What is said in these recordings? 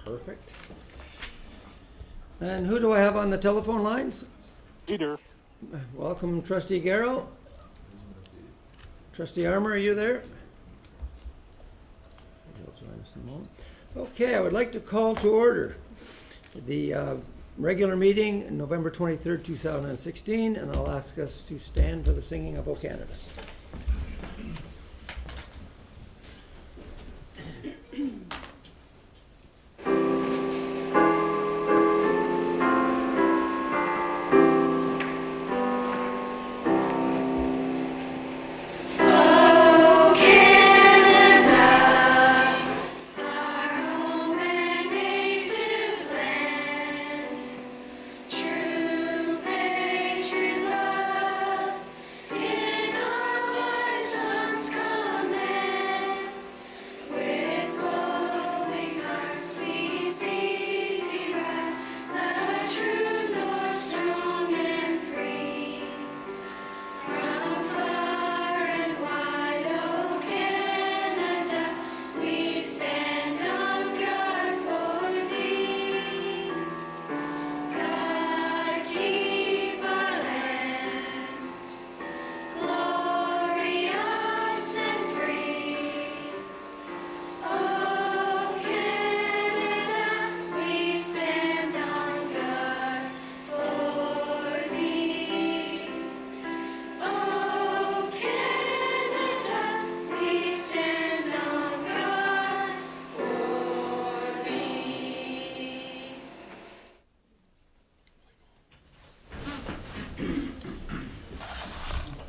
Perfect. And who do I have on the telephone lines? Peter. Welcome, Trustee Garrow. Trustee Armour, are you there? He'll join us in a moment. Okay, I would like to call to order the regular meeting, November 23rd, 2016, and I'll ask us to stand for the singing of O Canada.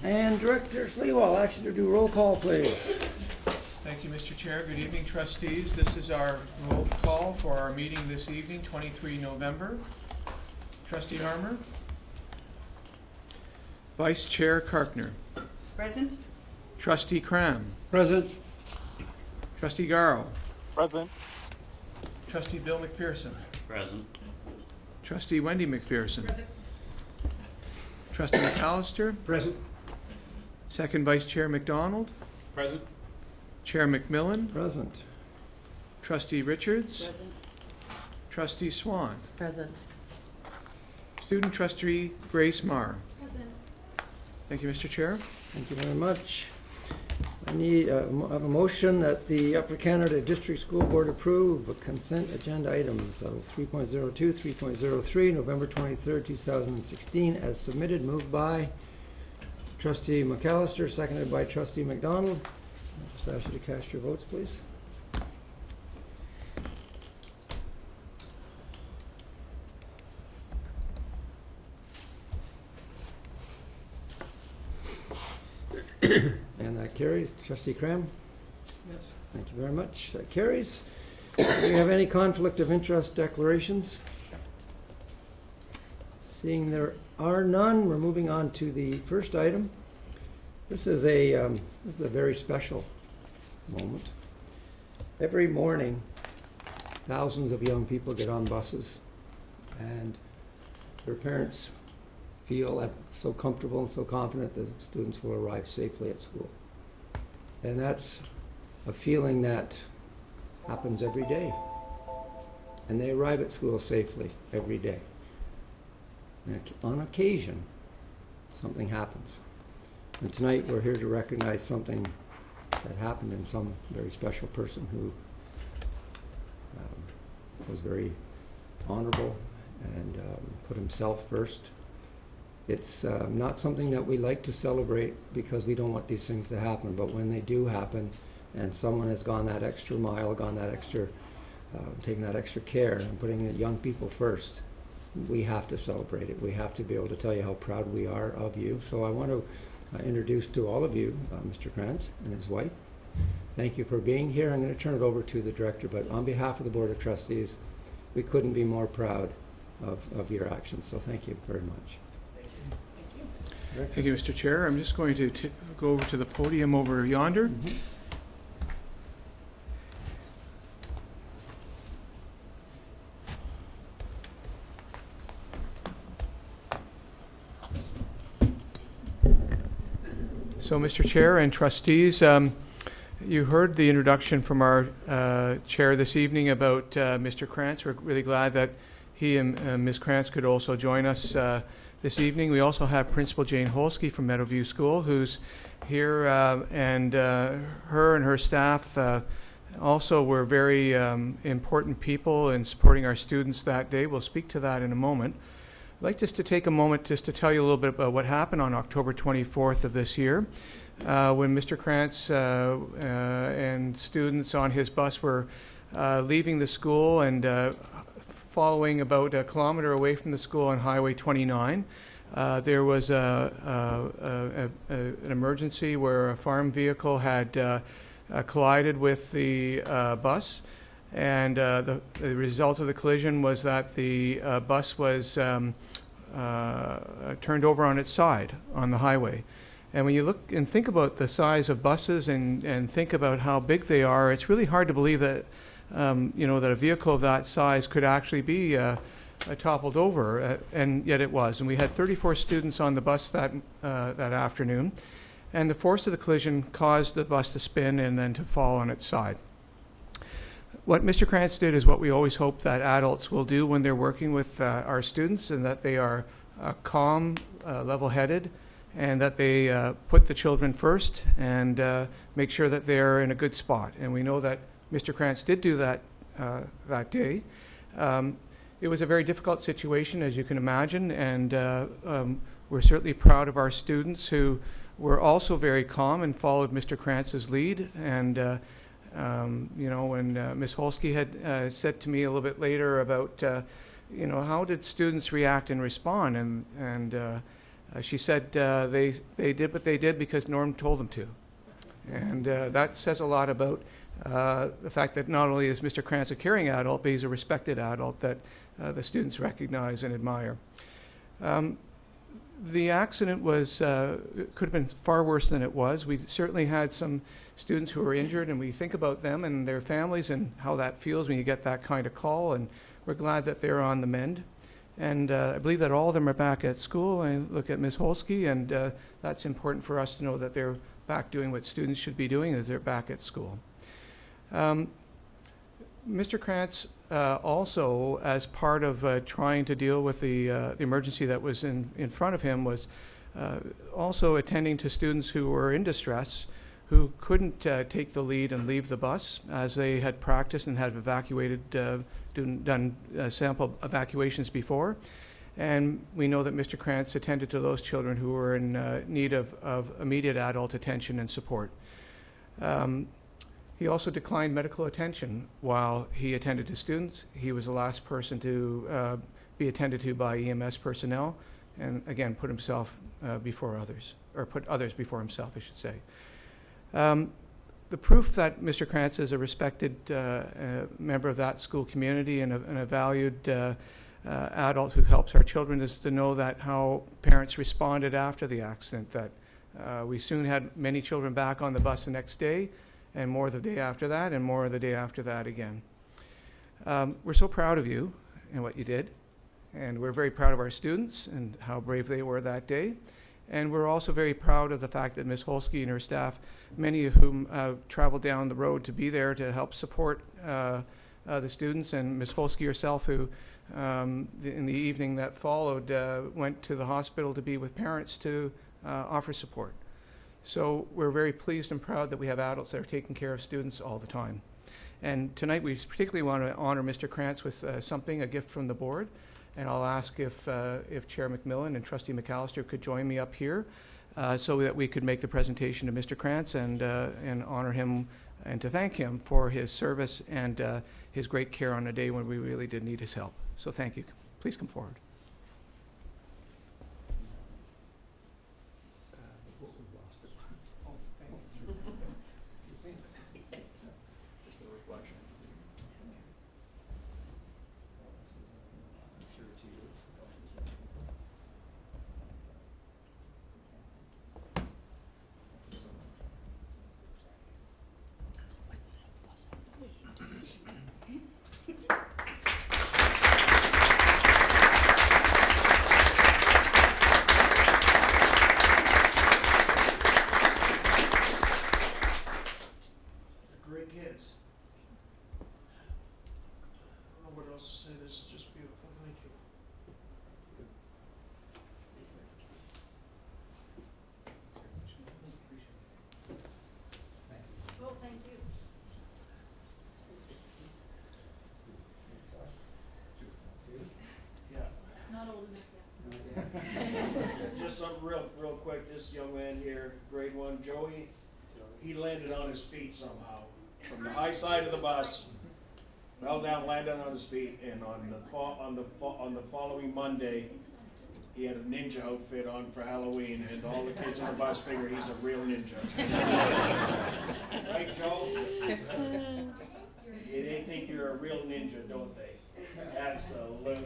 And Director Sliwa, I'll ask you to do roll call, please. Thank you, Mr. Chair. Good evening, trustees. This is our roll call for our meeting this evening, 23 November. Trustee Armour. Vice Chair Karkner. Present. Trustee Cram. Present. Trustee Garrow. Present. Trustee Bill McPherson. Present. Trustee Wendy McPherson. Present. Trustee McAllister. Present. Second Vice Chair McDonald. Present. Chair McMillan. Present. Trustee Richards. Present. Trustee Swan. Present. Student Trustee Grace Marr. Present. Thank you, Mr. Chair. Thank you very much. I need I have a motion that the Upper Canada District School Board approve consent agenda items of 3.02, 3.03, November 23rd, 2016, as submitted, moved by Trustee McAllister, seconded by Trustee McDonald. I'll just ask you to cast your votes, please. And that carries. Trustee Cram? Yes. Thank you very much. That carries. Do you have any conflict of interest declarations? Seeing there are none, we're moving on to the first item. This is a very special moment. Every morning, thousands of young people get on buses, and their parents feel so comfortable and so confident that students will arrive safely at school. And that's a feeling that happens every day. And they arrive at school safely every day. And on occasion, something happens. And tonight we're here to recognize something that happened in some very special person who was very honorable and put himself first. It's not something that we like to celebrate because we don't want these things to happen, but when they do happen and someone has gone that extra mile, gone that extra, taking that extra care and putting the young people first, we have to celebrate it. We have to be able to tell you how proud we are of you. So I want to introduce to all of you Mr. Krantz and his wife. Thank you for being here. I'm going to turn it over to the director, but on behalf of the Board of Trustees, we couldn't be more proud of your actions. So thank you very much. Thank you, Mr. Chair. I'm just going to go over to the podium over yonder. Mm-hmm. So, Mr. Chair and trustees, You heard the introduction from our chair this evening about Mr. Krantz. We're really glad that he and Ms. Krantz could also join us this evening. We also have Principal Jane Holsky from Meadowview School, who's here, and her and her staff also were very important people in supporting our students that day. We'll speak to that in a moment. I'd like just to take a moment just to tell you a little bit about what happened on October 24th of this year, when Mr. Krantz and students on his bus were leaving the school and following about a kilometer away from the school on Highway 29. There was an emergency where a farm vehicle had collided with the bus, and the result of the collision was that the bus was turned over on its side on the highway. And when you look and think about the size of buses and think about how big they are, it's really hard to believe that that a vehicle of that size could actually be toppled over, and yet it was. And we had 34 students on the bus that afternoon, and the force of the collision caused the bus to spin and then to fall on its side. What Mr. Krantz did is what we always hope that adults will do when they're working with our students, and that they are calm, level-headed, and that they put the children first and make sure that they're in a good spot. And we know that Mr. Krantz did do that that day. It was a very difficult situation, as you can imagine, and we're certainly proud of our students who were also very calm and followed Mr. Krantz's lead. And when Ms. Holsky had said to me a little bit later about, how did students react and respond, and she said they did what they did because Norm told them to. And that says a lot about the fact that not only is Mr. Krantz a caring adult, but he's a respected adult that the students recognize and admire. The accident could have been far worse than it was. We certainly had some students who were injured, and we think about them and their families and how that feels when you get that kind of call, and we're glad that they're on the mend. And I believe that all of them are back at school. I look at Ms. Holsky, and that's important for us to know that they're back doing what students should be doing, as they're back at school. Mr. Krantz also, as part of trying to deal with the emergency that was in front of him, was also attending to students who were in distress, who couldn't take the lead and leave the bus, as they had practiced and had evacuated, done sample evacuations before. And we know that Mr. Krantz attended to those children who were in need of immediate adult attention and support. He also declined medical attention while he attended to students. He was the last person to be attended to by EMS personnel, and again, put himself before others, or put others before himself, I should say. The proof that Mr. Krantz is a respected member of that school community and a valued adult who helps our children is to know that how parents responded after the accident, that we soon had many children back on the bus the next day, and more the day after that, and more the day after that again. We're so proud of you and what you did, and we're very proud of our students and how brave they were that day. And we're also very proud of the fact that Ms. Holsky and her staff, many of whom traveled down the road to be there to help support the students, and Ms. Holsky herself, who in the evening that followed went to the hospital to be with parents to offer support. So we're very pleased and proud that we have adults that are taking care of students all the time. And tonight we particularly want to honor Mr. Krantz with something, a gift from the board. And I'll ask if Chair McMillan and Trustee McAllister could join me up here so that we could make the presentation to Mr. Krantz and honor him and to thank him for his service and his great care on a day when we really did need his help. So thank you. Please come forward. know what else to say. This is just beautiful. Thank you. Oh, thank you. Yeah. Not old enough yet. Just something real quick. This young man here, grade 1, Joey, he landed on his feet somehow from the high side of the bus. Fell down, landed on his feet, and on the following Monday, he had a ninja outfit on for Halloween, and all the kids on the bus figure he's a real ninja. Right, Joe? They think you're a real ninja, don't they? Absolutely.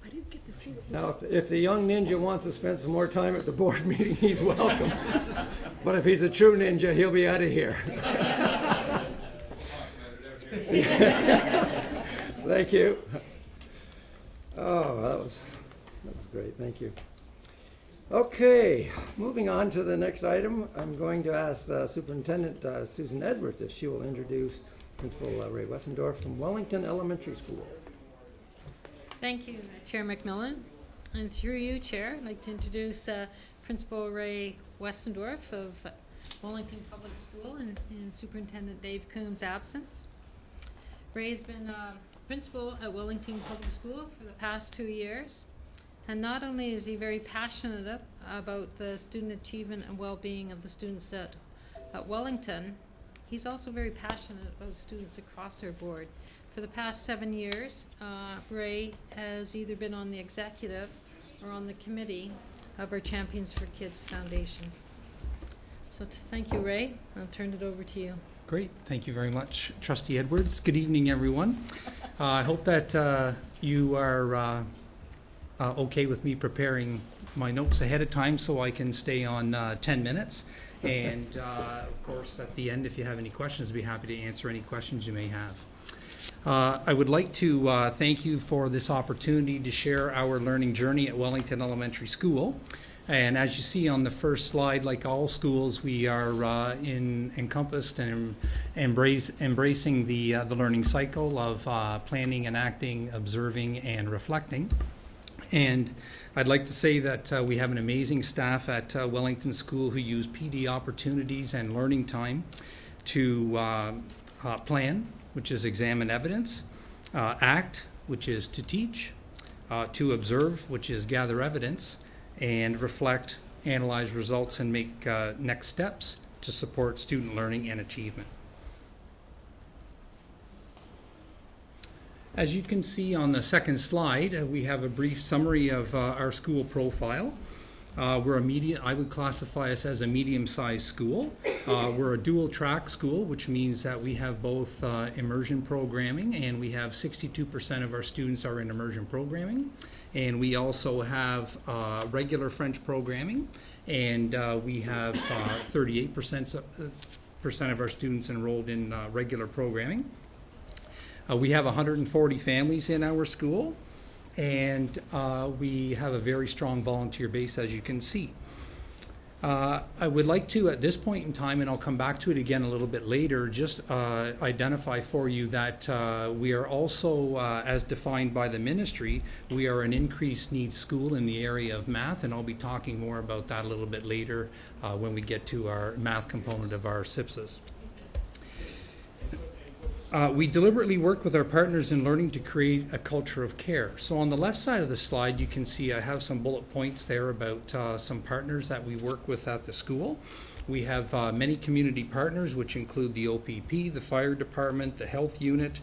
I didn't get to see what. Now, if the young ninja wants to spend some more time at the board meeting, he's welcome. But if he's a true ninja, he'll be out of here. Thank you. Oh, that was great. Thank you. Okay, moving on to the next item, I'm going to ask Superintendent Susan Edwards if she will introduce Principal Ray Westendorf from Wellington Elementary School. Thank you, Chair McMillan. And through you, Chair, I'd like to introduce Principal Ray Westendorf of Wellington Public School in Superintendent Dave Coombs' absence. Ray's been principal at Wellington Public School for the past 2 years. And not only is he very passionate about the student achievement and well-being of the students at Wellington, he's also very passionate about students across our board. For the past 7 years, Ray has either been on the executive or on the committee of our Champions for Kids Foundation. So thank you, Ray. I'll turn it over to you. Great. Thank you very much, Trustee Edwards. Good evening, everyone. I hope that you are okay with me preparing my notes ahead of time so I can stay on 10 minutes. And, of course, at the end, if you have any questions, I'd be happy to answer any questions you may have. I would like to thank you for this opportunity to share our learning journey at Wellington Elementary School. And as you see on the first slide, like all schools, we are encompassed and embracing the learning cycle of planning and acting, observing and reflecting. And I'd like to say that we have an amazing staff at Wellington School who use PD opportunities and learning time to plan, which is examine evidence, act, which is to teach, to observe, which is gather evidence, and reflect, analyze results, and make next steps to support student learning and achievement. As you can see on the second slide, we have a brief summary of our school profile. I would classify us as a medium-sized school. We're a dual-track school, which means that we have both immersion programming, and we have 62% of our students are in immersion programming. And we also have regular French programming, and we have 38% of our students enrolled in regular programming. We have 140 families in our school, and we have a very strong volunteer base, as you can see. I would like to, at this point in time, and I'll come back to it again a little bit later, just identify for you that we are also, as defined by the ministry, we are an increased needs school in the area of math, and I'll be talking more about that a little bit later when we get to our math component of our SIPSs. We deliberately work with our partners in learning to create a culture of care. So on the left side of the slide, you can see I have some bullet points there about some partners that we work with at the school. We have many community partners, which include the OPP, the fire department, the health unit,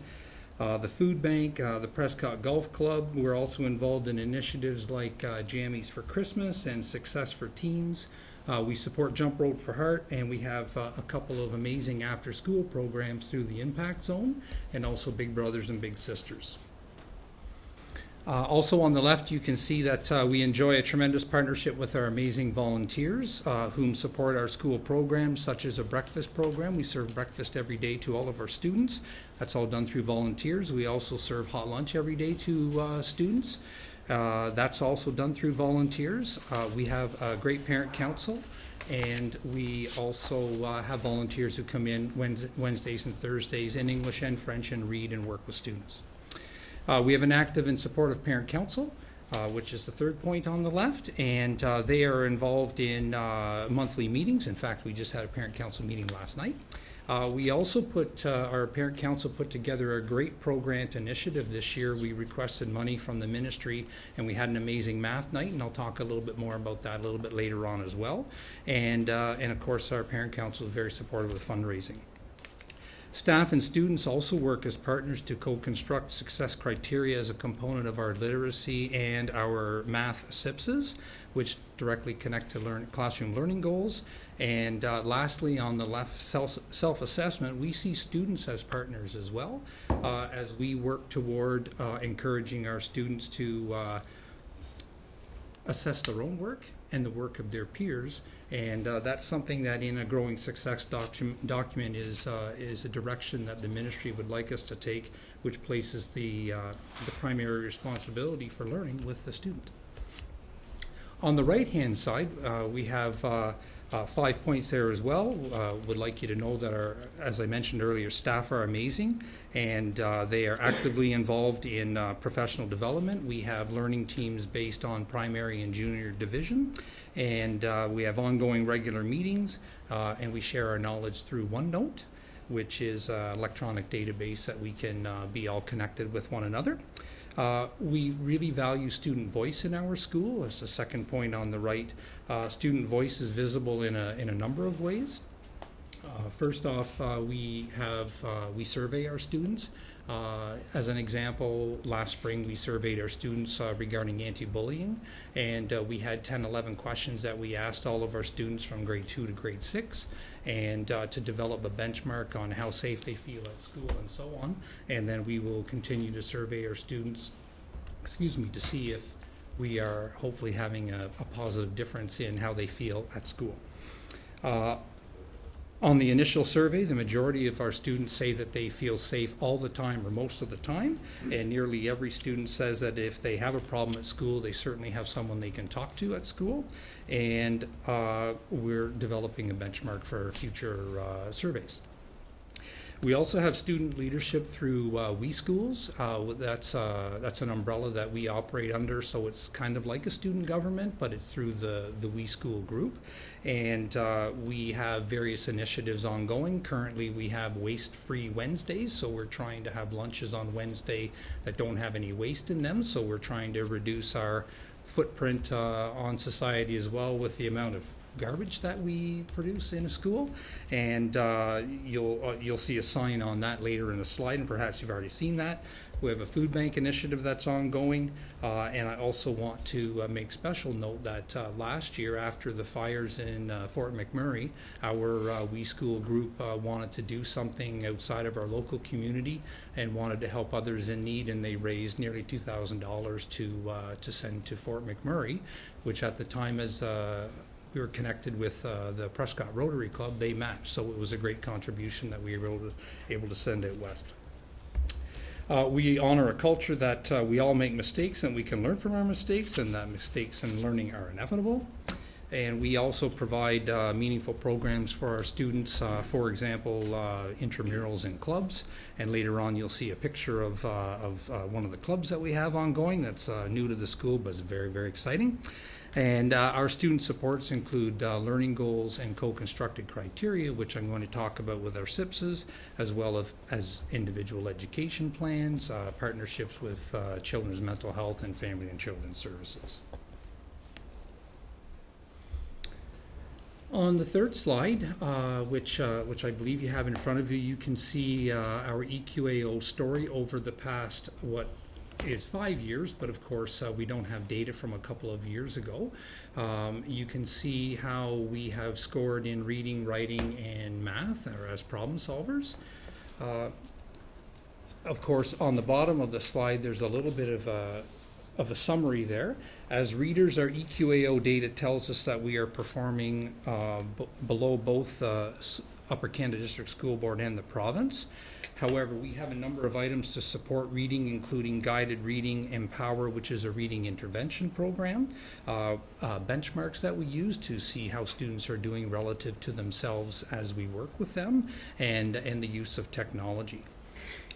the food bank, the Prescott Golf Club. We're also involved in initiatives like Jammies for Christmas and Success for Teens. We support Jump Rope for Heart, and we have a couple of amazing after-school programs through the Impact Zone and also Big Brothers and Big Sisters. Also on the left, you can see that we enjoy a tremendous partnership with our amazing volunteers whom support our school programs, such as a breakfast program. We serve breakfast every day to all of our students. That's all done through volunteers. We also serve hot lunch every day to students. That's also done through volunteers. We have a great parent council, and we also have volunteers who come in Wednesdays and Thursdays in English and French and read and work with students. We have an active and supportive parent council, which is the third point on the left, and they are involved in monthly meetings. In fact, we just had a parent council meeting last night. We also our parent council put together a great pro-grant initiative this year. We requested money from the ministry, and we had an amazing math night, and I'll talk a little bit more about that a little bit later on as well. And of course, our parent council is very supportive of fundraising. Staff and students also work as partners to co-construct success criteria as a component of our literacy and our math SIPSs, which directly connect to classroom learning goals. And lastly, on the left, self-assessment, we see students as partners as well, as we work toward encouraging our students to assess their own work and the work of their peers. And that's something that in a growing success document is a direction that the ministry would like us to take, which places the primary responsibility for learning with the student. On the right-hand side, we have 5 points there as well. Would like you to know that as I mentioned earlier, staff are amazing, and they are actively involved in professional development. We have learning teams based on primary and junior division, and we have ongoing regular meetings, and we share our knowledge through OneNote, which is an electronic database that we can be all connected with one another. We really value student voice in our school. That's the second point on the right. Student voice is visible in a number of ways. First off, we survey our students. As an example, last spring we surveyed our students regarding anti-bullying, and we had 10-11 questions that we asked all of our students from grade 2 to grade 6, and to develop a benchmark on how safe they feel at school and so on. And then we will continue to survey our students, to see if we are hopefully having a positive difference in how they feel at school. On the initial survey, the majority of our students say that they feel safe all the time or most of the time, and nearly every student says that if they have a problem at school, they certainly have someone they can talk to at school, and we're developing a benchmark for future surveys. We also have student leadership through We Schools. That's an umbrella that we operate under, so it's kind of like a student government, but it's through the We School group. And we have various initiatives ongoing. Currently, we have waste-free Wednesdays, so we're trying to have lunches on Wednesday that don't have any waste in them. So we're trying to reduce our footprint on society as well with the amount of garbage that we produce in a school, and you'll see a sign on that later in the slide, and perhaps you've already seen that. We have a food bank initiative that's ongoing, and I also want to make special note that last year, after the fires in Fort McMurray, our We School group wanted to do something outside of our local community and wanted to help others in need, and they raised nearly $2,000 to send to Fort McMurray, which at the time, as we were connected with the Prescott Rotary Club, they matched. So it was a great contribution that we were able to send out west. We honor a culture that we all make mistakes and we can learn from our mistakes, and that mistakes and learning are inevitable. And we also provide meaningful programs for our students, for example, intramurals in clubs. And later on you'll see a picture of one of the clubs that we have ongoing that's new to the school, but it's very, very exciting. And our student supports include learning goals and co-constructed criteria, which I'm going to talk about with our SIPSs, as well as individual education plans, partnerships with Children's Mental Health and Family and Children's Services. On the third slide, which I believe you have in front of you, you can see our EQAO story over the past, is 5 years, but of course we don't have data from a couple of years ago. You can see how we have scored in reading, writing, and math, or as problem solvers. Of course, on the bottom of the slide, there's a little bit of a summary there. As readers, our EQAO data tells us that we are performing below both Upper Canada District School Board and the province. However, we have a number of items to support reading, including guided reading, Empower, which is a reading intervention program, benchmarks that we use to see how students are doing relative to themselves as we work with them, and the use of technology.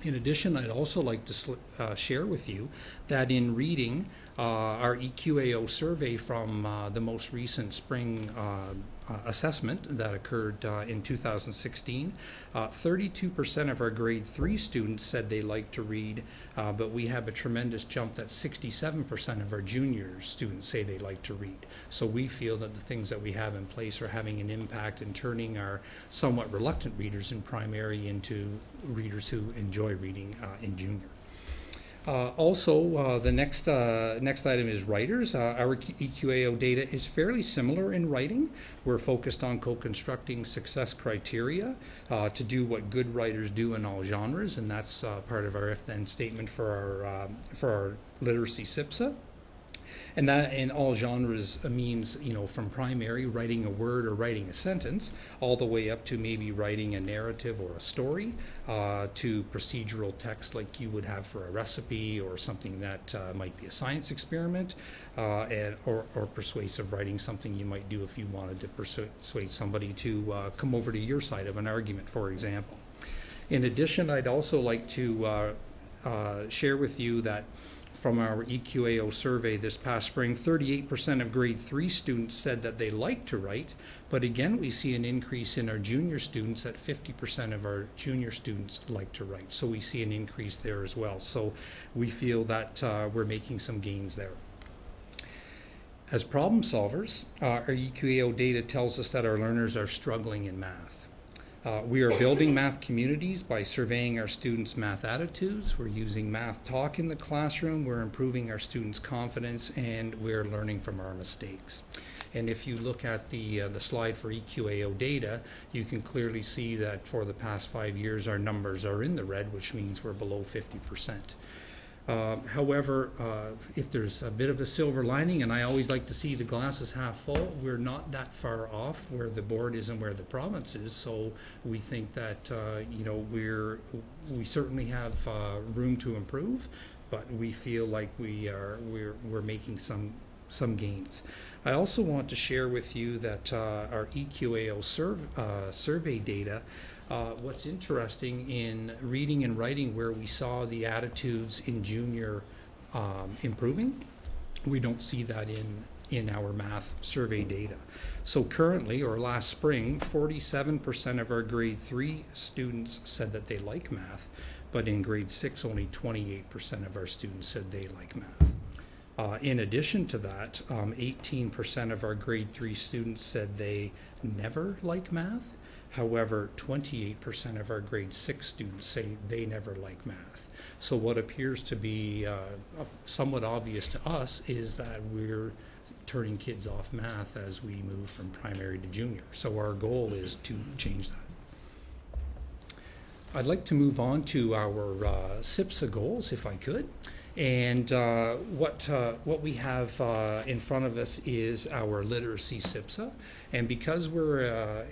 In addition, I'd also like to share with you that in reading, our EQAO survey from the most recent spring assessment that occurred in 2016, 32% of our grade 3 students said they like to read, but we have a tremendous jump that 67% of our junior students say they like to read. So we feel that the things that we have in place are having an impact in turning our somewhat reluctant readers in primary into readers who enjoy reading in junior. Also, the next item is writers. Our EQAO data is fairly similar in writing. We're focused on co-constructing success criteria to do what good writers do in all genres, and that's part of our if-then statement for our literacy SIPSA. And that in all genres means, from primary, writing a word or writing a sentence, all the way up to maybe writing a narrative or a story, to procedural text like you would have for a recipe or something that might be a science experiment, or persuasive writing, something you might do if you wanted to persuade somebody to come over to your side of an argument, for example. In addition, I'd also like to share with you that from our EQAO survey this past spring, 38% of grade 3 students said that they like to write, but again, we see an increase in our junior students that 50% of our junior students like to write. So we see an increase there as well. So we feel that we're making some gains there. As problem solvers, our EQAO data tells us that our learners are struggling in math. We are building math communities by surveying our students' math attitudes. We're using math talk in the classroom. We're improving our students' confidence, and we're learning from our mistakes. And if you look at the slide for EQAO data, you can clearly see that for the past 5 years, our numbers are in the red, which means we're below 50%. However, if there's a bit of a silver lining, and I always like to see the glasses half full, we're not that far off where the board is and where the province is. So we think that we certainly have room to improve, but we feel like we're making some gains. I also want to share with you that our EQAO survey data. What's interesting in reading and writing, where we saw the attitudes in junior improving, we don't see that in our math survey data. So currently, or last spring, 47% of our grade 3 students said that they like math, but in grade 6, only 28% of our students said they like math. In addition to that, 18% of our grade 3 students said they never like math. However, 28% of our grade 6 students say they never like math. So what appears to be somewhat obvious to us is that we're turning kids off math as we move from primary to junior. So our goal is to change that. I'd like to move on to our SIPSA goals, if I could. And what we have in front of us is our literacy SIPSA. And because we're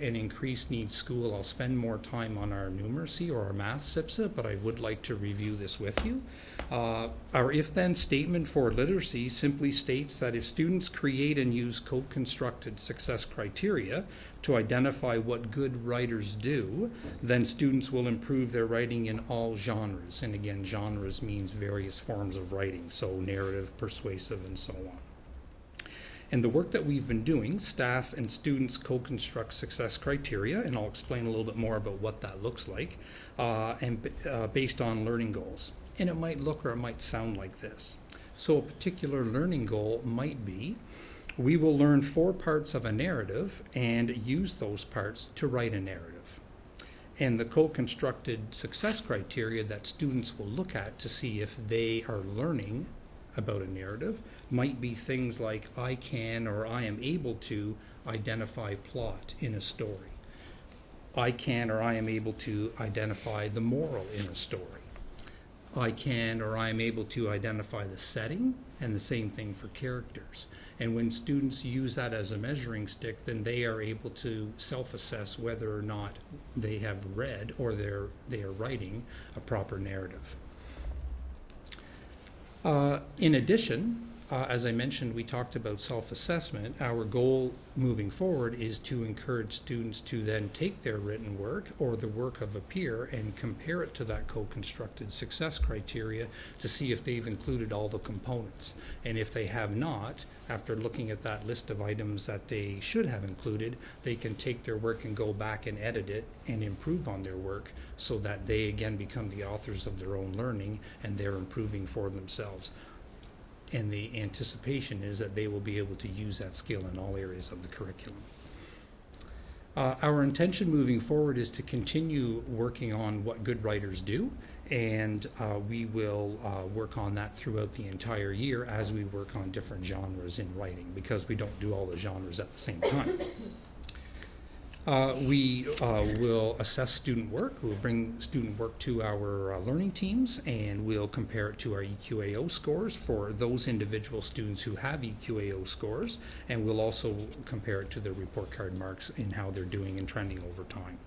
an increased needs school, I'll spend more time on our numeracy or our math SIPSA, but I would like to review this with you. Our if-then statement for literacy simply states that if students create and use co-constructed success criteria to identify what good writers do, then students will improve their writing in all genres. And again, genres means various forms of writing, so narrative, persuasive, and so on. And the work that we've been doing, staff and students co-construct success criteria, and I'll explain a little bit more about what that looks like, based on learning goals. And it might look or it might sound like this. So a particular learning goal might be, we will learn 4 parts of a narrative and use those parts to write a narrative. And the co-constructed success criteria that students will look at to see if they are learning about a narrative might be things like I can or I am able to identify plot in a story. I can or I am able to identify the moral in a story. I can or I am able to identify the setting, and the same thing for characters. And when students use that as a measuring stick, then they are able to self-assess whether or not they have read or they are writing a proper narrative. In addition, as I mentioned, we talked about self-assessment. Our goal moving forward is to encourage students to then take their written work or the work of a peer and compare it to that co-constructed success criteria to see if they've included all the components. And if they have not, after looking at that list of items that they should have included, they can take their work and go back and edit it and improve on their work so that they again become the authors of their own learning and they're improving for themselves. And the anticipation is that they will be able to use that skill in all areas of the curriculum. Our intention moving forward is to continue working on what good writers do, and we will work on that throughout the entire year as we work on different genres in writing, because we don't do all the genres at the same time. We will assess student work. We'll bring student work to our learning teams, and we'll compare it to our EQAO scores for those individual students who have EQAO scores, and we'll also compare it to the report card marks in how they're doing and trending over time.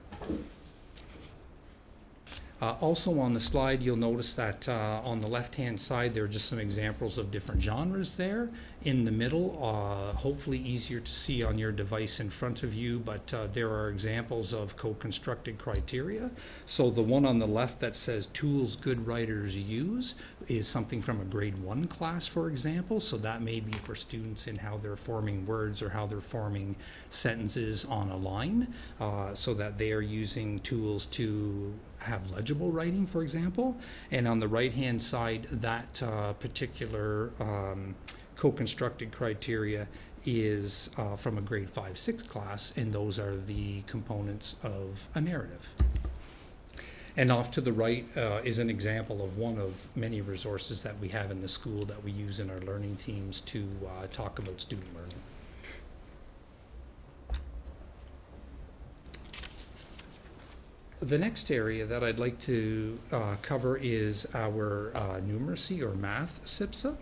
Also on the slide, you'll notice that on the left-hand side, there are just some examples of different genres there. In the middle, hopefully easier to see on your device in front of you, but there are examples of co-constructed criteria. So the one on the left that says tools good writers use is something from a grade 1 class, for example. So that may be for students in how they're forming words or how they're forming sentences on a line, so that they are using tools to have legible writing, for example. And on the right-hand side, that particular co-constructed criteria is from a grade 5-6 class, and those are the components of a narrative. And off to the right is an example of one of many resources that we have in the school that we use in our learning teams to talk about student learning. The next area that I'd like to cover is our numeracy or math SIPSA.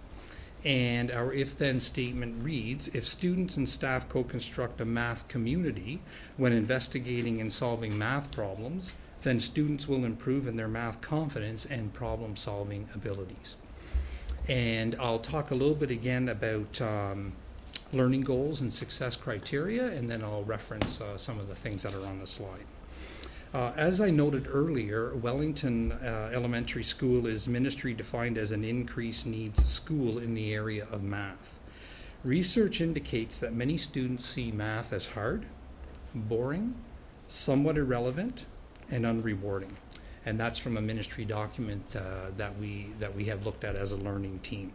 And our if-then statement reads, if students and staff co-construct a math community when investigating and solving math problems, then students will improve in their math confidence and problem-solving abilities. And I'll talk a little bit again about learning goals and success criteria, and then I'll reference some of the things that are on the slide. As I noted earlier, Wellington Elementary School is ministry defined as an increased needs school in the area of math. Research indicates that many students see math as hard, boring, somewhat irrelevant, and unrewarding. And that's from a ministry document that we have looked at as a learning team.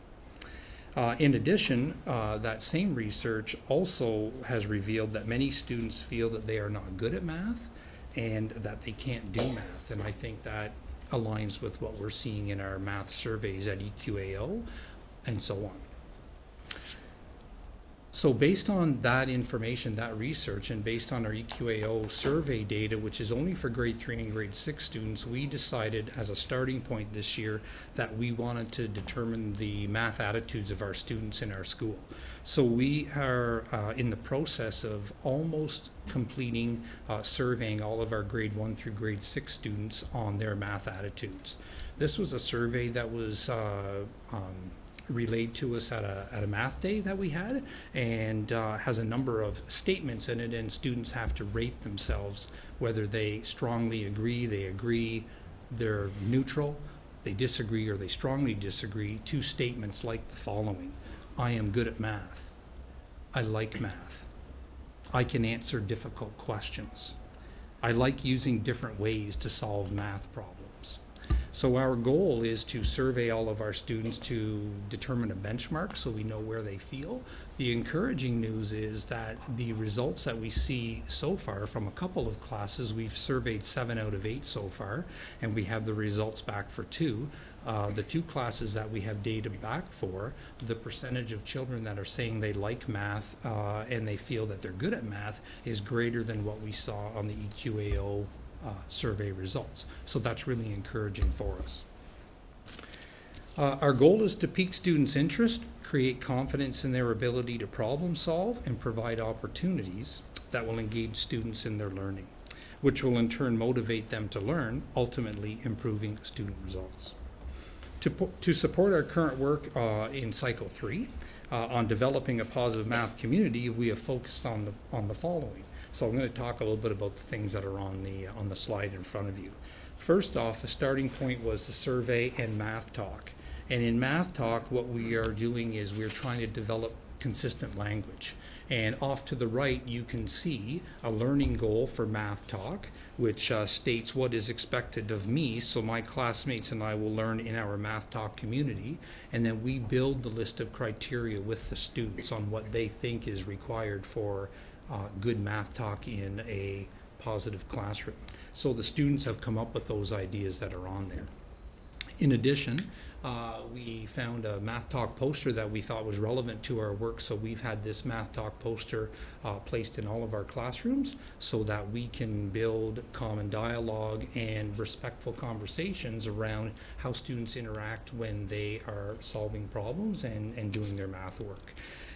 In addition, that same research also has revealed that many students feel that they are not good at math and that they can't do math. And I think that aligns with what we're seeing in our math surveys at EQAO and so on. So based on that information, that research, and based on our EQAO survey data, which is only for grade 3 and grade 6 students, we decided as a starting point this year that we wanted to determine the math attitudes of our students in our school. So we are in the process of almost completing surveying all of our grade 1 through grade 6 students on their math attitudes. This was a survey that was relayed to us at a math day that we had, and has a number of statements in it, and students have to rate themselves whether they strongly agree, they agree, they're neutral, they disagree, or they strongly disagree to statements like the following: I am good at math, I like math, I can answer difficult questions, I like using different ways to solve math problems. So our goal is to survey all of our students to determine a benchmark so we know where they feel. The encouraging news is that the results that we see so far from a couple of classes, we've surveyed 7 out of 8 so far, and we have the results back for 2. The 2 classes that we have data back for, the percentage of children that are saying they like math and they feel that they're good at math is greater than what we saw on the EQAO survey results. So that's really encouraging for us. Our goal is to pique students' interest, create confidence in their ability to problem solve, and provide opportunities that will engage students in their learning, which will in turn motivate them to learn, ultimately improving student results. To support our current work in Cycle 3 on developing a positive math community, we have focused on the following. So I'm going to talk a little bit about the things that are on the slide in front of you. First off, the starting point was the survey and math talk. And in math talk, what we are doing is we're trying to develop consistent language. And off to the right, you can see a learning goal for math talk, which states what is expected of me, so my classmates and I will learn in our math talk community. And then we build the list of criteria with the students on what they think is required for good math talk in a positive classroom. So the students have come up with those ideas that are on there. In addition, we found a Math Talk poster that we thought was relevant to our work, so we've had this Math Talk poster placed in all of our classrooms so that we can build common dialogue and respectful conversations around how students interact when they are solving problems and doing their math work.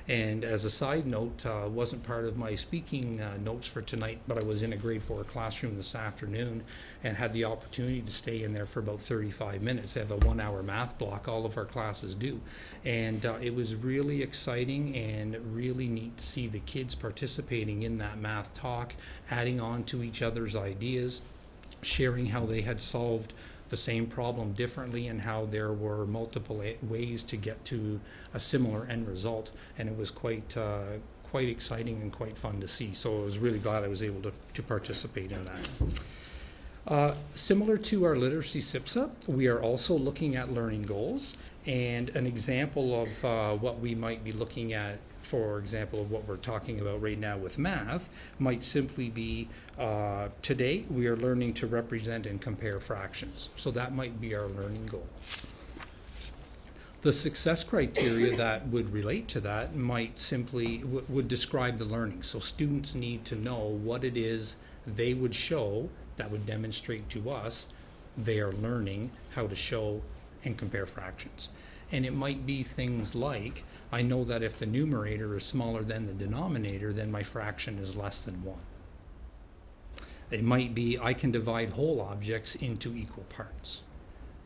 And as a side note, wasn't part of my speaking notes for tonight, but I was in a grade 4 classroom this afternoon and had the opportunity to stay in there for about 35 minutes. They have a 1-hour math block, all of our classes do. And it was really exciting and really neat to see the kids participating in that math talk, adding on to each other's ideas, sharing how they had solved the same problem differently and how there were multiple ways to get to a similar end result, and it was quite exciting and quite fun to see. So I was really glad I was able to participate in that. Similar to our literacy SIPSA, we are also looking at learning goals, and an example of what we might be looking at, for example, of what we're talking about right now with math, might simply be today we are learning to represent and compare fractions. So that might be our learning goal. The success criteria that would relate to that might simply would describe the learning. So students need to know what it is they would show that would demonstrate to us they are learning how to show and compare fractions. And it might be things like, I know that if the numerator is smaller than the denominator, then my fraction is less than 1. It might be, I can divide whole objects into equal parts.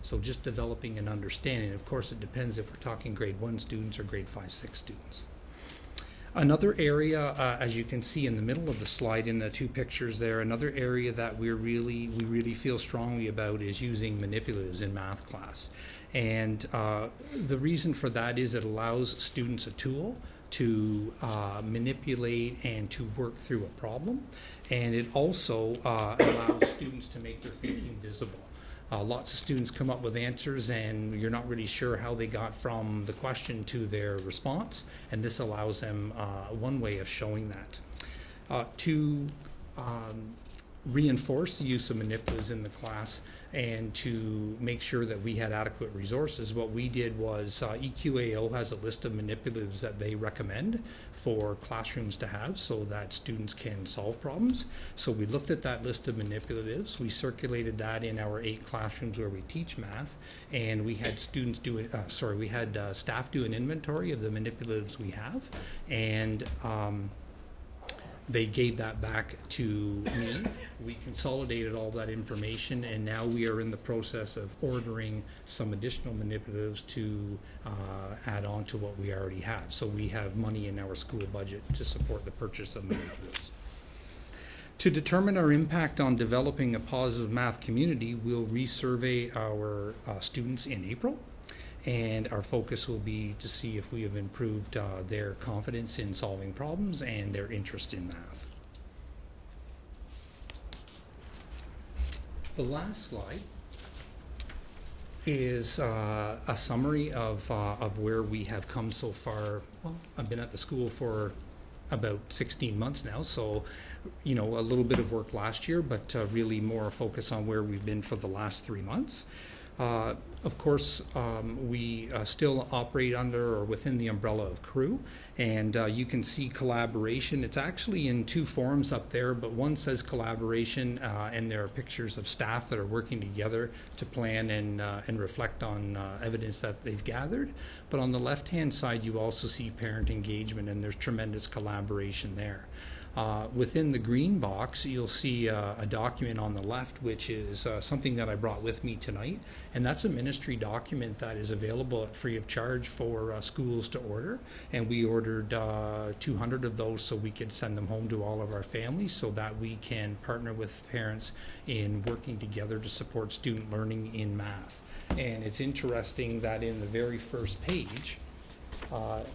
So just developing an understanding. Of course, it depends if we're talking grade 1 students or grade 5, 6 students. Another area, as you can see in the middle of the slide in the 2 pictures there, another area that we really feel strongly about is using manipulatives in math class. And the reason for that is it allows students a tool to manipulate and to work through a problem. And it also allows students to make their thinking visible. Lots of students come up with answers and you're not really sure how they got from the question to their response, and this allows them one way of showing that. To reinforce the use of manipulatives in the class and to make sure that we had adequate resources, what we did was EQAO has a list of manipulatives that they recommend for classrooms to have so that students can solve problems. So we looked at that list of manipulatives, we circulated that in our 8 classrooms where we teach math, and we had students do it, staff do an inventory of the manipulatives we have, and they gave that back to me. We consolidated all that information, and now we are in the process of ordering some additional manipulatives to add on to what we already have. So we have money in our school budget to support the purchase of manipulatives. To determine our impact on developing a positive math community, we'll resurvey our students in April. And our focus will be to see if we have improved their confidence in solving problems and their interest in math. The last slide is a summary of where we have come so far. Well, I've been at the school for about 16 months now, so a little bit of work last year, but really more focus on where we've been for the last 3 months. Of course, we still operate under or within the umbrella of CREW, and you can see collaboration. It's actually in two forms up there, but one says collaboration, and there are pictures of staff that are working together to plan and reflect on evidence that they've gathered. But on the left-hand side, you also see parent engagement, and there's tremendous collaboration there. Within the green box, you'll see a document on the left, which is something that I brought with me tonight, and that's a ministry document that is available at free of charge for schools to order, and we ordered 200 of those so we could send them home to all of our families so that we can partner with parents in working together to support student learning in math. And it's interesting that in the very first page, well,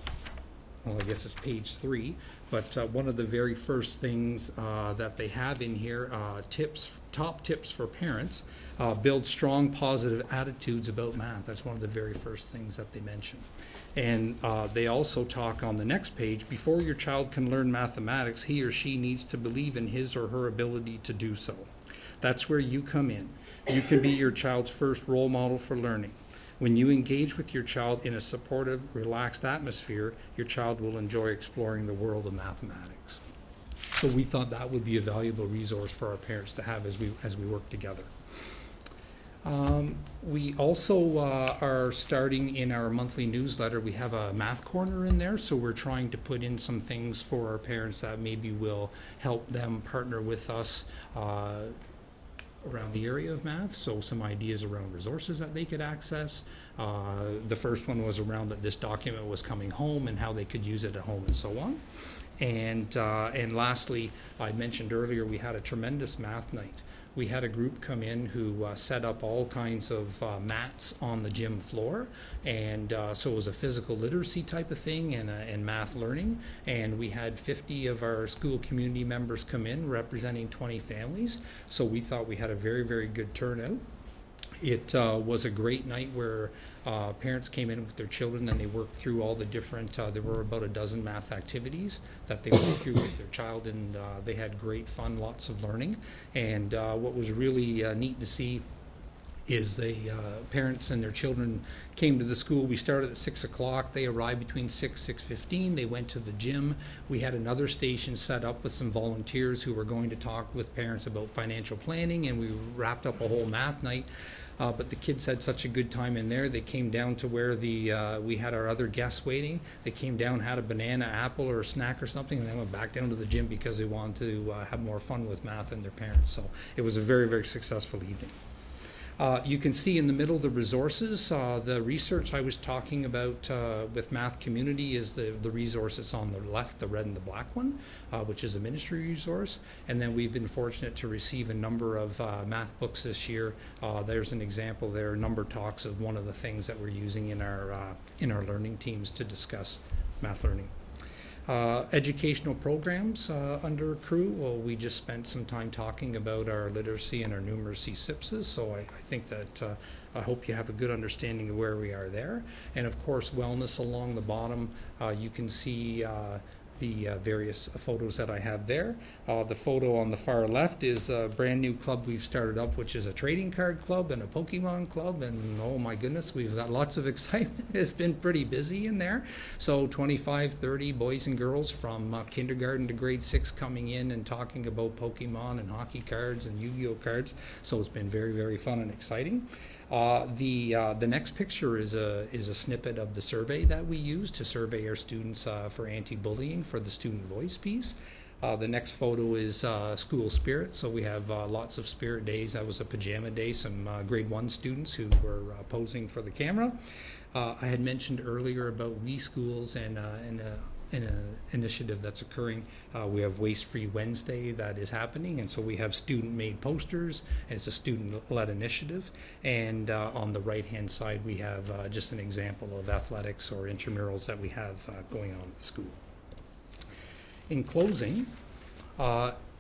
I guess it's page 3, but one of the very first things that they have in here, top tips for parents, build strong positive attitudes about math. That's one of the very first things that they mention. And they also talk on the next page, before your child can learn mathematics, he or she needs to believe in his or her ability to do so. That's where you come in. You can be your child's first role model for learning. When you engage with your child in a supportive, relaxed atmosphere, your child will enjoy exploring the world of mathematics. So we thought that would be a valuable resource for our parents to have as we work together. We also are starting in our monthly newsletter. We have a math corner in there, so we're trying to put in some things for our parents that maybe will help them partner with us around the area of math, so some ideas around resources that they could access. The first one was around that this document was coming home and how they could use it at home and so on. And lastly, I mentioned earlier we had a tremendous math night. We had a group come in who set up all kinds of mats on the gym floor, and so it was a physical literacy type of thing and math learning, and we had 50 of our school community members come in representing 20 families, so we thought we had a very, very good turnout. It was a great night where parents came in with their children and they worked through all the different, there were about a dozen math activities that they went through with their child, and they had great fun, lots of learning. And what was really neat to see is the parents and their children came to the school. We started at 6 o'clock. They arrived between 6:15. They went to the gym. We had another station set up with some volunteers who were going to talk with parents about financial planning, and we wrapped up a whole math night. But the kids had such a good time in there. They came down to where we had our other guests waiting. They came down, had a banana, apple, or a snack or something, and then went back down to the gym because they wanted to have more fun with math and their parents. So it was a very, very successful evening. You can see in the middle the resources. The research I was talking about with Math Community is the resource that's on the left, the red and the black one, which is a ministry resource. And then we've been fortunate to receive a number of math books this year. There's an example there, number talks of one of the things that we're using in our learning teams to discuss math learning. Educational programs under CREW, well, we just spent some time talking about our literacy and our numeracy SIPSs, so I think that I hope you have a good understanding of where we are there. And of course, wellness along the bottom, you can see the various photos that I have there. The photo on the far left is a brand new club we've started up, which is a trading card club and a Pokemon club, and oh my goodness, we've got lots of excitement. It's been pretty busy in there. So 25, 30 boys and girls from kindergarten to grade 6 coming in and talking about Pokemon and hockey cards and Yu-Gi-Oh cards. So it's been very, very fun and exciting. The next picture is a snippet of the survey that we use to survey our students for anti-bullying for the student voice piece. The next photo is school spirit, so we have lots of spirit days. That was a pajama day, some grade 1 students who were posing for the camera. I had mentioned earlier about We Schools and an initiative that's occurring. We have Waste Free Wednesday that is happening, and so we have student-made posters. It's a student-led initiative, and on the right-hand side we have just an example of athletics or intramurals that we have going on at the school. In closing,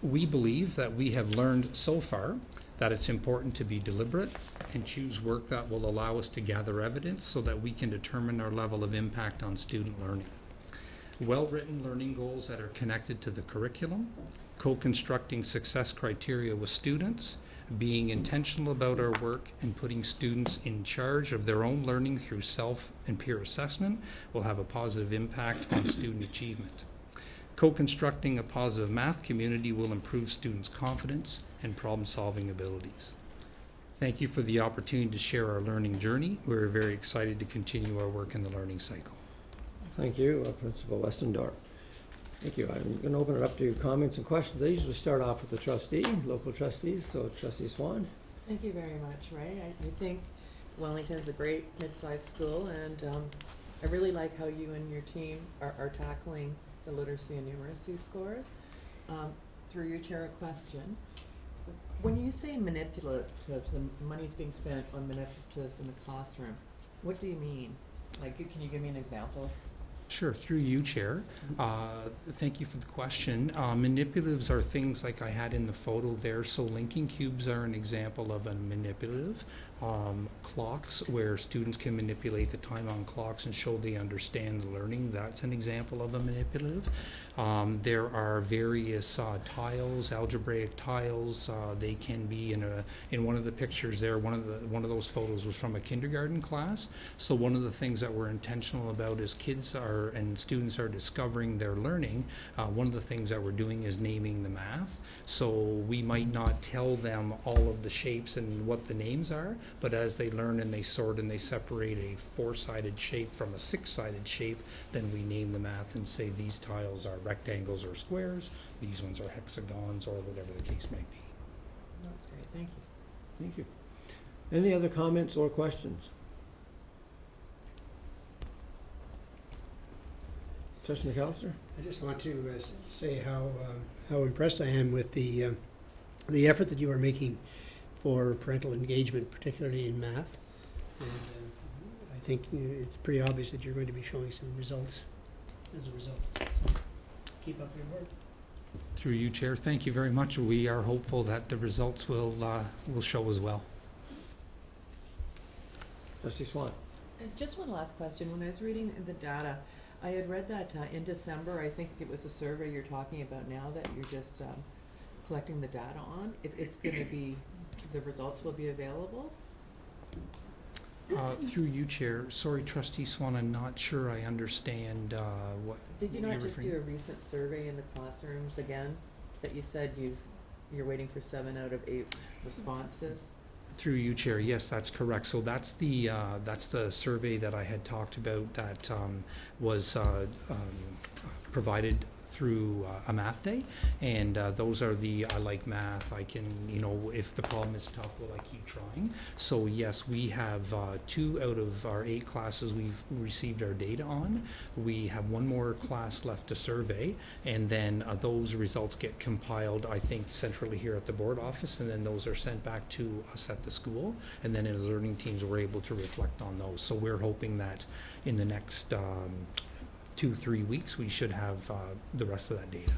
we believe that we have learned so far that it's important to be deliberate and choose work that will allow us to gather evidence so that we can determine our level of impact on student learning. Well-written learning goals that are connected to the curriculum, co-constructing success criteria with students, Being intentional about our work and putting students in charge of their own learning through self and peer assessment will have a positive impact on student achievement. Co-constructing a positive math community will improve students' confidence and problem-solving abilities. Thank you for the opportunity to share our learning journey. We're very excited to continue our work in the learning cycle. Thank you, Principal Westendorf. Thank you. I'm going to open it up to comments and questions. I usually start off with the trustee, local trustees, so Trustee Swan. Thank you very much, Ray. I think Wellington is a great mid-sized school, and I really like how you and your team are tackling the literacy and numeracy scores. Through your chair, a question. When you say manipulatives, the money's being spent on manipulatives in the classroom, what do you mean? Like, can you give me an example? Sure, through you, Chair. Thank you for the question. Manipulatives are things like I had in the photo there. So linking cubes are an example of a manipulative. Clocks, where students can manipulate the time on clocks and show they understand the learning, that's an example of a manipulative. There are various tiles, algebraic tiles. They can be in one of the pictures there. One of those photos was from a kindergarten class. So one of the things that we're intentional about is and students are discovering their learning. One of the things that we're doing is naming the math. So we might not tell them all of the shapes and what the names are, but as they learn and they sort and they separate a 4-sided shape from a 6-sided shape, then we name the math and say these tiles are rectangles or squares, these ones are hexagons, or whatever the case might be. That's great. Thank you. Thank you. Any other comments or questions? Trustee McAllister? I just want to say how impressed I am with the effort that you are making for parental engagement, particularly in math. And I think it's pretty obvious that you're going to be showing some results as a result. So keep up your work. Through you, Chair, thank you very much. We are hopeful that the results will show as well. Trustee Swan? And just one last question. When I was reading the data, I had read that in December, I think it was a survey you're talking about now that you're just collecting the data on. It's going to be, the results will be available? Through you, Chair. Sorry, Trustee Swan, I'm not sure I understand what Did you you're not just referring- do a recent survey in the classrooms again, that you said you're waiting for 7 out of 8 responses? Through you, Chair. Yes, that's correct. So that's the survey that I had talked about that was provided through a math day, and those are the I like math. I can, if the problem is tough, will I keep trying? So yes, we have 2 out of our 8 classes we've received our data on. We have 1 more class left to survey, and then those results get compiled, I think, centrally here at the board office, and then those are sent back to us at the school, and then as learning teams we're able to reflect on those. So we're hoping that in the next 2-3 weeks, we should have the rest of that data.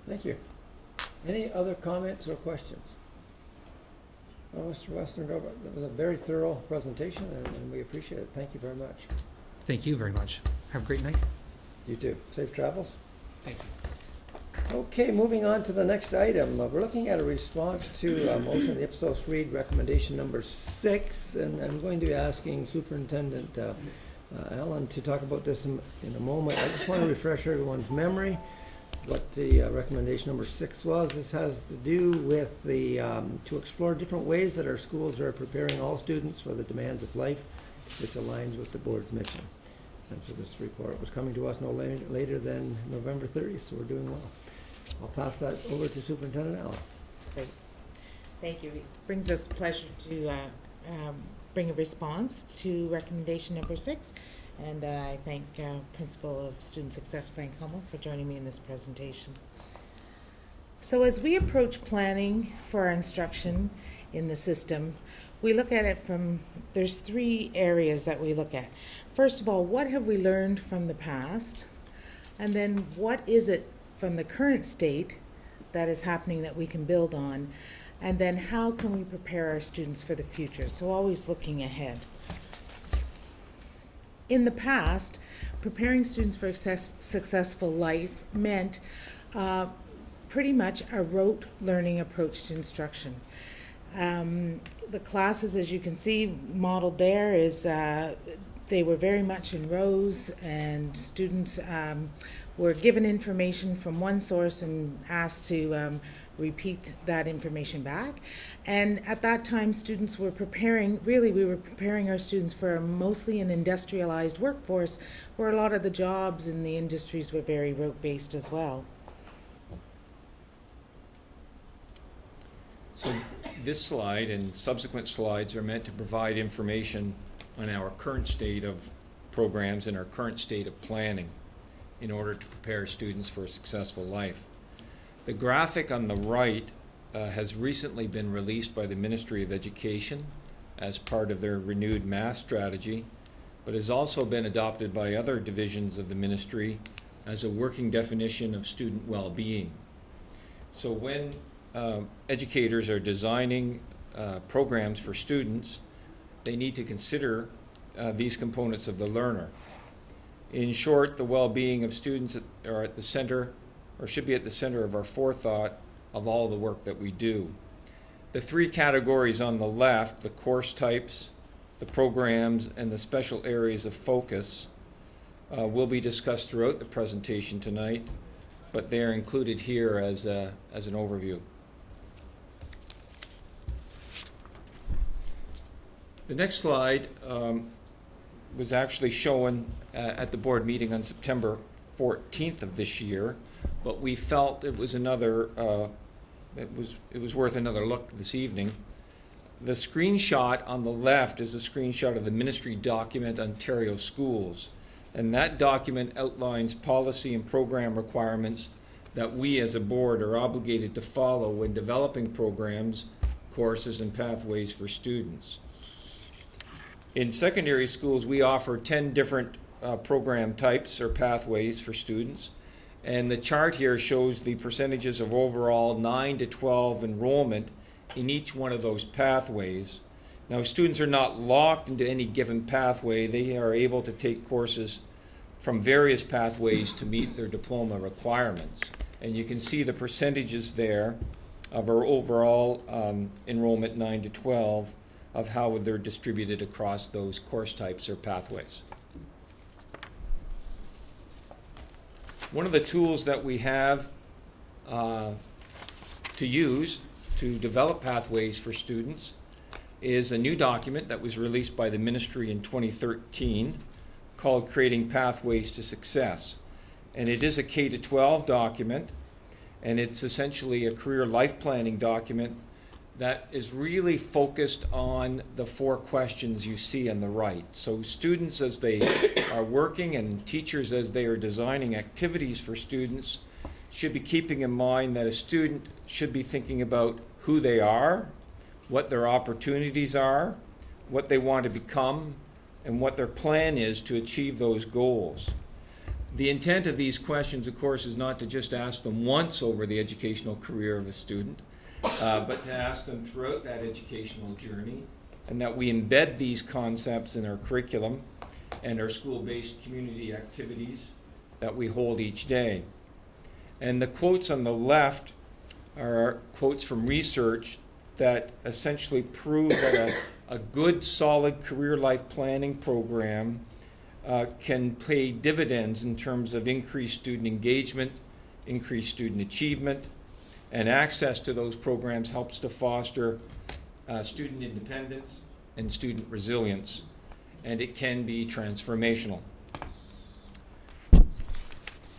Thank you. Any other comments or questions? Well, Mr. Westendorf, that was a very thorough presentation, and we appreciate it. Thank you very much. Thank you very much. Have a great night. You too. Safe travels. Thank you. Okay, moving on to the next item. We're looking at a response to a motion of the Ipsos Reid recommendation number 6, and I'm going to be asking Superintendent Alan to talk about this in a moment. I just want to refresh everyone's memory what the recommendation number 6 was. This has to do with to explore different ways that our schools are preparing all students for the demands of life, which aligns with the board's mission. And so this report was coming to us no later than November 30th, so we're doing well. I'll pass that over to Superintendent Allen. Great. Thank you. It brings us pleasure to bring a response to recommendation number 6. And I thank Principal of Student Success Frank Hummel for joining me in this presentation. So as we approach planning for our instruction in the system, we look at it there's 3 areas that we look at. First of all, what have we learned from the past? And then what is it from the current state that is happening that we can build on? And then how can we prepare our students for the future? So always looking ahead. In the past, preparing students for a successful life meant pretty much a rote learning approach to instruction. The classes, as you can see modeled there, is they were very much in rows, and students were given information from one source and asked to repeat that information back. And at that time, students were preparing, really we were preparing our students for mostly an industrialized workforce where a lot of the jobs in the industries were very rote-based as well. So this slide and subsequent slides are meant to provide information on our current state of programs and our current state of planning in order to prepare students for a successful life. The graphic on the right has recently been released by the Ministry of Education as part of their renewed math strategy, but has also been adopted by other divisions of the ministry as a working definition of student well-being. So when educators are designing programs for students, they need to consider these components of the learner. In short, the well-being of students are at the center, or should be at the center of our forethought of all the work that we do. The three categories on the left, the course types, the programs, and the special areas of focus, will be discussed throughout the presentation tonight, but they are included here as an overview. The next slide was actually shown at the board meeting on September 14th of this year, but we felt it was it was worth another look this evening. The screenshot on the left is a screenshot of the ministry document Ontario Schools, and that document outlines policy and program requirements that we as a board are obligated to follow when developing programs, courses, and pathways for students. In secondary schools, we offer 10 different program types or pathways for students, and the chart here shows the percentages of overall 9 to 12 enrollment in each one of those pathways. Now, students are not locked into any given pathway. They are able to take courses from various pathways to meet their diploma requirements. And you can see the percentages there of our overall enrollment 9 to 12 of how they're distributed across those course types or pathways. One of the tools that we have to use to develop pathways for students is a new document that was released by the ministry in 2013 called Creating Pathways to Success. And it is a K-12 document, and it's essentially a career life planning document that is really focused on the 4 questions you see on the right. So students, as they are working, and teachers as they are designing activities for students, should be keeping in mind that a student should be thinking about who they are, what their opportunities are, what they want to become, and what their plan is to achieve those goals. The intent of these questions, of course, is not to just ask them once over the educational career of a student, but to ask them throughout that educational journey, and that we embed these concepts in our curriculum and our school-based community activities that we hold each day. And the quotes on the left are quotes from research that essentially prove that a good, solid career life planning program can pay dividends in terms of increased student engagement, increased student achievement, and access to those programs helps to foster student independence and student resilience, and it can be transformational.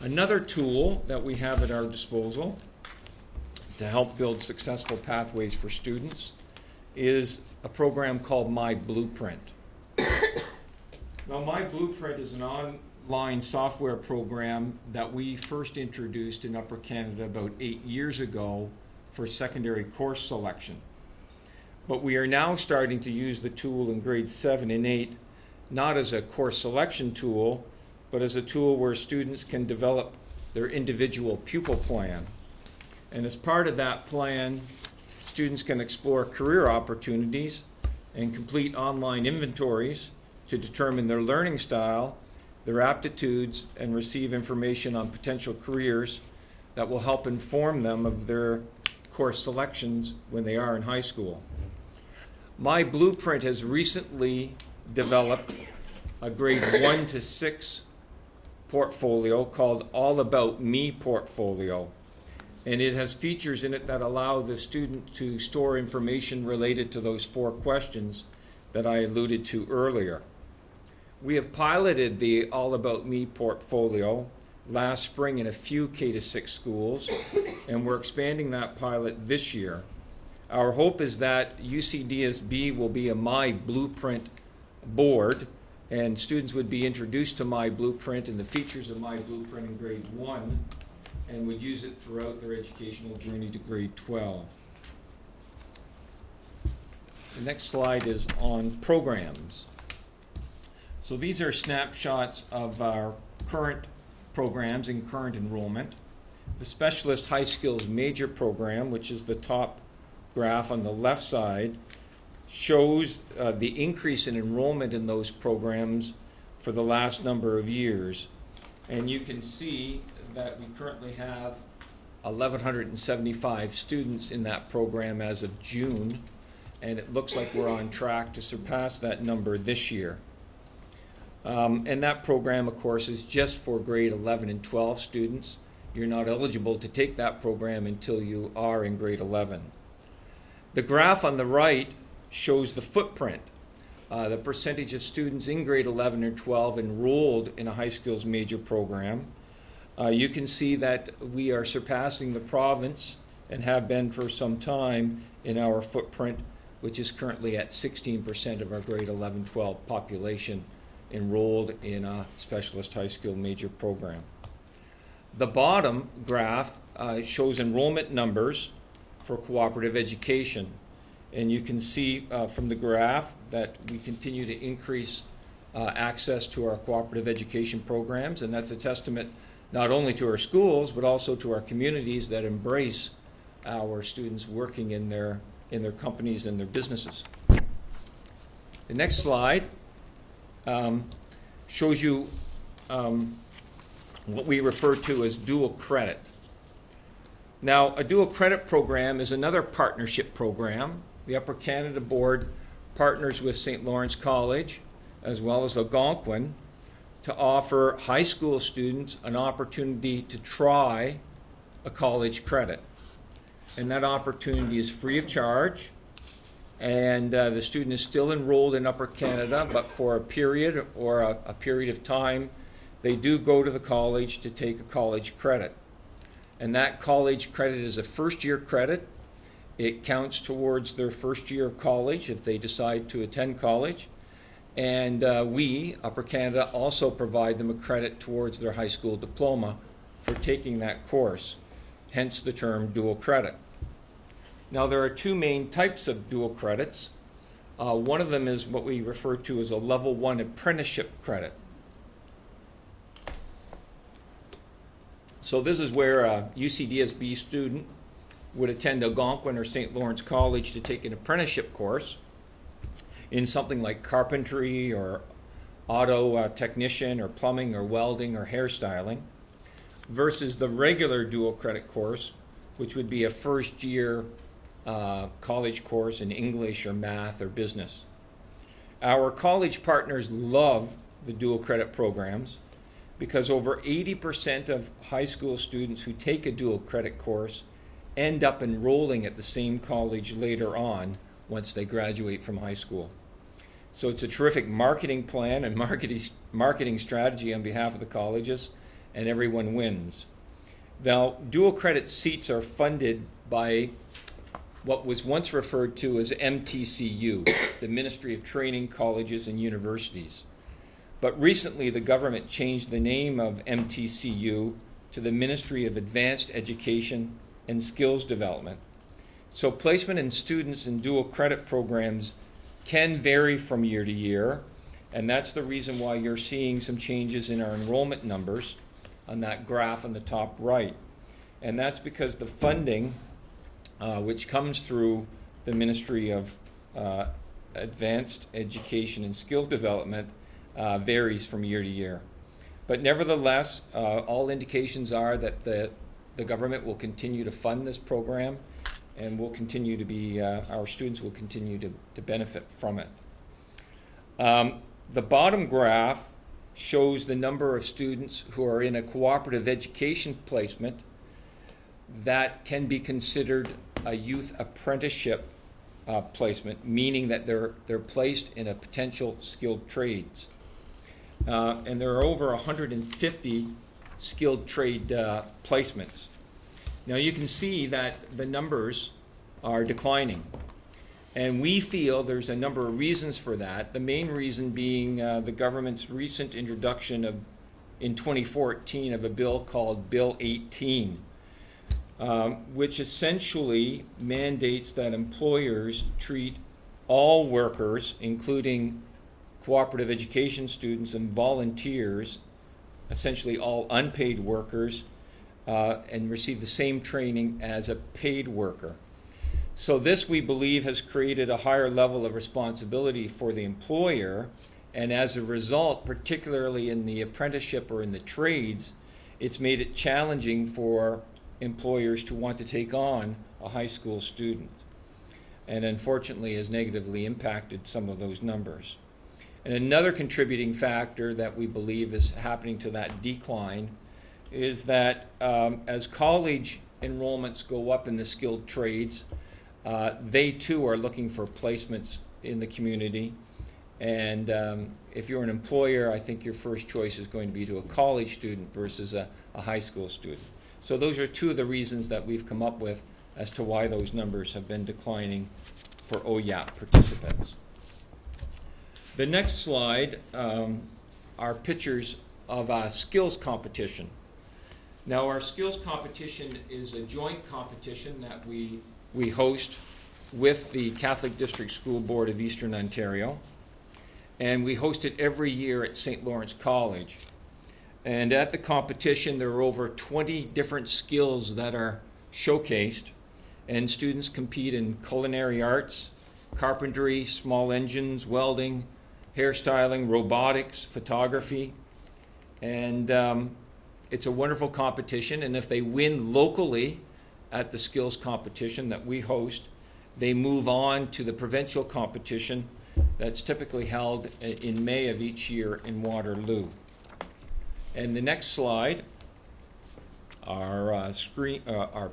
Another tool that we have at our disposal to help build successful pathways for students is a program called My Blueprint. Now, My Blueprint is an online software program that we first introduced in Upper Canada about 8 years ago for secondary course selection. But we are now starting to use the tool in grades 7 and 8, not as a course selection tool, but as a tool where students can develop their individual pupil plan. And as part of that plan, students can explore career opportunities and complete online inventories to determine their learning style, their aptitudes, and receive information on potential careers that will help inform them of their course selections when they are in high school. My Blueprint has recently developed a grade 1 to 6 portfolio called All About Me portfolio. And it has features in it that allow the student to store information related to those 4 questions that I alluded to earlier. We have piloted the All About Me portfolio last spring in a few K-6 schools, and we're expanding that pilot this year. Our hope is that UCDSB will be a My Blueprint board, and students would be introduced to My Blueprint and the features of My Blueprint in grade 1, and would use it throughout their educational journey to grade 12. The next slide is on programs. So these are snapshots of our current programs in current enrollment. The Specialist High Skills Major Program, which is the top graph on the left side, shows the increase in enrollment in those programs for the last number of years. And you can see that we currently have 1,175 students in that program as of June, and it looks like we're on track to surpass that number this year. And that program, of course, is just for grade 11 and 12 students. You're not eligible to take that program until you are in grade 11. The graph on the right shows the footprint, the percentage of students in grade 11 or 12 enrolled in a high skills major program. You can see that we are surpassing the province and have been for some time in our footprint, which is currently at 16% of our grade 11-12 population enrolled in a specialist high school major program. The bottom graph shows enrollment numbers for cooperative education. And you can see from the graph that we continue to increase access to our cooperative education programs, and that's a testament not only to our schools but also to our communities that embrace our students working in their companies and their businesses. The next slide shows you what we refer to as dual credit. Now, a dual credit program is another partnership program. The Upper Canada Board partners with St. Lawrence College as well as Algonquin to offer high school students an opportunity to try a college credit. And that opportunity is free of charge, and the student is still enrolled in Upper Canada, but for a period or a period of time, they do go to the college to take a college credit. And that college credit is a first-year credit. It counts towards their first year of college if they decide to attend college. And we, Upper Canada, also provide them a credit towards their high school diploma for taking that course, hence the term dual credit. Now, there are 2 main types of dual credits. One of them is what we refer to as a level 1 apprenticeship credit. So this is where a UCDSB student would attend Algonquin or St. Lawrence College to take an apprenticeship course in something like carpentry or auto technician or plumbing or welding or hairstyling, versus the regular dual credit course, which would be a first year college course in English or math or business. Our college partners love the dual credit programs because over 80% of high school students who take a dual credit course end up enrolling at the same college later on once they graduate from high school. So it's a terrific marketing plan and marketing strategy on behalf of the colleges, and everyone wins. Now, dual credit seats are funded by what was once referred to as MTCU, the Ministry of Training, Colleges and Universities. But recently the government changed the name of MTCU to the Ministry of Advanced Education and Skills Development. So placement in students in dual credit programs can vary from year to year, and that's the reason why you're seeing some changes in our enrollment numbers on that graph on the top right. And that's because the funding, which comes through the Ministry of Advanced Education and Skill Development, varies from year to year. But nevertheless, all indications are that the the government will continue to fund this program, and will continue to be, our students will continue to benefit from it. The bottom graph shows the number of students who are in a cooperative education placement that can be considered a youth apprenticeship placement, meaning that they're placed in a potential skilled trades. And there are over 150 skilled trade placements. Now you can see that the numbers are declining. And we feel there's a number of reasons for that. The main reason being the government's recent introduction in 2014 of a bill called Bill 18, which essentially mandates that employers treat all workers, including cooperative education students and volunteers, essentially all unpaid workers, and receive the same training as a paid worker. So this, we believe, has created a higher level of responsibility for the employer, and as a result, particularly in the apprenticeship or in the trades, it's made it challenging for employers to want to take on a high school student, and unfortunately has negatively impacted some of those numbers. And another contributing factor that we believe is happening to that decline is that as college enrollments go up in the skilled trades, they too are looking for placements in the community. And if you're an employer, I think your first choice is going to be to a college student versus a high school student. So those are two of the reasons that we've come up with as to why those numbers have been declining for OYAP participants. The next slide are pictures of a skills competition. Now, our skills competition is a joint competition that we host with the Catholic District School Board of Eastern Ontario, and we host it every year at St. Lawrence College. And at the competition, there are over 20 different skills that are showcased, and students compete in culinary arts, carpentry, small engines, welding, hairstyling, robotics, photography, and it's a wonderful competition. And if they win locally at the skills competition that we host, they move on to the provincial competition that's typically held in May of each year in Waterloo. And the next slide are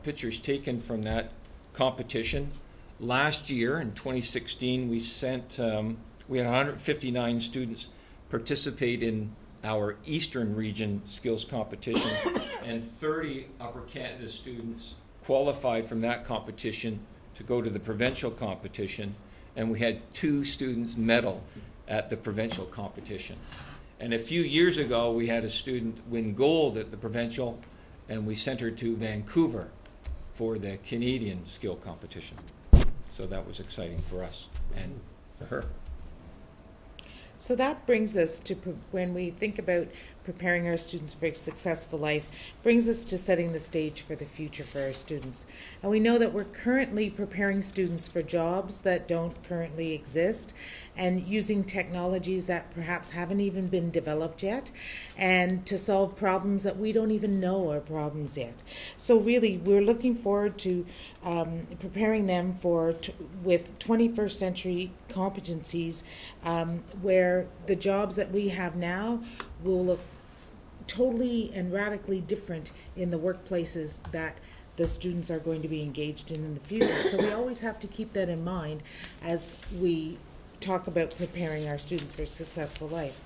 pictures taken from that competition. Last year, in 2016, we had 159 students participate in our Eastern Region skills competition, and 30 Upper Canada students qualified from that competition to go to the provincial competition, and we had 2 students medal at the provincial competition. And a few years ago, we had a student win gold at the provincial, and we sent her to Vancouver for the Canadian skill competition. So that was exciting for us and for her. So that brings us to, when we think about preparing our students for a successful life, brings us to setting the stage for the future for our students. And we know that we're currently preparing students for jobs that don't currently exist, and using technologies that perhaps haven't even been developed yet, and to solve problems that we don't even know are problems yet. So really, we're looking forward to preparing them with 21st century competencies, where the jobs that we have now will look totally and radically different in the workplaces that the students are going to be engaged in the future. So we always have to keep that in mind as we talk about preparing our students for a successful life.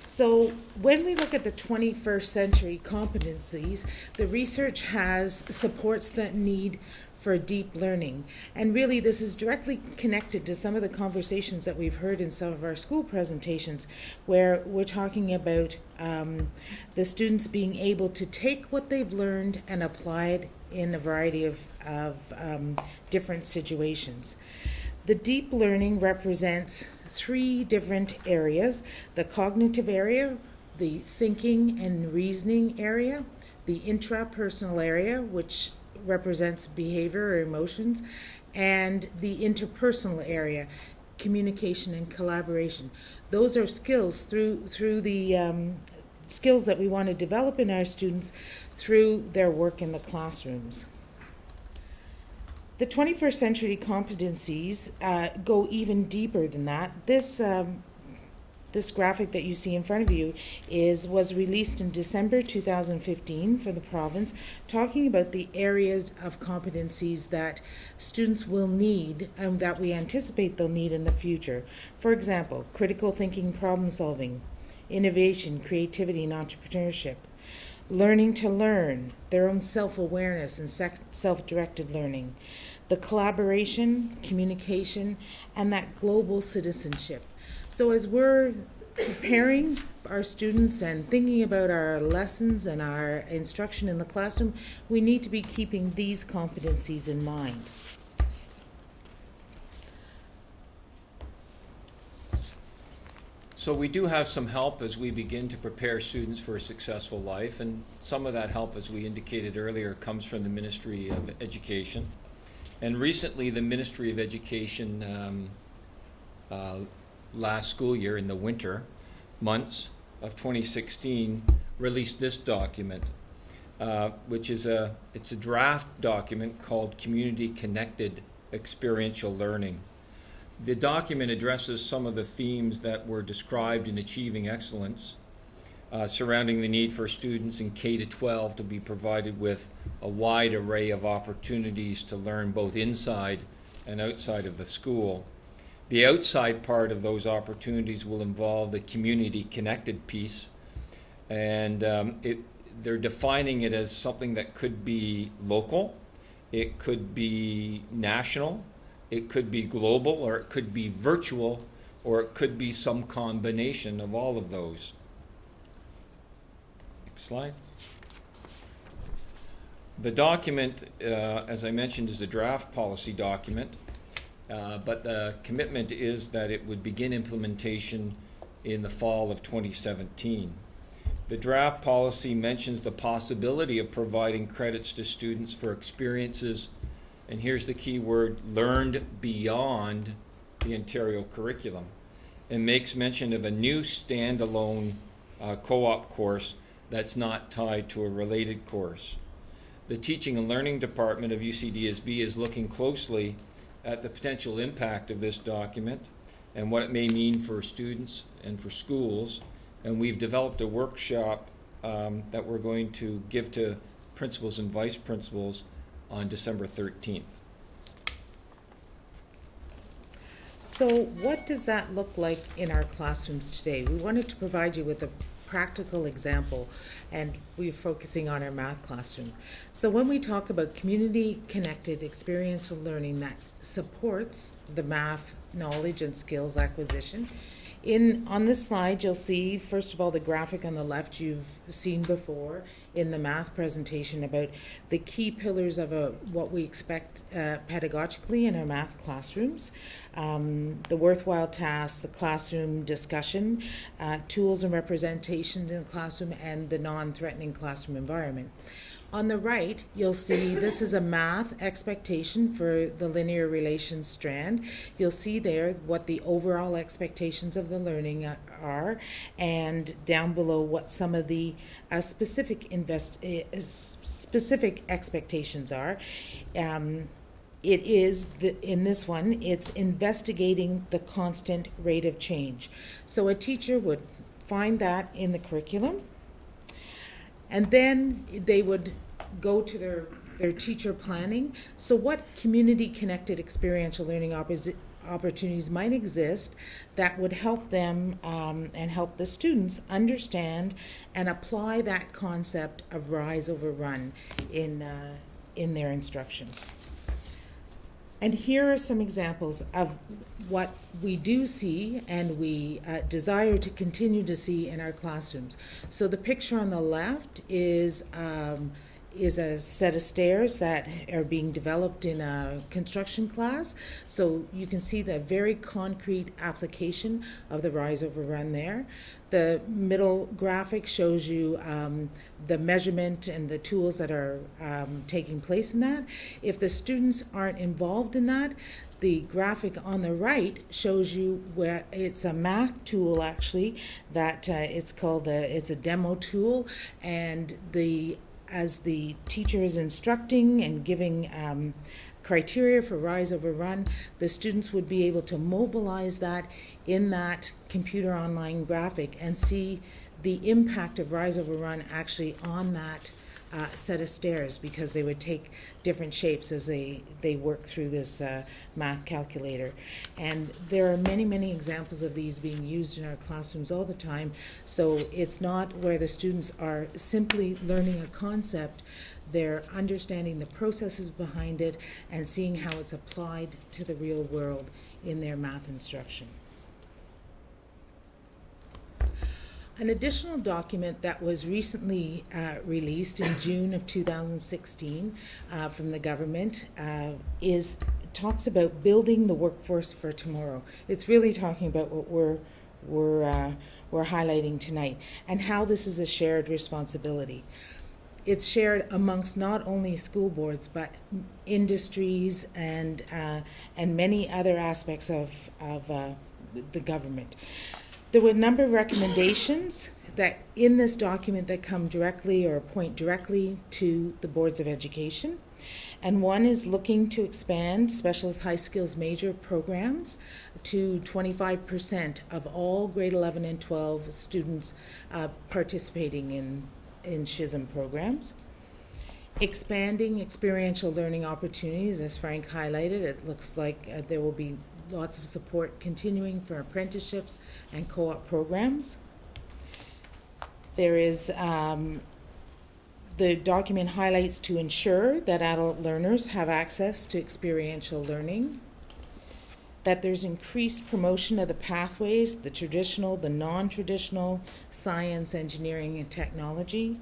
So when we look at the 21st century competencies, the research supports that need for deep learning. And really this is directly connected to some of the conversations that we've heard in some of our school presentations, where we're talking about the students being able to take what they've learned and apply it in a variety of different situations. The deep learning represents 3 different areas: the cognitive area, the thinking and reasoning area, the intrapersonal area, which represents behavior or emotions, and the interpersonal area, communication and collaboration. Those are skills through the skills that we want to develop in our students through their work in the classrooms. The 21st century competencies go even deeper than that. This graphic that you see in front of you was released in December 2015 for the province, talking about the areas of competencies that students will need and that we anticipate they'll need in the future. For example, critical thinking, problem solving, innovation, creativity, and entrepreneurship, learning to learn, their own self-awareness and self-directed learning, the collaboration, communication, and that global citizenship. So as we're preparing our students and thinking about our lessons and our instruction in the classroom, we need to be keeping these competencies in mind. So we do have some help as we begin to prepare students for a successful life, and some of that help, as we indicated earlier, comes from the Ministry of Education. And recently the Ministry of Education last school year in the winter months of 2016 released this document, which is it's a draft document called Community Connected Experiential Learning. The document addresses some of the themes that were described in Achieving Excellence, surrounding the need for students in K-12 to be provided with a wide array of opportunities to learn both inside and outside of the school. The outside part of those opportunities will involve the community-connected piece, and they're defining it as something that could be local, it could be national, it could be global, or it could be virtual, or it could be some combination of all of those. Next slide. The document, as I mentioned, is a draft policy document. But the commitment is that it would begin implementation in the fall of 2017. The draft policy mentions the possibility of providing credits to students for experiences, and here's the key word, learned beyond the Ontario curriculum, and makes mention of a new standalone co-op course that's not tied to a related course. The Teaching and Learning Department of UCDSB is looking closely at the potential impact of this document and what it may mean for students and for schools. And we've developed a workshop that we're going to give to principals and vice principals on December 13th. So what does that look like in our classrooms today? We wanted to provide you with a practical example, and we're focusing on our math classroom. So when we talk about community-connected experiential learning that supports the math knowledge and skills acquisition, on this slide you'll see, first of all, the graphic on the left you've seen before in the math presentation about the key pillars of what we expect pedagogically in our math classrooms, the worthwhile tasks, the classroom discussion, tools and representations in the classroom, and the non-threatening classroom environment. On the right, you'll see this is a math expectation for the linear relations strand. You'll see there what the overall expectations of the learning are, and down below what some of the specific expectations are. It is, in this one, it's investigating the constant rate of change. So a teacher would find that in the curriculum, and then they would go to their teacher planning. So what community-connected experiential learning opportunities might exist that would help them and help the students understand and apply that concept of rise over run in their instruction. And here are some examples of what we do see and we desire to continue to see in our classrooms. So the picture on the left is is a set of stairs that are being developed in a construction class. So you can see the very concrete application of the rise over run there. The middle graphic shows you the measurement and the tools that are taking place in that. If the students aren't involved in that, the graphic on the right shows you where it's a math tool actually that it's a demo tool, and as the teacher is instructing and giving criteria for rise over run, the students would be able to mobilize that in that computer online graphic and see the impact of rise over run actually on that set of stairs, because they would take different shapes as they work through this math calculator. And there are many, many examples of these being used in our classrooms all the time. So it's not where the students are simply learning a concept, they're understanding the processes behind it and seeing how it's applied to the real world in their math instruction. An additional document that was recently released in June of 2016 from the government talks about building the workforce for tomorrow. It's really talking about what we're highlighting tonight, and how this is a shared responsibility. It's shared amongst not only school boards but industries and many other aspects of the government. There were a number of recommendations that in this document that come directly or point directly to the boards of education. And one is looking to expand specialist high skills major programs to 25% of all grade 11 and 12 students participating in SHISM programs. Expanding experiential learning opportunities, as Frank highlighted. It looks like there will be lots of support continuing for apprenticeships and co-op programs. There is the document highlights to ensure that adult learners have access to experiential learning, that there's increased promotion of the pathways, the traditional, the non-traditional, science, engineering, and technology.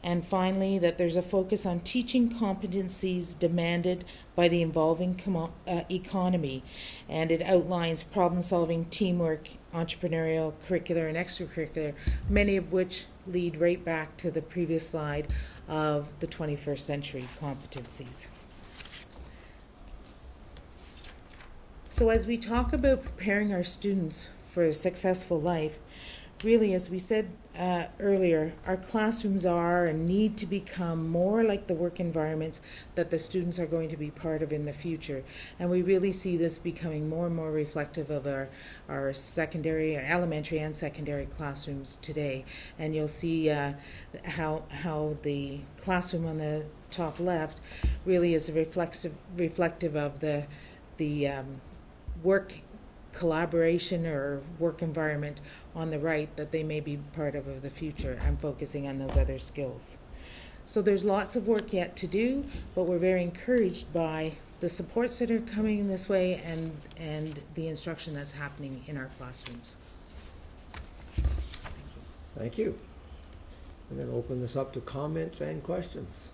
And finally, that there's a focus on teaching competencies demanded by the evolving economy. And it outlines problem-solving, teamwork, entrepreneurial, curricular, and extracurricular, many of which lead right back to the previous slide of the 21st century competencies. So as we talk about preparing our students for a successful life, really, as we said earlier, our classrooms are and need to become more like the work environments that the students are going to be part of in the future. And we really see this becoming more and more reflective of our secondary, our elementary and secondary classrooms today. And you'll see how the classroom on the top left really is reflective of the work collaboration or work environment on the right that they may be part of the future. I'm focusing on those other skills. So there's lots of work yet to do, but we're very encouraged by the supports that are coming in this way and the instruction that's happening in our classrooms. Thank you. I'm going to open this up to comments and questions.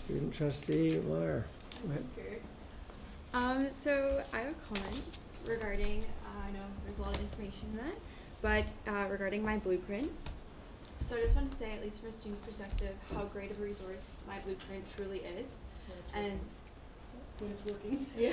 Student trustee Meyer. Go ahead. So I have a comment regarding, I know there's a lot of information in that, but regarding my blueprint. So I just want to say, at least from a student's perspective, how great of a resource my blueprint truly is. And when it's working. Yeah.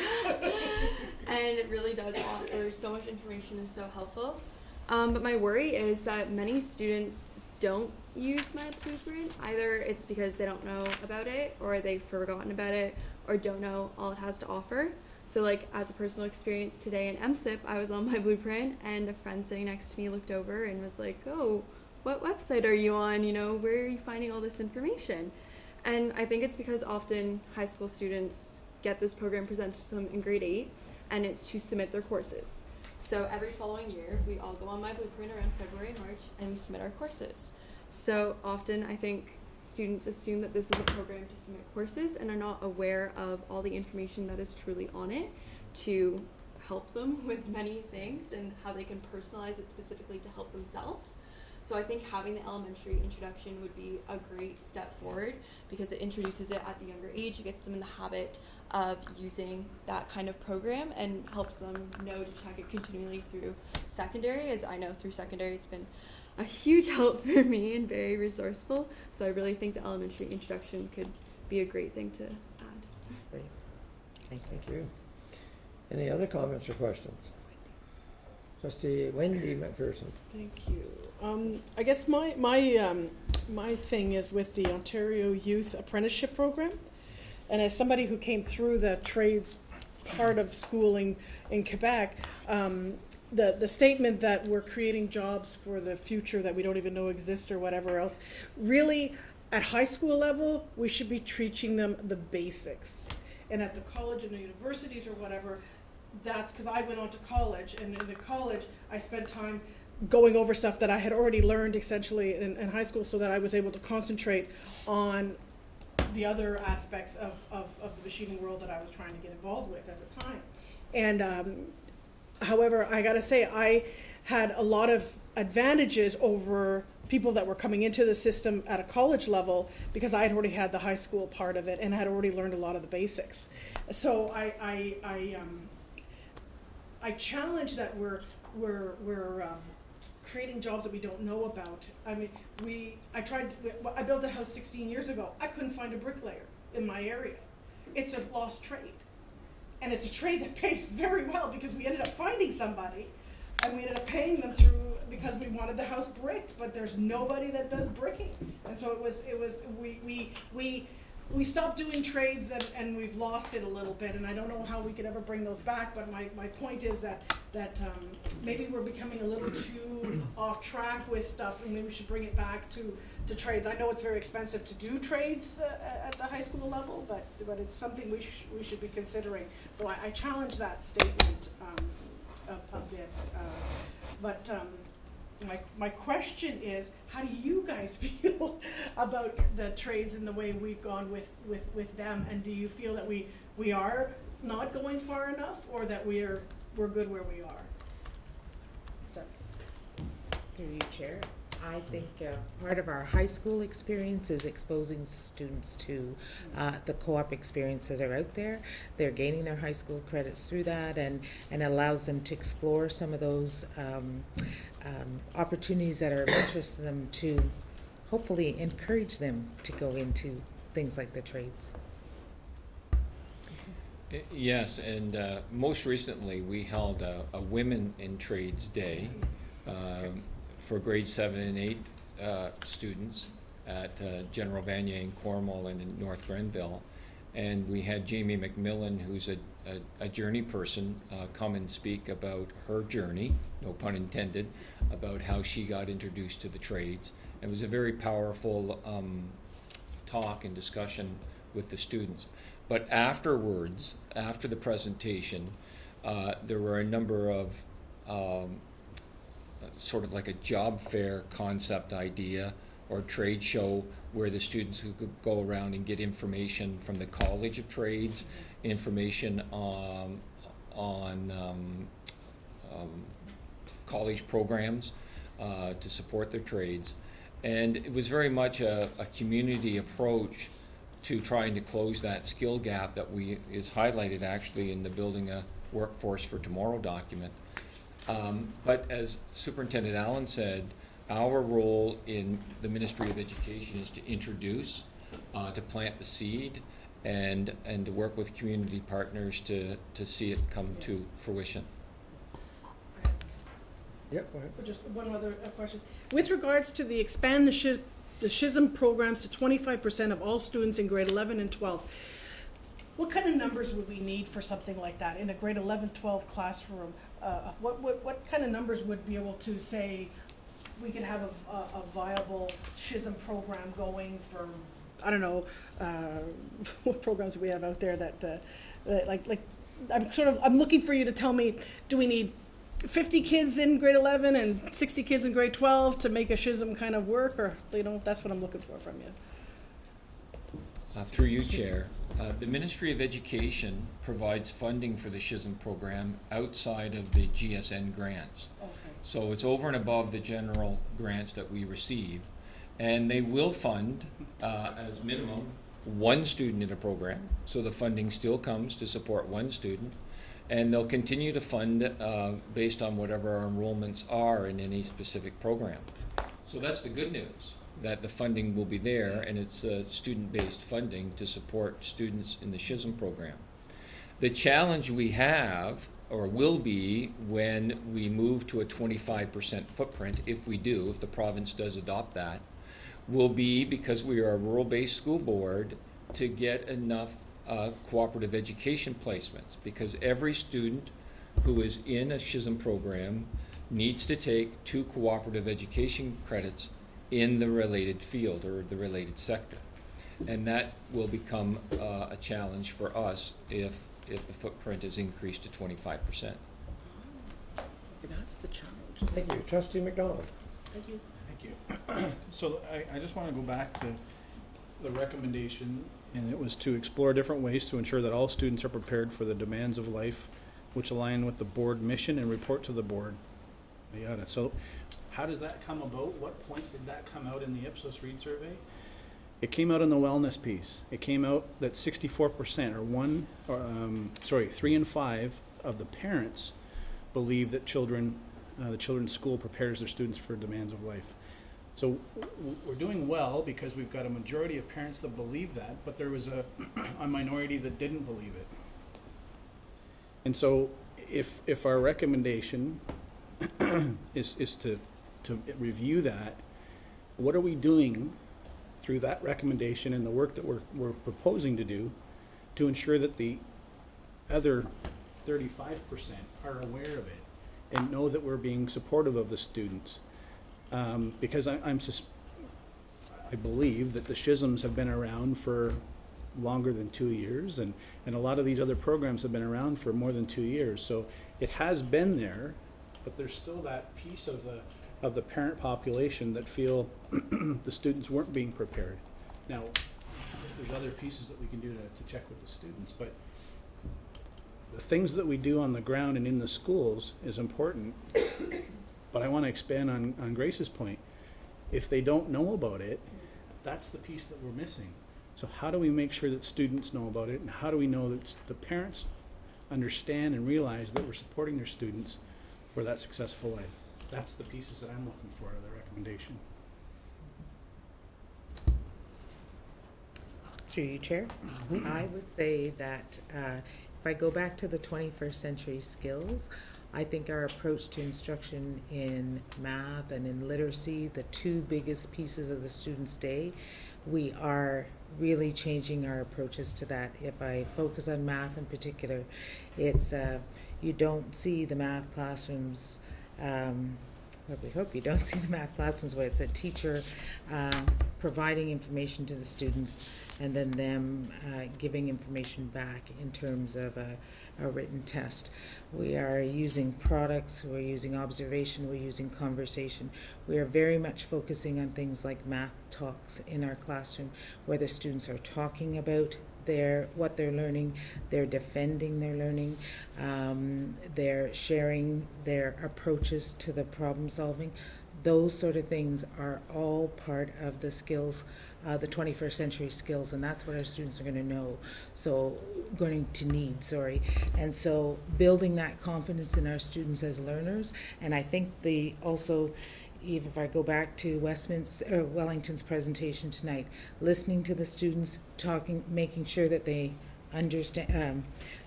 And it really does offer so much information and so helpful. But my worry is that many students don't use my blueprint. Either it's because they don't know about it, or they've forgotten about it, or don't know all it has to offer. So like as a personal experience today in MSIP, I was on my blueprint and a friend sitting next to me looked over and was like, oh, what website are you on? You know, where are you finding all this information? And I think it's because often high school students get this program presented to them in grade 8, and it's to submit their courses. So every following year, we all go on my blueprint around February and March, and we submit our courses. So often I think students assume that this is a program to submit courses and are not aware of all the information that is truly on it to help them with many things and how they can personalize it specifically to help themselves. So I think having the elementary introduction would be a great step forward because it introduces it at the younger age. It gets them in the habit of using that kind of program and helps them know to check it continually through secondary. As I know through secondary, it's been a huge help for me and very resourceful. So I really think the elementary introduction could be a great thing to add. Great. Thank you. Thank you. Any other comments or questions? Trustee Wendy McPherson. Thank you. I guess my thing is with the Ontario Youth Apprenticeship Program, and as somebody who came through the trades part of schooling in Quebec, the statement that we're creating jobs for the future that we don't even know exist or whatever else, really at high school level we should be teaching them the basics, and at the college and the universities or whatever. That's because I went on to college, and in the college I spent time going over stuff that I had already learned essentially in high school, so that I was able to concentrate on the other aspects of the machining world that I was trying to get involved with at the time. And however, I gotta say, I had a lot of advantages over people that were coming into the system at a college level because I had already had the high school part of it and I had already learned a lot of the basics. So I challenge that we're creating jobs that we don't know about. I mean, I built a house 16 years ago. I couldn't find a bricklayer in my area. It's a lost trade. And it's a trade that pays very well because we ended up finding somebody and we ended up paying them through because we wanted the house bricked, but there's nobody that does bricking. And so we stopped doing trades and we've lost it a little bit, and I don't know how we could ever bring those back, but my point is that maybe we're becoming a little too off track with stuff, and maybe we should bring it back to trades. I know it's very expensive to do trades at the high school level, but it's something we should be considering. So I challenge that statement a bit. My question is, how do you guys feel about the trades and the way we've gone with them? And do you feel that we are not going far enough, or that we're good where we are? Through you, Chair. I think part of our high school experience is exposing students to the co-op experiences that are out there. They're gaining their high school credits through that, and allows them to explore some of those opportunities that are of interest to them, to hopefully encourage them to go into things like the trades. Yes, and most recently we held a Women in Trades Day for grade 7 and 8 students at General Vanier in Cornwall and in North Grenville. And we had Jamie McMillan, who's a journey person, come and speak about her journey, no pun intended, about how she got introduced to the trades. It was a very powerful talk and discussion with the students. But afterwards, after the presentation, there were a number of sort of like a job fair concept idea or trade show where the students who could go around and get information from the College of Trades, information on college programs to support their trades. And it was very much a community approach to trying to close that skill gap that is highlighted actually in the Building a Workforce for Tomorrow document. But as Superintendent Allen said, our role in the Ministry of Education is to introduce, to plant the seed, and to work with community partners to see it come to fruition. Yep, go ahead. Just one other question. With regards to the expand the SHISM programs to 25% of all students in grade 11 and 12, what kind of numbers would we need for something like that in a grade 11-12 classroom? What kind of numbers would be able to say we could have a viable SHISM program going for, I don't know, what programs do we have out there that like I'm looking for you to tell me, do we need 50 kids in grade 11 and 60 kids in grade 12 to make a SHISM kind of work, or that's what I'm looking for from you. Through you, Chair. The Ministry of Education provides funding for the SHISM program outside of the GSN grants. Okay. So it's over and above the general grants that we receive. And they will fund, as minimum, one student in a program. So the funding still comes to support one student. And they'll continue to fund based on whatever our enrollments are in any specific program. So that's the good news, that the funding will be there, and it's student-based funding to support students in the SHISM program. The challenge we have, or will be, when we move to a 25% footprint, if we do, if the province does adopt that, will be, because we are a rural-based school board, to get enough cooperative education placements, because every student who is in a SHISM program needs to take 2 cooperative education credits in the related field or the related sector. And that will become a challenge for us if the footprint is increased to 25%. That's the challenge. Thank you. Trustee McDonald. Thank you. Thank you. So I just want to go back to the recommendation, and it was to explore different ways to ensure that all students are prepared for the demands of life, which align with the board mission, and report to the board. Yada. So how does that come about? What point did that come out in the Ipsos Reid survey? It came out in the wellness piece. It came out that 64%, or 3 in 5 of the parents believe that the children's school prepares their students for demands of life. So we're doing well because we've got a majority of parents that believe that, but there was a minority that didn't believe it. And so if our recommendation is to review that, what are we doing through that recommendation and the work that we're proposing to do to ensure that the other 35% are aware of it and know that we're being supportive of the students? Because I believe that the SHISMs have been around for longer than 2 years, and a lot of these other programs have been around for more than 2 years. So it has been there, but there's still that piece of the parent population that feel the students weren't being prepared. Now, there's other pieces that we can do to check with the students, but the things that we do on the ground and in the schools is important. But I want to expand on Grace's point. If they don't know about it, that's the piece that we're missing. So how do we make sure that students know about it, and how do we know that the parents understand and realize that we're supporting their students for that successful life? That's the pieces that I'm looking for out of the recommendation. Through you, Chair. I would say that if I go back to the 21st century skills, I think our approach to instruction in math and in literacy, the 2 biggest pieces of the student's day, we are really changing our approaches to that. If I focus on math in particular, it's you don't see the math classrooms, we hope you don't see the math classrooms where it's a teacher providing information to the students and then them giving information back in terms of a written test. We are using products, we're using observation, we're using conversation. We are very much focusing on things like math talks in our classroom, where the students are talking about what they're learning, they're defending their learning, they're sharing their approaches to the problem solving. Those sort of things are all part of the skills, the 21st century skills, and that's what our students are going to need. And so building that confidence in our students as learners, and I think also, even if I go back to Wellington's presentation tonight, listening to the students, talking, making sure that they understand,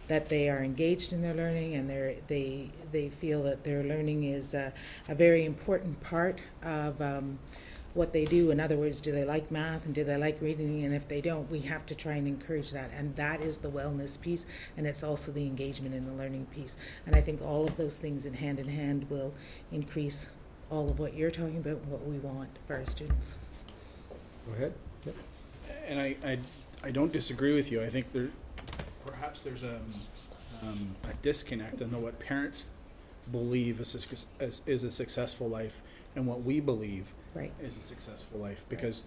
that they are engaged in their learning, and they feel that their learning is a very important part of what they do. In other words, do they like math and do they like reading? And if they don't, we have to try and encourage that. And that is the wellness piece, and it's also the engagement in the learning piece. And I think all of those things in hand will increase all of what you're talking about and what we want for our students. Go ahead. Yep. And I don't disagree with you. I think perhaps there's a disconnect in what parents believe is a successful life and what we believe is a successful life. Because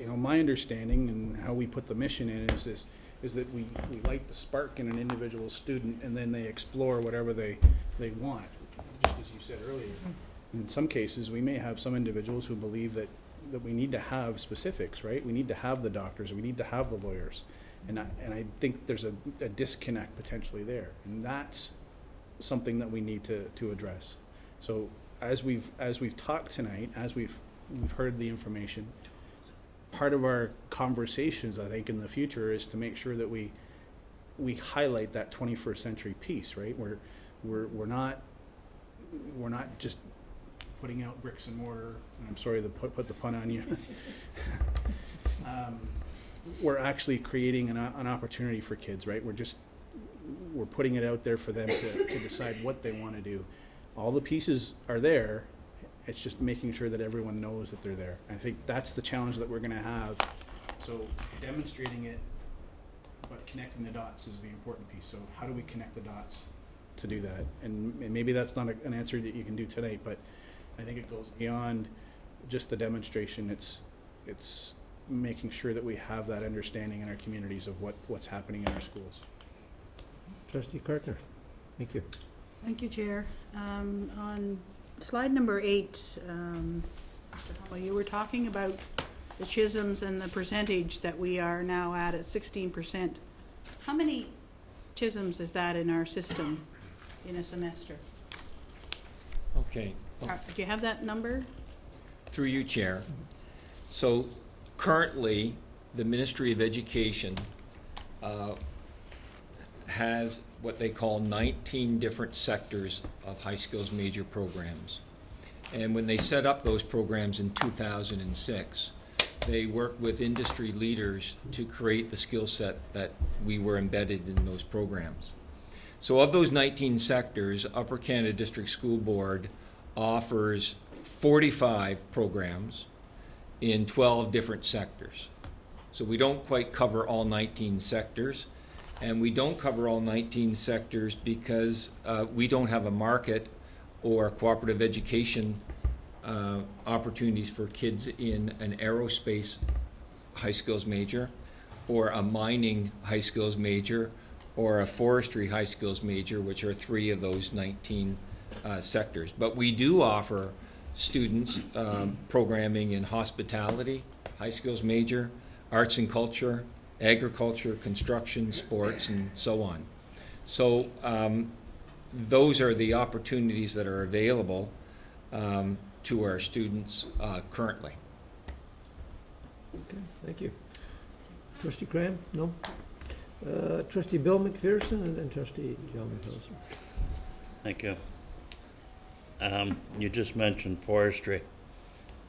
my understanding and how we put the mission in is that we light the spark in an individual student, and then they explore whatever they want, just as you said earlier. in some cases, we may have some individuals who believe that we need to have specifics, right? We need to have the doctors, we need to have the lawyers. And I think there's a disconnect potentially there. And that's something that we need to address. So as we've talked tonight, as we've heard the information, part of our conversations, I think, in the future is to make sure that we highlight that 21st century piece, right? We're not just putting out bricks and mortar. I'm sorry to put the pun on you. We're actually creating an opportunity for kids, right? We're putting it out there for them to decide what they want to do. All the pieces are there. It's just making sure that everyone knows that they're there. I think that's the challenge that we're going to have. So demonstrating it, but connecting the dots is the important piece. So how do we connect the dots to do that? And maybe that's not an answer that you can do tonight, but I think it goes beyond just the demonstration. It's making sure that we have that understanding in our communities of what's happening in our schools. Trustee Carter, thank you. Thank you, Chair. On slide number 8, Mr. Hummel, you were talking about the Chisholms and the percentage that we are now at 16%. How many Chisholms is that in our system in a semester? Okay. Do you have that number? Through you, Chair. So currently, the Ministry of Education has what they call 19 different sectors of high skills major programs. And when they set up those programs in 2006, they worked with industry leaders to create the skill set that we were embedded in those programs. So of those 19 sectors, Upper Canada District School Board offers 45 programs in 12 different sectors. So we don't quite cover all 19 sectors, and we don't cover all 19 sectors because we don't have a market or cooperative education opportunities for kids in an aerospace high skills major, or a mining high skills major, or a forestry high skills major, which are 3 of those 19 sectors. But we do offer students programming in hospitality, high skills major, arts and culture, agriculture, construction, sports, and so on. So those are the opportunities that are available to our students currently. Okay, thank you. Trustee Cram? No? Trustee Bill McPherson and then Trustee John McPherson. Thank you. You just mentioned forestry.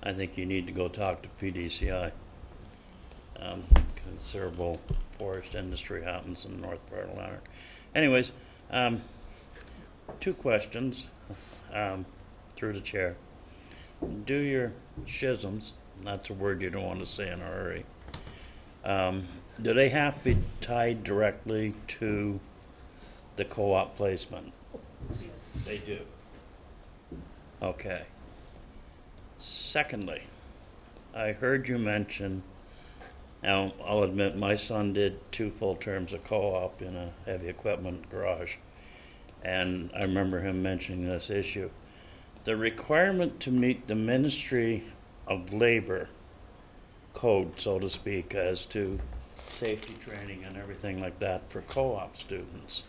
I think you need to go talk to PDCI. Considerable forest industry happens in the north part of Lanark. Anyways, 2 questions through the chair. Do your schisms, that's a word you don't want to say in a hurry, do they have to be tied directly to the co-op placement? Yes. They do. Okay. Secondly, I heard you mention, now I'll admit my son did 2 full terms of co-op in a heavy equipment garage, and I remember him mentioning this issue. The requirement to meet the Ministry of Labor code, so to speak, as to safety training and everything like that for co-op students,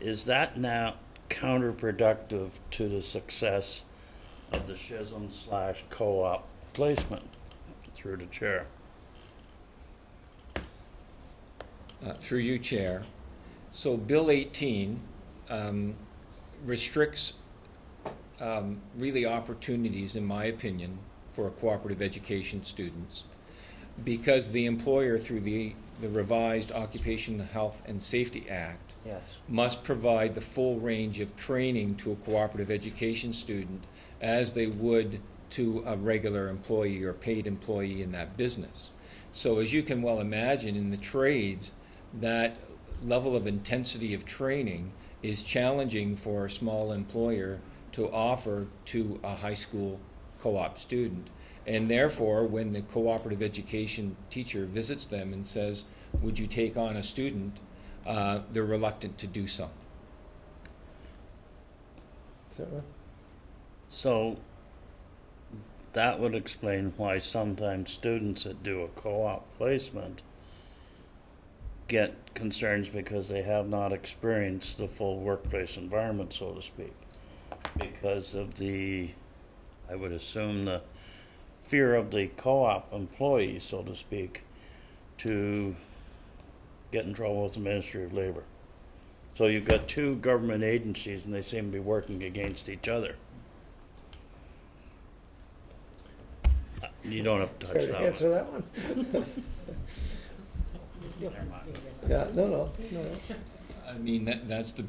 is that now counterproductive to the success of the schism/co-op placement? Through the chair. Through you, Chair. So Bill 18 restricts really opportunities, in my opinion, for cooperative education students, because the employer, through the revised Occupational Health and Safety Act, must provide the full range of training to a cooperative education student as they would to a regular employee or paid employee in that business. So as you can well imagine, in the trades, that level of intensity of training is challenging for a small employer to offer to a high school co-op student. And therefore, when the cooperative education teacher visits them and says, would you take on a student, they're reluctant to do so. Is that right? So that would explain why sometimes students that do a co-op placement get concerns because they have not experienced the full workplace environment, so to speak, because of the, I would assume, the fear of the co-op employee, so to speak, to get in trouble with the Ministry of Labor. So you've got two government agencies and they seem to be working against each other. You don't have to touch Care to that answer one. that one? Yeah, no. I mean, that's the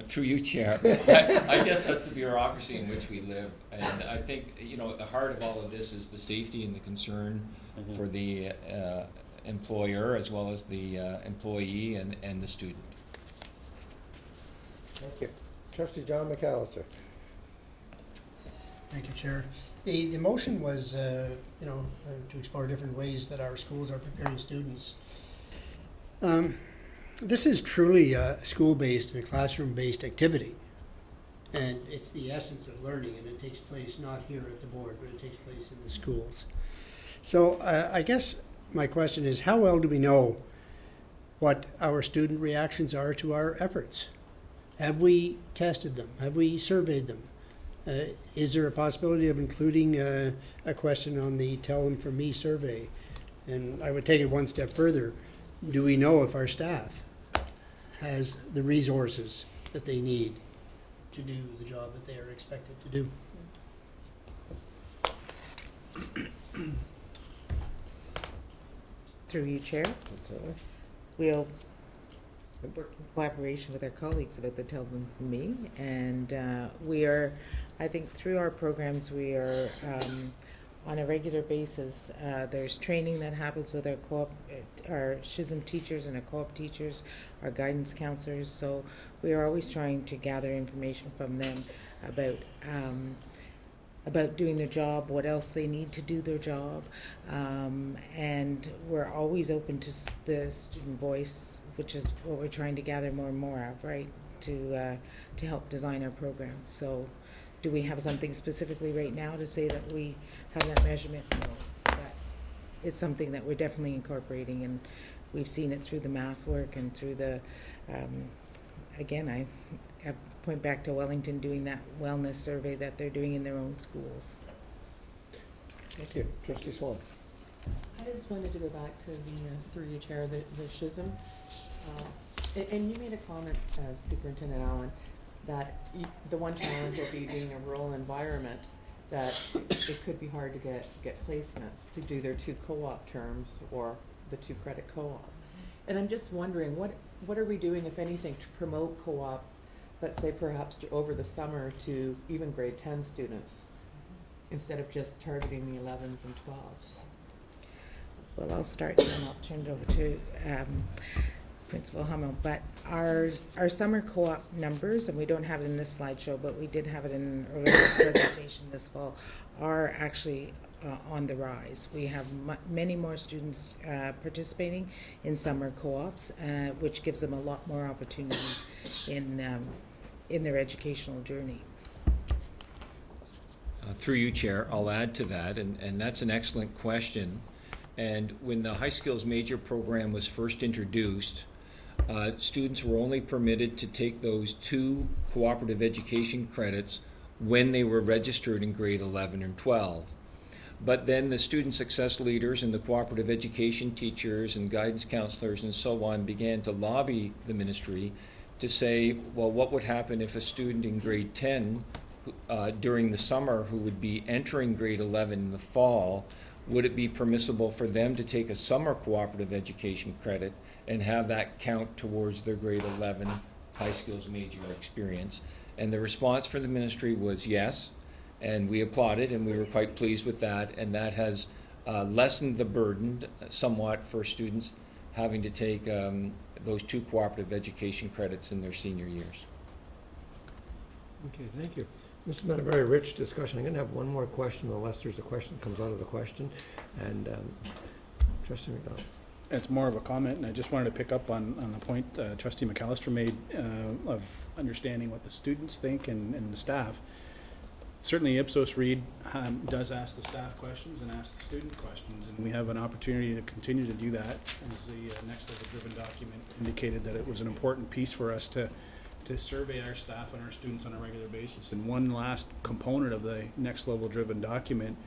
through you, Chair. I guess that's the bureaucracy in which we live, and I think at the heart of all of this is the safety and the concern for the employer as well as the employee and the student. Thank you. Trustee John McAllister. Thank you, Chair. The motion was, to explore different ways that our schools are preparing students. This is truly a school-based and a classroom-based activity, and it's the essence of learning, and it takes place not here at the board, but it takes place in the schools. So I guess my question is, how well do we know what our student reactions are to our efforts? Have we tested them? Have we surveyed them? Is there a possibility of including a question on the Tell Them From Me survey? And I would take it one step further. Do we know if our staff has the resources that they need to do the job that they are expected to do? Through you, Chair, we'll work in collaboration with our colleagues about the Tell Them From Me, and we are, I think through our programs, we are on a regular basis. There's training that happens with our co-op, our SHISM teachers and our co-op teachers, our guidance counselors. So we are always trying to gather information from them about doing their job, what else they need to do their job, and we're always open to the student voice, which is what we're trying to gather more and more of, right, to help design our programs. So do we have something specifically right now to say that we have that measurement? No, but it's something that we're definitely incorporating, and we've seen it through the math work and through the, again, I point back to Wellington doing that wellness survey that they're doing in their own schools. Thank you. Trustee Swan. I just wanted to go back to through you, Chair, the SHISM. And you made a comment, Superintendent Allen, that the one challenge will be being a rural environment, that it could be hard to get placements to do their 2 co-op terms or the 2 credit co-op. And I'm just wondering, what are we doing, if anything, to promote co-op, let's say perhaps over the summer to even grade 10 students, instead of just targeting the 11s and 12s? Well, I'll start and then I'll turn it over to Principal Hummel. But our summer co-op numbers, and we don't have it in this slideshow, but we did have it in an earlier presentation this fall, are actually on the rise. We have many more students participating in summer co-ops, which gives them a lot more opportunities in their educational journey. Through you, Chair, I'll add to that, and that's an excellent question. And when the High Skills Major program was first introduced, students were only permitted to take those 2 cooperative education credits when they were registered in grade 11 and 12. But then the student success leaders and the cooperative education teachers and guidance counselors and so on began to lobby the ministry to say, well, what would happen if a student in grade 10 during the summer who would be entering grade 11 in the fall, would it be permissible for them to take a summer cooperative education credit and have that count towards their grade 11 high skills major experience? And the response from the ministry was yes, and we applauded, and we were quite pleased with that, and that has lessened the burden somewhat for students having to take those 2 cooperative education credits in their senior years. Okay, thank you. This has been a very rich discussion. I'm going to have one more question, unless there's a question that comes out of the question. And Trustee McDonald. It's more of a comment, and I just wanted to pick up on the point Trustee McAllister made of understanding what the students think and the staff. certainly Ipsos Reid does ask the staff questions and ask the student questions, and we have an opportunity to continue to do that, as the next level driven document indicated that it was an important piece for us to survey our staff and our students on a regular basis. And one last component of the next level driven document,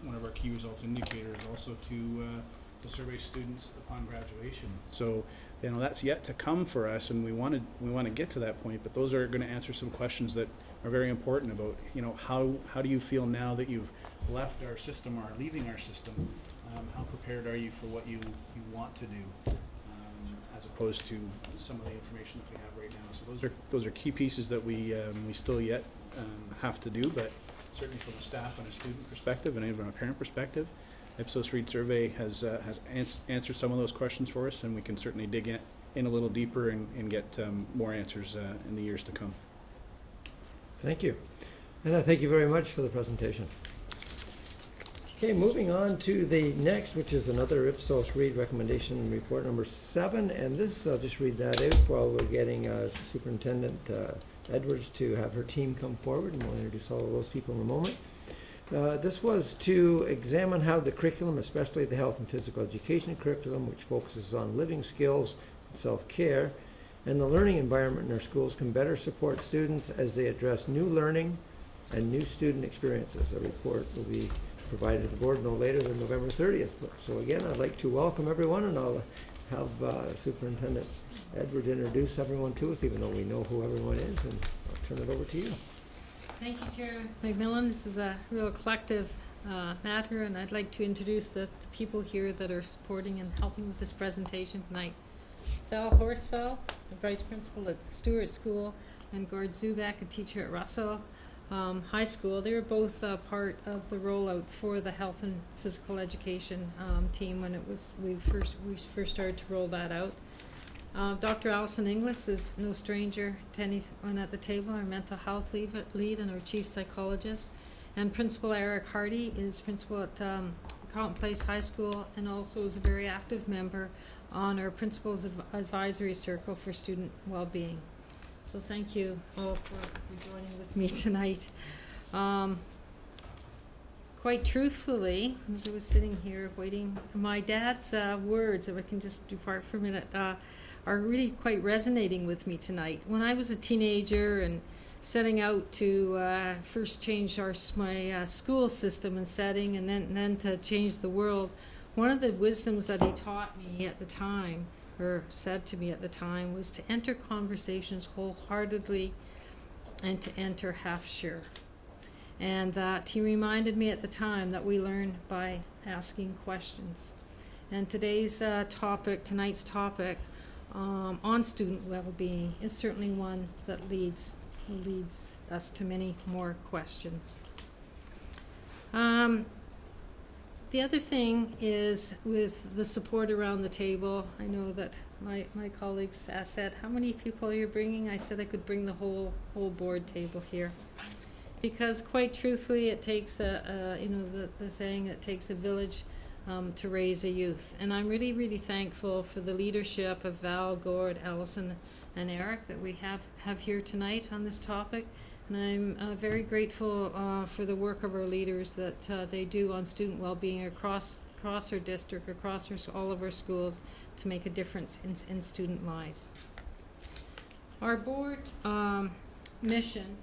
one of our key results indicators, also to survey students upon graduation. So, you know, that's yet to come for us, and we want to get to that point. But those are going to answer some questions that are very important about, you know, how do you feel now that you've left our system or are leaving our system? How prepared are you for what you want to do, as opposed to some of the information that we have right now? So those are key pieces that we still yet have to do, but certainly from a staff and a student perspective and even from a parent perspective, Ipsos Reid survey has answered some of those questions for us, and we can certainly dig in a little deeper and get more answers in the years to come. Thank you. And I thank you very much for the presentation. Okay, moving on to the next, which is another Ipsos Reid recommendation report number 7. And this, I'll just read that out while we're getting Superintendent Edwards to have her team come forward, and we'll introduce all of those people in a moment. This was to examine how the curriculum, especially the health and physical education curriculum, which focuses on living skills and self-care, and the learning environment in our schools can better support students as they address new learning and new student experiences. A report will be provided to the board no later than November 30th. So again, I'd like to welcome everyone, and I'll have Superintendent Edwards introduce everyone to us, even though we know who everyone is, and I'll turn it over to you. Thank you, Chair McMillan. This is a real collective matter, and I'd like to introduce the people here that are supporting and helping with this presentation tonight. Val Horsfeld, a Vice Principal at the Stewart School, and Gord Zubak, a teacher at Russell High School. They were both part of the rollout for the health and physical education team when we first started to roll that out. Dr. Alison Inglis is no stranger to anyone at the table, our mental health lead and our chief psychologist. And Principal Eric Hardy is principal at Carlton Place High School, and also is a very active member on our Principals Advisory Circle for Student Wellbeing. So thank you all for joining with me tonight. Quite truthfully, as I was sitting here waiting, my dad's words, if I can just depart for a minute, are really quite resonating with me tonight. When I was a teenager and setting out to first change my school system and setting, and then to change the world, one of the wisdoms that he taught me at the time, or said to me at the time, was to enter conversations wholeheartedly and to enter half sure. And that he reminded me at the time that we learn by asking questions. And tonight's topic on student well-being is certainly one that leads us to many more questions. The other thing is, with the support around the table, I know that my colleagues said, how many people are you bringing? I said I could bring the whole board table here. Because quite truthfully, it takes the saying, it takes a village to raise a youth. And I'm really, really thankful for the leadership of Val, Gord, Allison, and Eric that we have here tonight on this topic. And I'm very grateful for the work of our leaders that they do on student well-being across our district, across all of our schools, to make a difference in student lives. Our board mission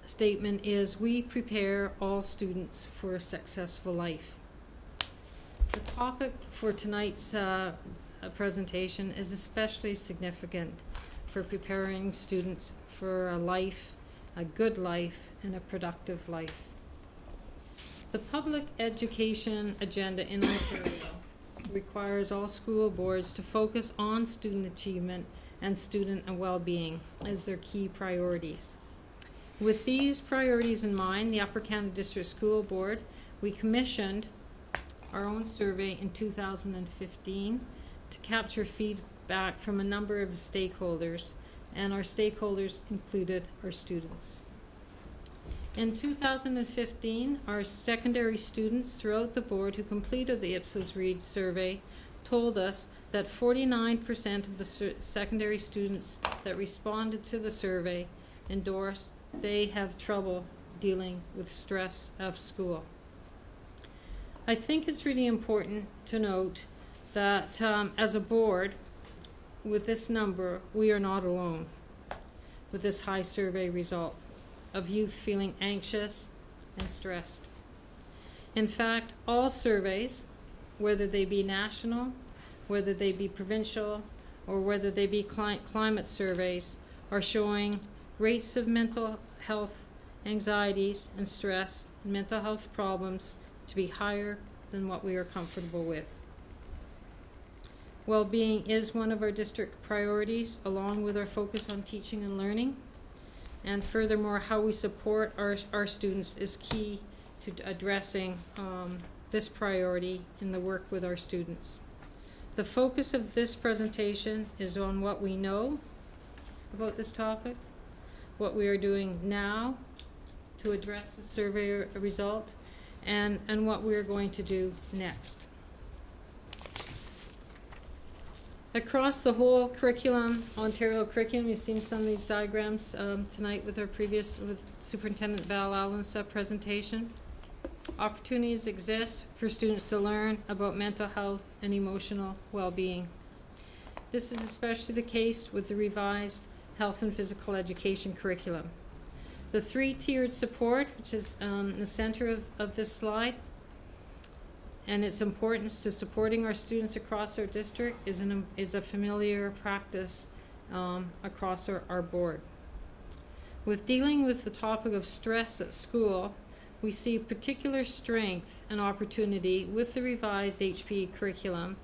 statement is, we prepare all students for a successful life. The topic for tonight's presentation is especially significant for preparing students for a life, a good life, and a productive life. The public education agenda in Ontario requires all school boards to focus on student achievement and student and well-being as their key priorities. With these priorities in mind, the Upper Canada District School Board, we commissioned our own survey in 2015 to capture feedback from a number of stakeholders, and our stakeholders included our students. In 2015, our secondary students throughout the board who completed the Ipsos Reid survey told us that 49% of the secondary students that responded to the survey endorsed they have trouble dealing with stress of school. I think it's really important to note that as a board, with this number, we are not alone with this high survey result of youth feeling anxious and stressed. In fact, all surveys, whether they be national, whether they be provincial, or whether they be climate surveys, are showing rates of mental health anxieties and stress and mental health problems to be higher than what we are comfortable with. Well-being is one of our district priorities, along with our focus on teaching and learning. And furthermore, how we support our students is key to addressing this priority in the work with our students. The focus of this presentation is on what we know about this topic, what we are doing now to address the survey result, and what we are going to do next. Across the whole curriculum, Ontario curriculum, you've seen some of these diagrams tonight with Superintendent Val Allen's presentation. Opportunities exist for students to learn about mental health and emotional well-being. This is especially the case with the revised health and physical education curriculum. The three-tiered support, which is in the center of this slide, and its importance to supporting our students across our district is a familiar practice across our board. With dealing with the topic of stress at school, we see particular strength and opportunity with the revised HP curriculum,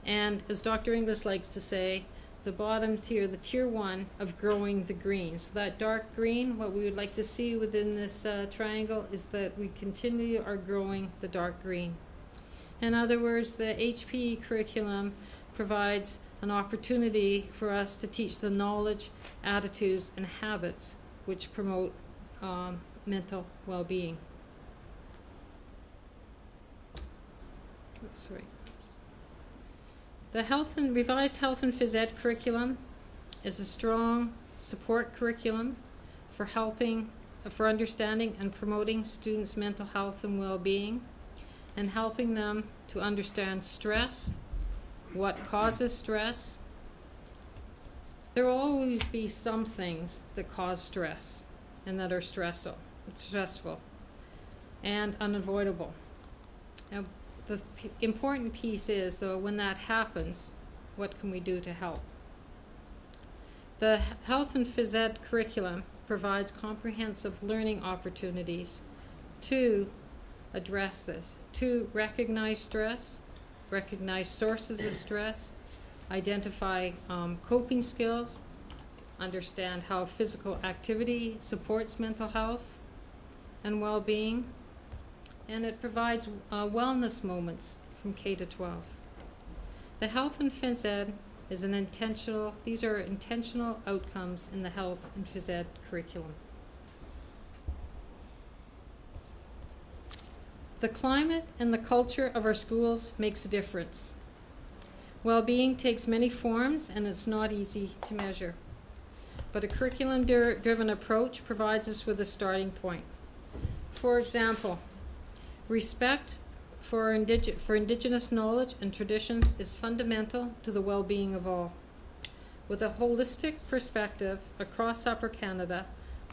and as Dr. Inglis likes to say, the bottom tier, the tier 1 of growing the green. So that dark green, what we would like to see within this triangle is that we continue our growing the dark green. In other words, the HP curriculum provides an opportunity for us to teach the knowledge, attitudes, and habits which promote mental well-being. Oops, sorry. The revised health and phys ed curriculum is a strong support curriculum for understanding and promoting students' mental health and well-being, and helping them to understand stress, what causes stress. There will always be some things that cause stress and that are stressful and unavoidable. Now, the important piece is, though, when that happens, what can we do to help? The health and phys ed curriculum provides comprehensive learning opportunities to address this, to recognize stress, recognize sources of stress, identify coping skills, understand how physical activity supports mental health and well-being, and it provides wellness moments from K to 12. The health and phys ed is these are intentional outcomes in the health and phys ed curriculum. The climate and the culture of our schools makes a difference. Well-being takes many forms, and it's not easy to measure. But a curriculum-driven approach provides us with a starting point. For example, respect for Indigenous knowledge and traditions is fundamental to the well-being of all. With a holistic perspective across Upper Canada,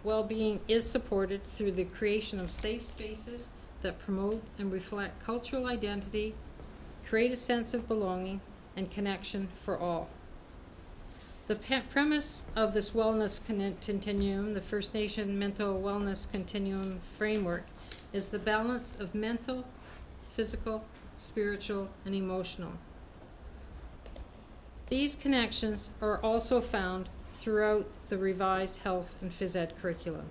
well-being is supported through the creation of safe spaces that promote and reflect cultural identity, create a sense of belonging and connection for all. The premise of this wellness continuum, the First Nation mental wellness continuum framework, is the balance of mental, physical, spiritual, and emotional. These connections are also found throughout the revised health and phys ed curriculum.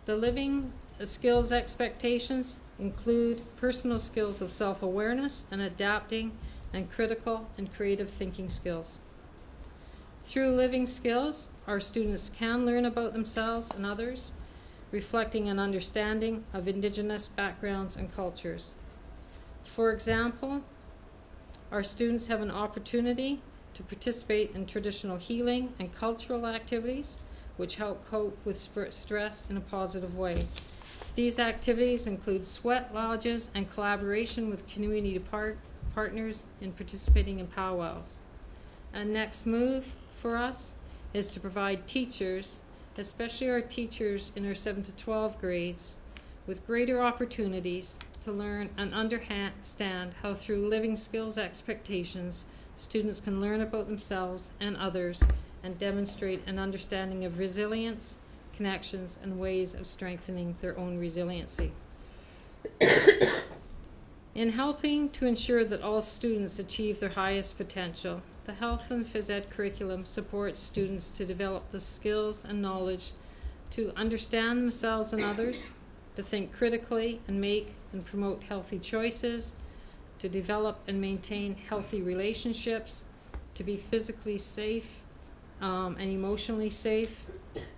The living skills expectations include personal skills of self-awareness and adapting and critical and creative thinking skills. Through living skills, our students can learn about themselves and others, reflecting an understanding of Indigenous backgrounds and cultures. For example, our students have an opportunity to participate in traditional healing and cultural activities which help cope with stress in a positive way. These activities include sweat lodges and collaboration with community partners in participating in powwows. A next move for us is to provide teachers, especially our teachers in our 7 to 12 grades, with greater opportunities to learn and understand how through living skills expectations, students can learn about themselves and others and demonstrate an understanding of resilience, connections, and ways of strengthening their own resiliency. In helping to ensure that all students achieve their highest potential, the Health and Phys Ed curriculum supports students to develop the skills and knowledge to understand themselves and others, to think critically and make and promote healthy choices, to develop and maintain healthy relationships, to be physically safe and emotionally safe,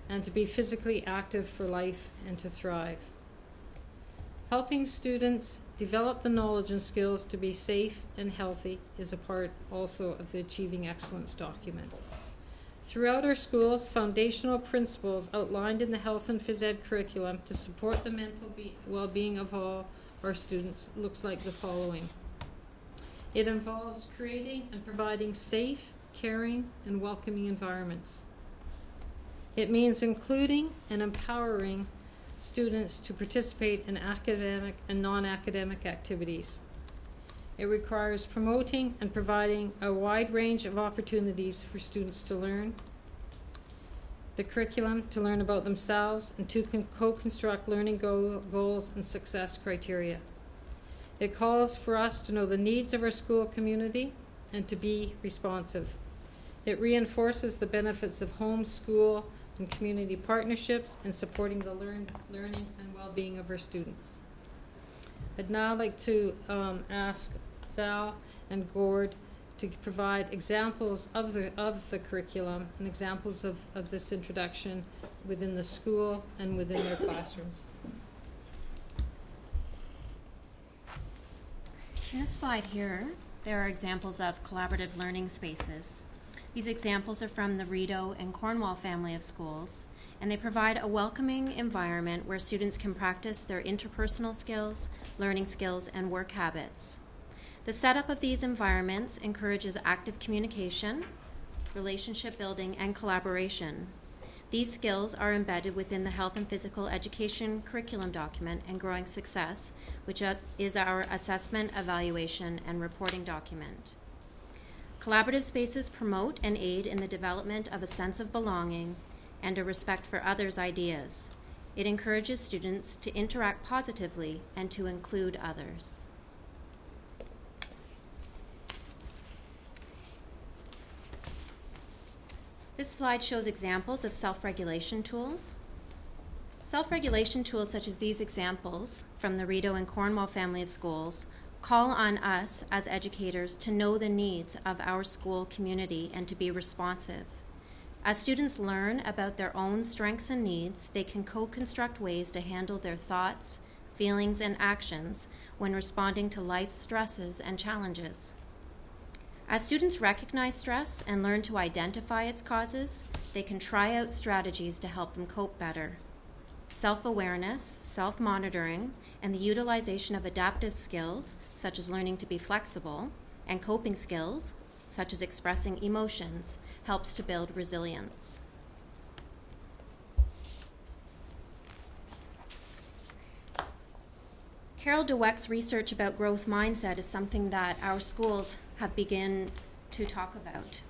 and to be physically active for life and to thrive. Helping students develop the knowledge and skills to be safe and healthy is a part also of the Achieving Excellence document. Throughout our schools, foundational principles outlined in the Health and Phys Ed curriculum to support the mental well-being of all our students looks like the following. It involves creating and providing safe, caring, and welcoming environments. It means including and empowering students to participate in academic and non-academic activities. It requires promoting and providing a wide range of opportunities for students to learn the curriculum, to learn about themselves, and to co-construct learning goals and success criteria. It calls for us to know the needs of our school community and to be responsive. It reinforces the benefits of home, school, and community partnerships in supporting the learning and well-being of our students. I'd now like to ask Val and Gord to provide examples of the curriculum and examples of this introduction within the school and within their classrooms. In this slide here, there are examples of collaborative learning spaces. These examples are from the Rideau and Cornwall family of schools, and they provide a welcoming environment where students can practice their interpersonal skills, learning skills, and work habits. The setup of these environments encourages active communication, relationship building, and collaboration. These skills are embedded within the Health and Physical Education curriculum document and Growing Success, which is our assessment, evaluation, and reporting document. Collaborative spaces promote and aid in the development of a sense of belonging and a respect for others' ideas. It encourages students to interact positively and to include others. This slide shows examples of self-regulation tools. Self-regulation tools such as these examples from the Rideau and Cornwall family of schools call on us as educators to know the needs of our school community and to be responsive. As students learn about their own strengths and needs, they can co-construct ways to handle their thoughts, feelings, and actions when responding to life's stresses and challenges. As students recognize stress and learn to identify its causes, they can try out strategies to help them cope better. Self-awareness, self-monitoring, and the utilization of adaptive skills, such as learning to be flexible, and coping skills, such as expressing emotions, helps to build resilience. Carol Dweck's research about growth mindset is something that our schools have begun to talk about.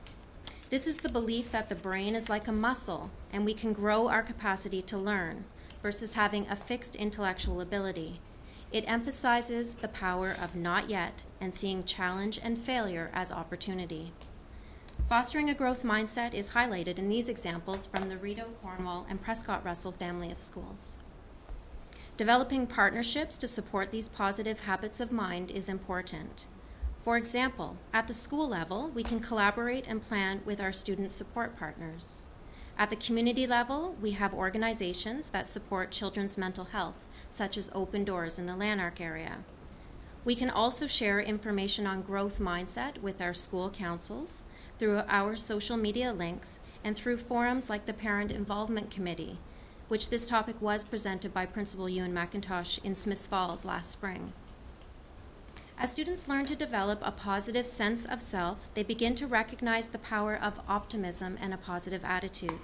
This is the belief that the brain is like a muscle and we can grow our capacity to learn versus having a fixed intellectual ability. It emphasizes the power of not yet and seeing challenge and failure as opportunity. Fostering a growth mindset is highlighted in these examples from the Rideau, Cornwall, and Prescott Russell family of schools. Developing partnerships to support these positive habits of mind is important. For example, at the school level, we can collaborate and plan with our student support partners. At the community level, we have organizations that support children's mental health, such as Open Doors in the Lanark area. We can also share information on growth mindset with our school councils, through our social media links, and through forums like the Parent Involvement Committee, which this topic was presented by Principal Ewan McIntosh in Smiths Falls last spring. As students learn to develop a positive sense of self, they begin to recognize the power of optimism and a positive attitude.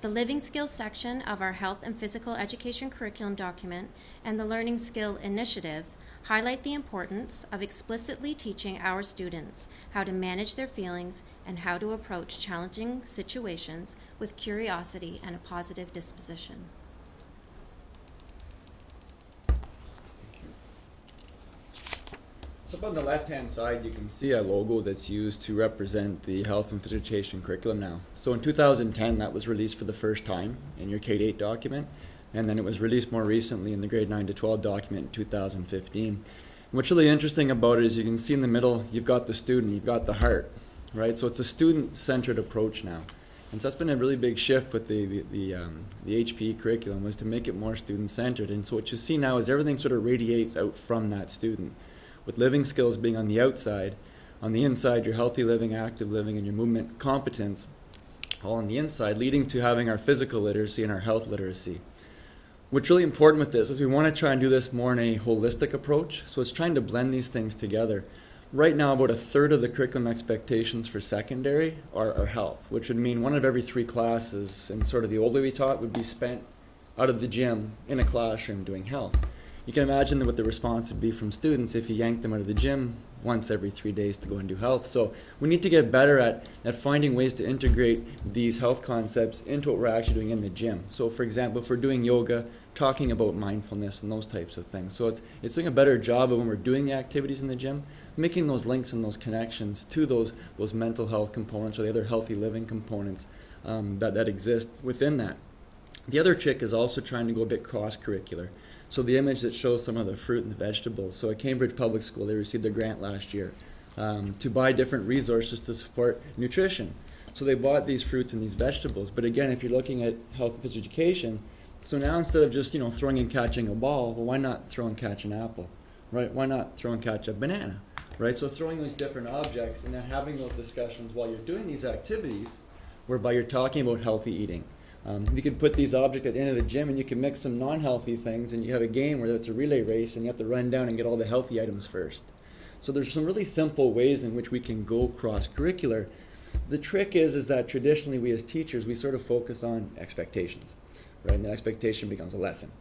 The Living Skills section of our Health and Physical Education Curriculum document and the Learning Skill Initiative highlight the importance of explicitly teaching our students how to manage their feelings and how to approach challenging situations with curiosity and a positive disposition. So up on the left-hand side, you can see a logo that's used to represent the Health and Physical Education curriculum now. So in 2010, that was released for the first time in your K-8 document, and then it was released more recently in the grade 9 to 12 document in 2015. And what's really interesting about it is you can see in the middle, you've got the student, you've got the heart, right? So it's a student-centered approach now. And so that's been a really big shift with the HPE curriculum, was to make it more student-centered. And so what you see now is everything sort of radiates out from that student, with living skills being on the outside. On the inside, your healthy living, active living, and your movement competence, all on the inside, leading to having our physical literacy and our health literacy. What's really important with this is we want to try and do this more in a holistic approach, so it's trying to blend these things together. Right now, about a third of the curriculum expectations for secondary are health, which would mean 1 of every 3 classes, and sort of the old way we taught, would be spent out of the gym in a classroom doing health. You can imagine what the response would be from students if you yanked them out of the gym once every 3 days to go and do health. So we need to get better at finding ways to integrate these health concepts into what we're actually doing in the gym. So for example, if we're doing yoga, talking about mindfulness and those types of things. So it's doing a better job of when we're doing the activities in the gym, making those links and those connections to those mental health components or the other healthy living components that exist within that. The other trick is also trying to go a bit cross-curricular. So the image that shows some of the fruit and the vegetables. So at Cambridge Public School, they received a grant last year to buy different resources to support nutrition. So they bought these fruits and these vegetables. But again, if you're looking at health and physical education, so now instead of just throwing and catching a ball, well, why not throw and catch an apple, right? Why not throw and catch a banana, right? So throwing those different objects and then having those discussions while you're doing these activities, whereby you're talking about healthy eating. You could put these objects at the end of the gym and you can mix some non-healthy things and you have a game where it's a relay race and you have to run down and get all the healthy items first. So there's some really simple ways in which we can go cross-curricular. The trick is that traditionally we as teachers, we sort of focus on expectations, right? And the expectation becomes a lesson,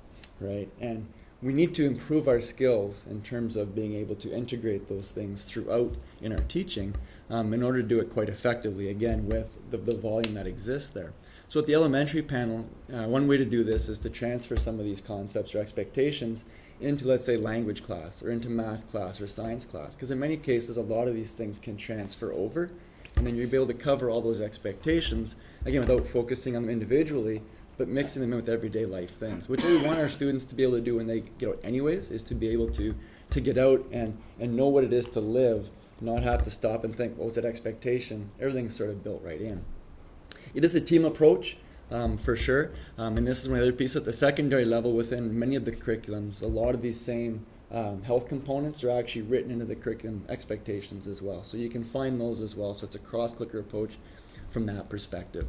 right? And we need to improve our skills in terms of being able to integrate those things throughout in our teaching in order to do it quite effectively, again, with the volume that exists there. So at the elementary panel, one way to do this is to transfer some of these concepts or expectations into, let's say, language class or into math class or science class. Because in many cases, a lot of these things can transfer over, and then you'll be able to cover all those expectations, again, without focusing on them individually, but mixing them in with everyday life things. Which we want our students to be able to do when they get out anyways, is to be able to get out and know what it is to live, not have to stop and think, what was that expectation? Everything's sort of built right in. It is a team approach, for sure, and this is one other piece at the secondary level within many of the curriculums. A lot of these same health components are actually written into the curriculum expectations as well. So you can find those as well. So it's a cross-clicker approach from that perspective.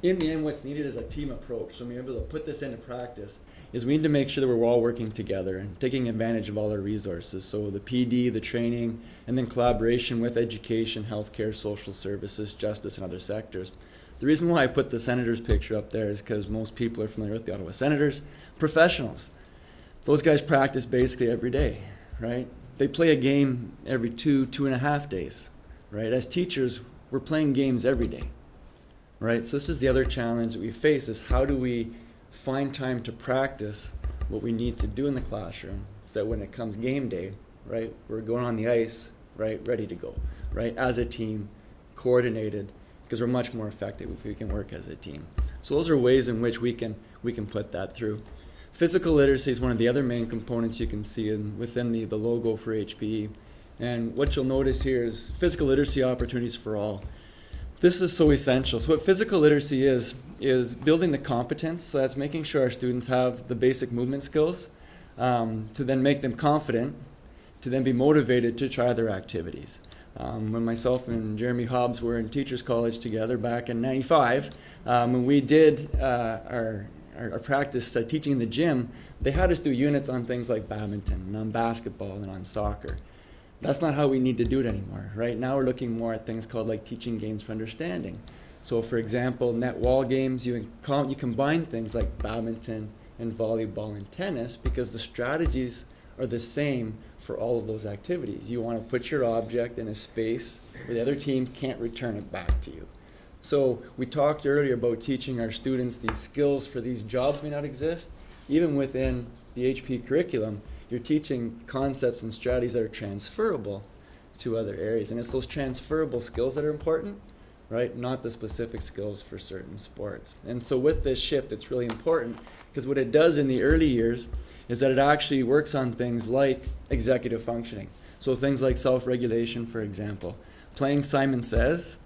In the end, what's needed is a team approach. So being able to put this into practice is we need to make sure that we're all working together and taking advantage of all our resources. So the PD, the training, and then collaboration with education, healthcare, social services, justice, and other sectors. The reason why I put the Senators picture up there is because most people are familiar with the Ottawa Senators. Professionals. Those guys practice basically every day, right? They play a game every 2.5 days, right? As teachers, we're playing games every day, right? So this is the other challenge that we face, is how do we find time to practice what we need to do in the classroom so that when it comes game day, right, we're going on the ice, right, ready to go, right, as a team, coordinated, because we're much more effective if we can work as a team. So those are ways in which we can put that through. Physical literacy is one of the other main components you can see within the logo for HPE. And what you'll notice here is physical literacy opportunities for all. This is so essential. So what physical literacy is building the competence. So that's making sure our students have the basic movement skills to then make them confident, to then be motivated to try their activities. When myself and Jeremy Hobbs were in Teachers College together back in '95, when we did our practice teaching in the gym, they had us do units on things like badminton and on basketball and on soccer. That's not how we need to do it anymore. Right now we're looking more at things called like teaching games for understanding. So for example, net wall games, you combine things like badminton and volleyball and tennis because the strategies are the same for all of those activities. You want to put your object in a space where the other team can't return it back to you. So we talked earlier about teaching our students these skills for these jobs may not exist. Even within the HP curriculum, you're teaching concepts and strategies that are transferable to other areas. And it's those transferable skills that are important, right? Not the specific skills for certain sports. And so with this shift, it's really important because what it does in the early years is that it actually works on things like executive functioning. So things like self-regulation, for example. Playing Simon Says,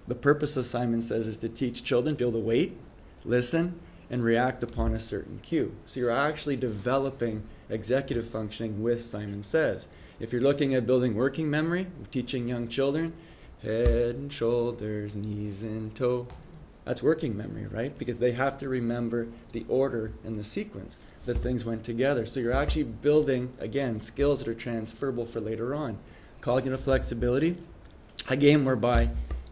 the purpose of Simon Says is to teach children to be able to wait, listen, and react upon a certain cue. So you're actually developing executive functioning with Simon Says. If you're looking at building working memory, teaching young children, head and shoulders, knees and toe, that's working memory, right? Because they have to remember the order and the sequence that things went together. So you're actually building, again, skills that are transferable for later on. Cognitive flexibility, a game whereby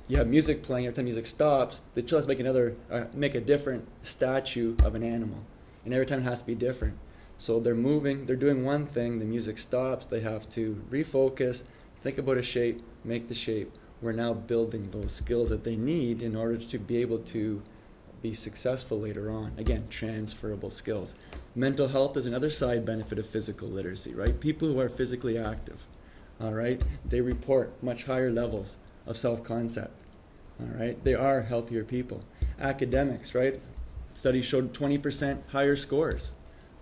you have music playing, every time music stops, the children make a different statue of an animal. And every time it has to be different. So they're moving, they're doing one thing, the music stops, they have to refocus, think about a shape, make the shape. We're now building those skills that they need in order to be able to be successful later on. Again, transferable skills. Mental health is another side benefit of physical literacy, right? People who are physically active, all right, they report much higher levels of self-concept, all right? They are healthier people. Academics, right? Studies showed 20% higher scores,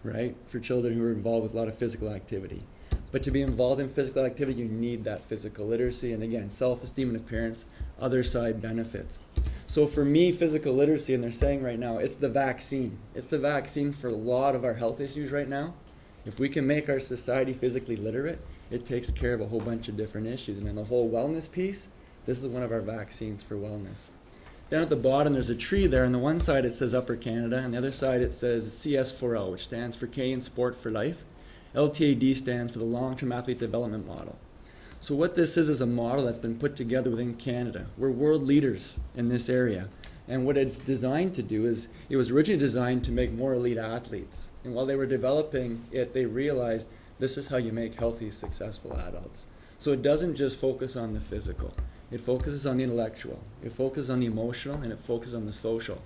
right, for children who are involved with a lot of physical activity. But to be involved in physical activity, you need that physical literacy. And again, self-esteem and appearance, other side benefits. So for me, physical literacy, and they're saying right now, it's the vaccine. It's the vaccine for a lot of our health issues right now. If we can make our society physically literate, it takes care of a whole bunch of different issues. And then the whole wellness piece, this is one of our vaccines for wellness. Down at the bottom, there's a tree there. On the one side, it says Upper Canada. On the other side, it says CS4L, which stands for Canadian Sport for Life. LTAD stands for the Long-Term Athlete Development Model. So what this is a model that's been put together within Canada. We're world leaders in this area. And what it's designed to do is, it was originally designed to make more elite athletes. And while they were developing it, they realized this is how you make healthy, successful adults. So it doesn't just focus on the physical. It focuses on the intellectual. It focuses on the emotional, and it focuses on the social.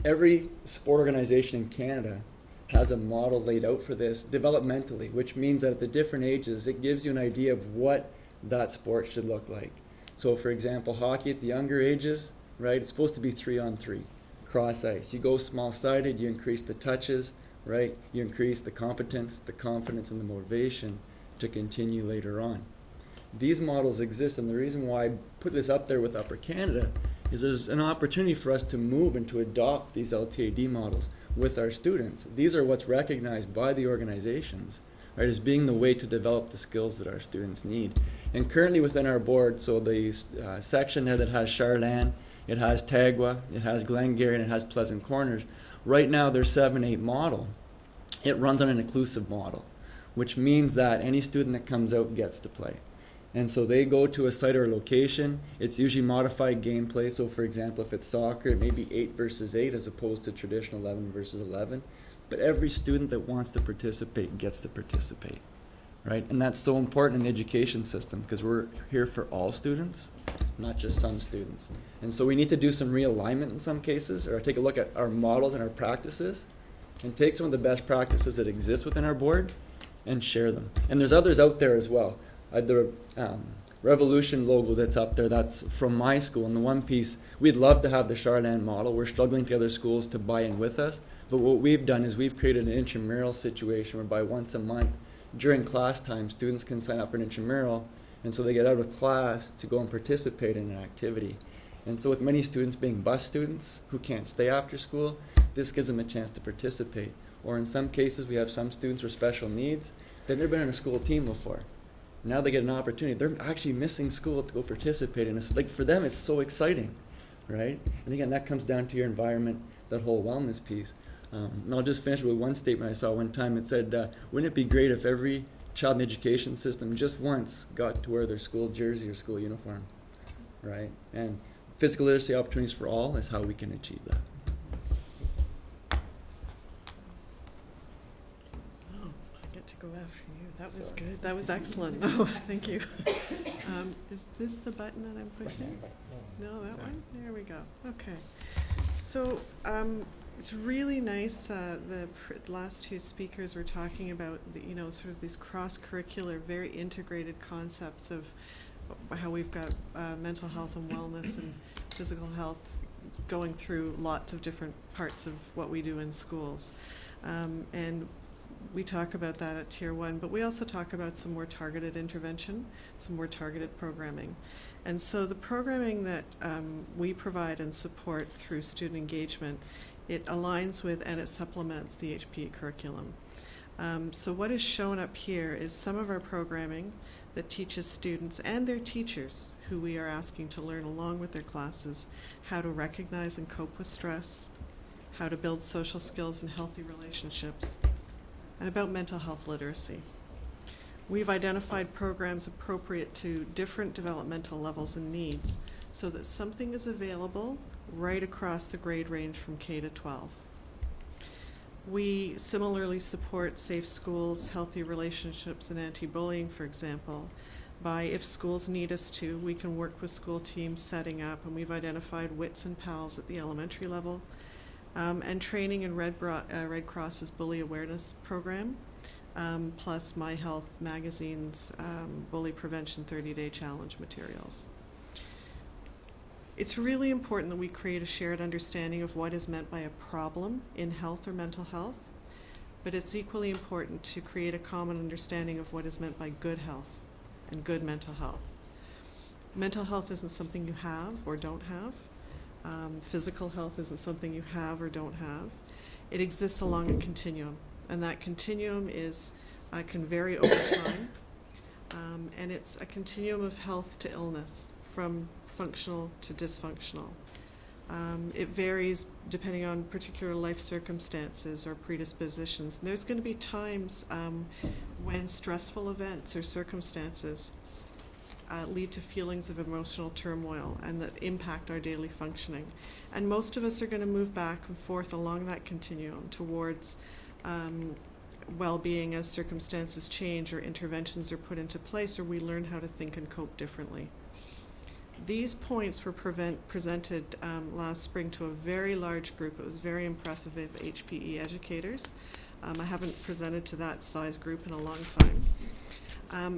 Every sport organization in Canada has a model laid out for this developmentally, which means that at the different ages, it gives you an idea of what that sport should look like. So for example, hockey at the younger ages, right, it's supposed to be 3-on-3, cross ice. You go small-sided, you increase the touches, right, you increase the competence, the confidence, and the motivation to continue later on. These models exist, and the reason why I put this up there with Upper Canada is there's an opportunity for us to move and to adopt these LTAD models with our students. These are what's recognized by the organizations, right, as being the way to develop the skills that our students need. And currently within our board, so the section there that has Charlan, it has Tagua, it has Glengarry, and it has Pleasant Corners. Right now their 7-8 model, it runs on an inclusive model, which means that any student that comes out gets to play. And so they go to a site or a location. It's usually modified gameplay. So for example, if it's soccer, it may be 8 versus 8 as opposed to traditional 11 versus 11. But every student that wants to participate gets to participate, right? And that's so important in the education system because we're here for all students, not just some students. And so we need to do some realignment in some cases, or take a look at our models and our practices and take some of the best practices that exist within our board and share them. And there's others out there as well. The Revolution logo that's up there, that's from my school. And the one piece, we'd love to have the Charlan model. We're struggling to get other schools to buy in with us. But what we've done is we've created an intramural situation whereby once a month during class time, students can sign up for an intramural. And so they get out of class to go and participate in an activity. And so with many students being bus students who can't stay after school, this gives them a chance to participate. Or in some cases, we have some students with special needs. They've never been on a school team before. Now they get an opportunity. They're actually missing school to go participate in this. Like, for them, it's so exciting, right? And again, that comes down to your environment, that whole wellness piece. And I'll just finish with one statement I saw one time. It said, wouldn't it be great if every child in the education system just once got to wear their school jersey or school uniform, right? And physical literacy opportunities for all is how we can achieve that. Oh, I get to go after you. That was good. That was excellent. Oh, thank you. Is this the button that I'm pushing? No, that one? There we go. Okay. So it's really nice. The last two speakers were talking about sort of these cross-curricular, very integrated concepts of how we've got mental health and wellness and physical health going through lots of different parts of what we do in schools. And we talk about that at Tier 1, but we also talk about some more targeted intervention, some more targeted programming. And so the programming that we provide and support through student engagement, it aligns with and it supplements the HPE curriculum. So what is shown up here is some of our programming that teaches students and their teachers, who we are asking to learn along with their classes, how to recognize and cope with stress, how to build social skills and healthy relationships, and about mental health literacy. We've identified programs appropriate to different developmental levels and needs so that something is available right across the grade range from K to 12. We similarly support safe schools, healthy relationships, and anti-bullying, for example, by, if schools need us to, we can work with school teams setting up, and we've identified WITS and PALS at the elementary level, and training in Red Cross's Bully Awareness Program, plus My Health Magazine's Bully Prevention 30-Day Challenge materials. It's really important that we create a shared understanding of what is meant by a problem in health or mental health, but it's equally important to create a common understanding of what is meant by good health and good mental health. Mental health isn't something you have or don't have. Physical health isn't something you have or don't have. It exists along a continuum, and that continuum can vary over time, and it's a continuum of health to illness, from functional to dysfunctional. It varies depending on particular life circumstances or predispositions. And there's going to be times when stressful events or circumstances lead to feelings of emotional turmoil and that impact our daily functioning. And most of us are going to move back and forth along that continuum towards well-being as circumstances change or interventions are put into place or we learn how to think and cope differently. These points were presented last spring to a very large group. It was very impressive of HPE educators. I haven't presented to that size group in a long time.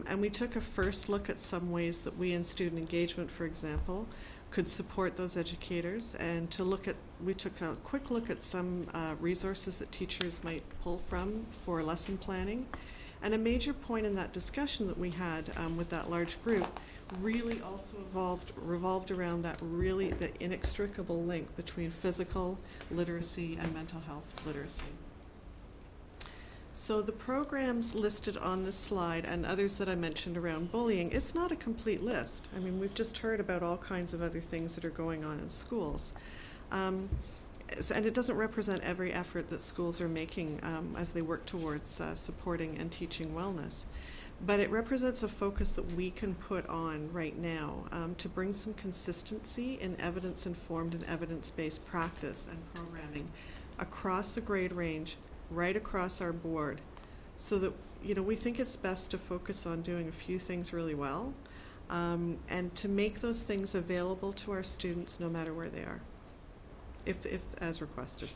And we took a first look at some ways that we in student engagement, for example, could support those educators, and we took a quick look at some resources that teachers might pull from for lesson planning. And a major point in that discussion that we had with that large group really also revolved around the inextricable link between physical literacy and mental health literacy. So the programs listed on this slide and others that I mentioned around bullying, it's not a complete list. I mean, we've just heard about all kinds of other things that are going on in schools. And it doesn't represent every effort that schools are making as they work towards supporting and teaching wellness. But it represents a focus that we can put on right now to bring some consistency in evidence-informed and evidence-based practice and programming across the grade range, right across our board, so that we think it's best to focus on doing a few things really well and to make those things available to our students no matter where they are, if as requested.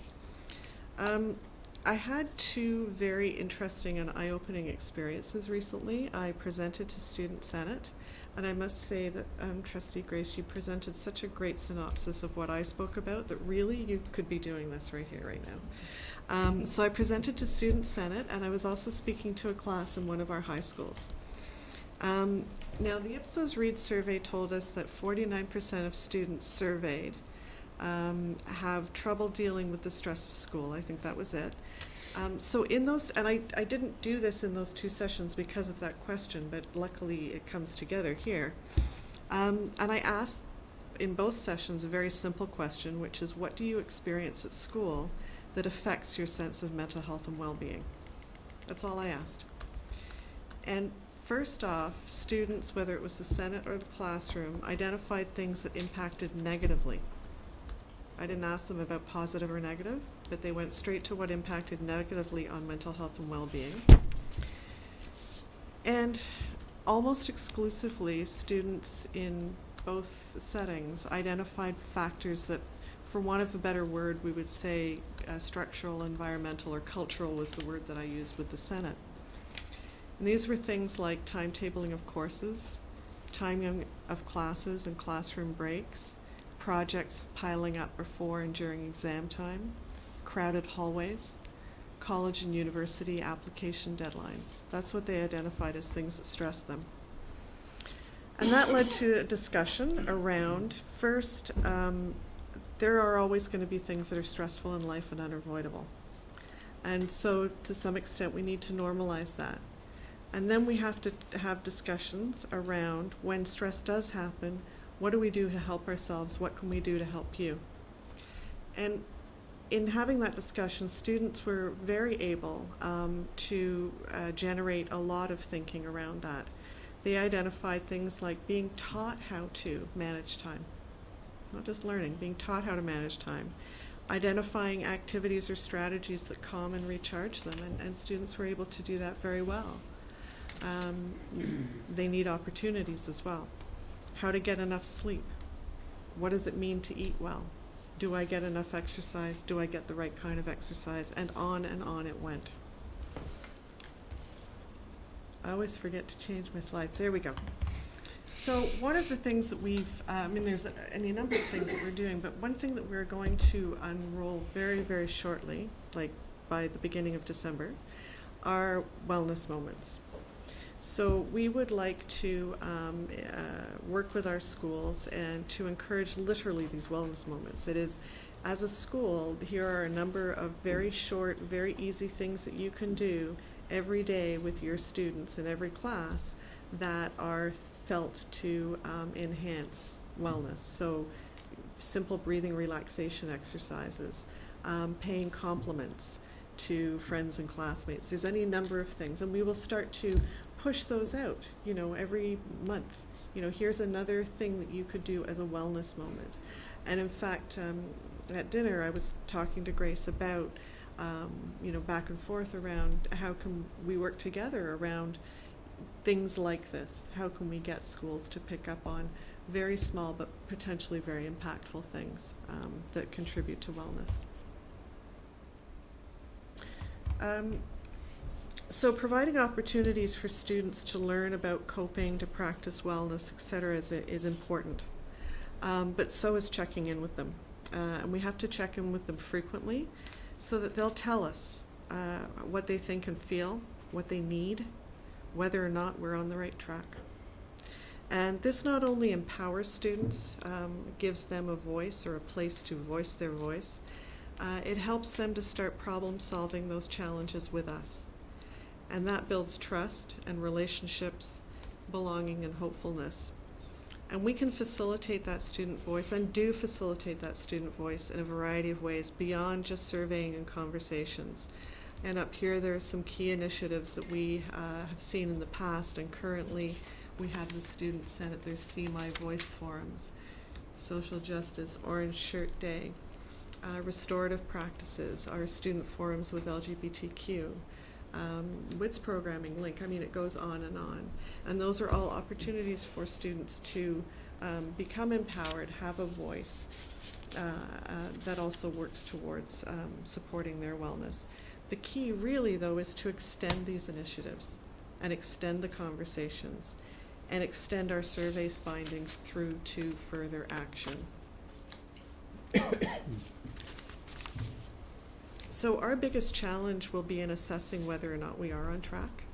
I had two very interesting and eye-opening experiences recently. I presented to Student Senate, and I must say that Trustee Grace, you presented such a great synopsis of what I spoke about that really you could be doing this right here, right now. So I presented to Student Senate, and I was also speaking to a class in one of our high schools. Now, the Ipsos Reid survey told us that 49% of students surveyed have trouble dealing with the stress of school. I think that was it. So in those, and I didn't do this in those two sessions because of that question, but luckily it comes together here. And I asked in both sessions a very simple question, which is, what do you experience at school that affects your sense of mental health and well-being? That's all I asked. And first off, students, whether it was the Senate or the classroom, identified things that impacted negatively. I didn't ask them about positive or negative, but they went straight to what impacted negatively on mental health and well-being. And almost exclusively, students in both settings identified factors that, for want of a better word, we would say structural, environmental, or cultural was the word that I used with the Senate. And these were things like timetabling of courses, timing of classes and classroom breaks, projects piling up before and during exam time, crowded hallways, college and university application deadlines. That's what they identified as things that stressed them. And that led to a discussion around, first, there are always going to be things that are stressful in life and unavoidable. And so to some extent we need to normalize that. And then we have to have discussions around, when stress does happen, what do we do to help ourselves? What can we do to help you? And in having that discussion, students were very able to generate a lot of thinking around that. They identified things like being taught how to manage time, not just learning, being taught how to manage time, identifying activities or strategies that calm and recharge them, and students were able to do that very well. They need opportunities as well. How to get enough sleep. What does it mean to eat well? Do I get enough exercise? Do I get the right kind of exercise? And on it went. I always forget to change my slides. There we go. So one of the things that we've, there's any number of things that we're doing, but one thing that we're going to unroll very, very shortly, like by the beginning of December, are wellness moments. So we would like to work with our schools and to encourage literally these wellness moments. It is, as a school, here are a number of very short, very easy things that you can do every day with your students in every class that are felt to enhance wellness. So simple breathing relaxation exercises, paying compliments to friends and classmates. There's any number of things, and we will start to push those out, every month. Here's another thing that you could do as a wellness moment. And in fact, at dinner I was talking to Grace about, back and forth around how can we work together around things like this. How can we get schools to pick up on very small but potentially very impactful things that contribute to wellness. So providing opportunities for students to learn about coping, to practice wellness, etc. is important. But so is checking in with them. And we have to check in with them frequently so that they'll tell us what they think and feel, what they need, whether or not we're on the right track. And this not only empowers students, gives them a voice or a place to voice their voice, it helps them to start problem solving those challenges with us. And that builds trust and relationships, belonging and hopefulness. And we can facilitate that student voice and do facilitate that student voice in a variety of ways beyond just surveying and conversations. And up here there are some key initiatives that we have seen in the past, and currently we have the Student Senate. There's See My Voice forums, social justice, Orange Shirt Day, restorative practices, our student forums with LGBTQ, WITS programming link. It goes on. And those are all opportunities for students to become empowered, have a voice that also works towards supporting their wellness. The key really, though, is to extend these initiatives and extend the conversations and extend our survey's findings through to further action. So our biggest challenge will be in assessing whether or not we are on track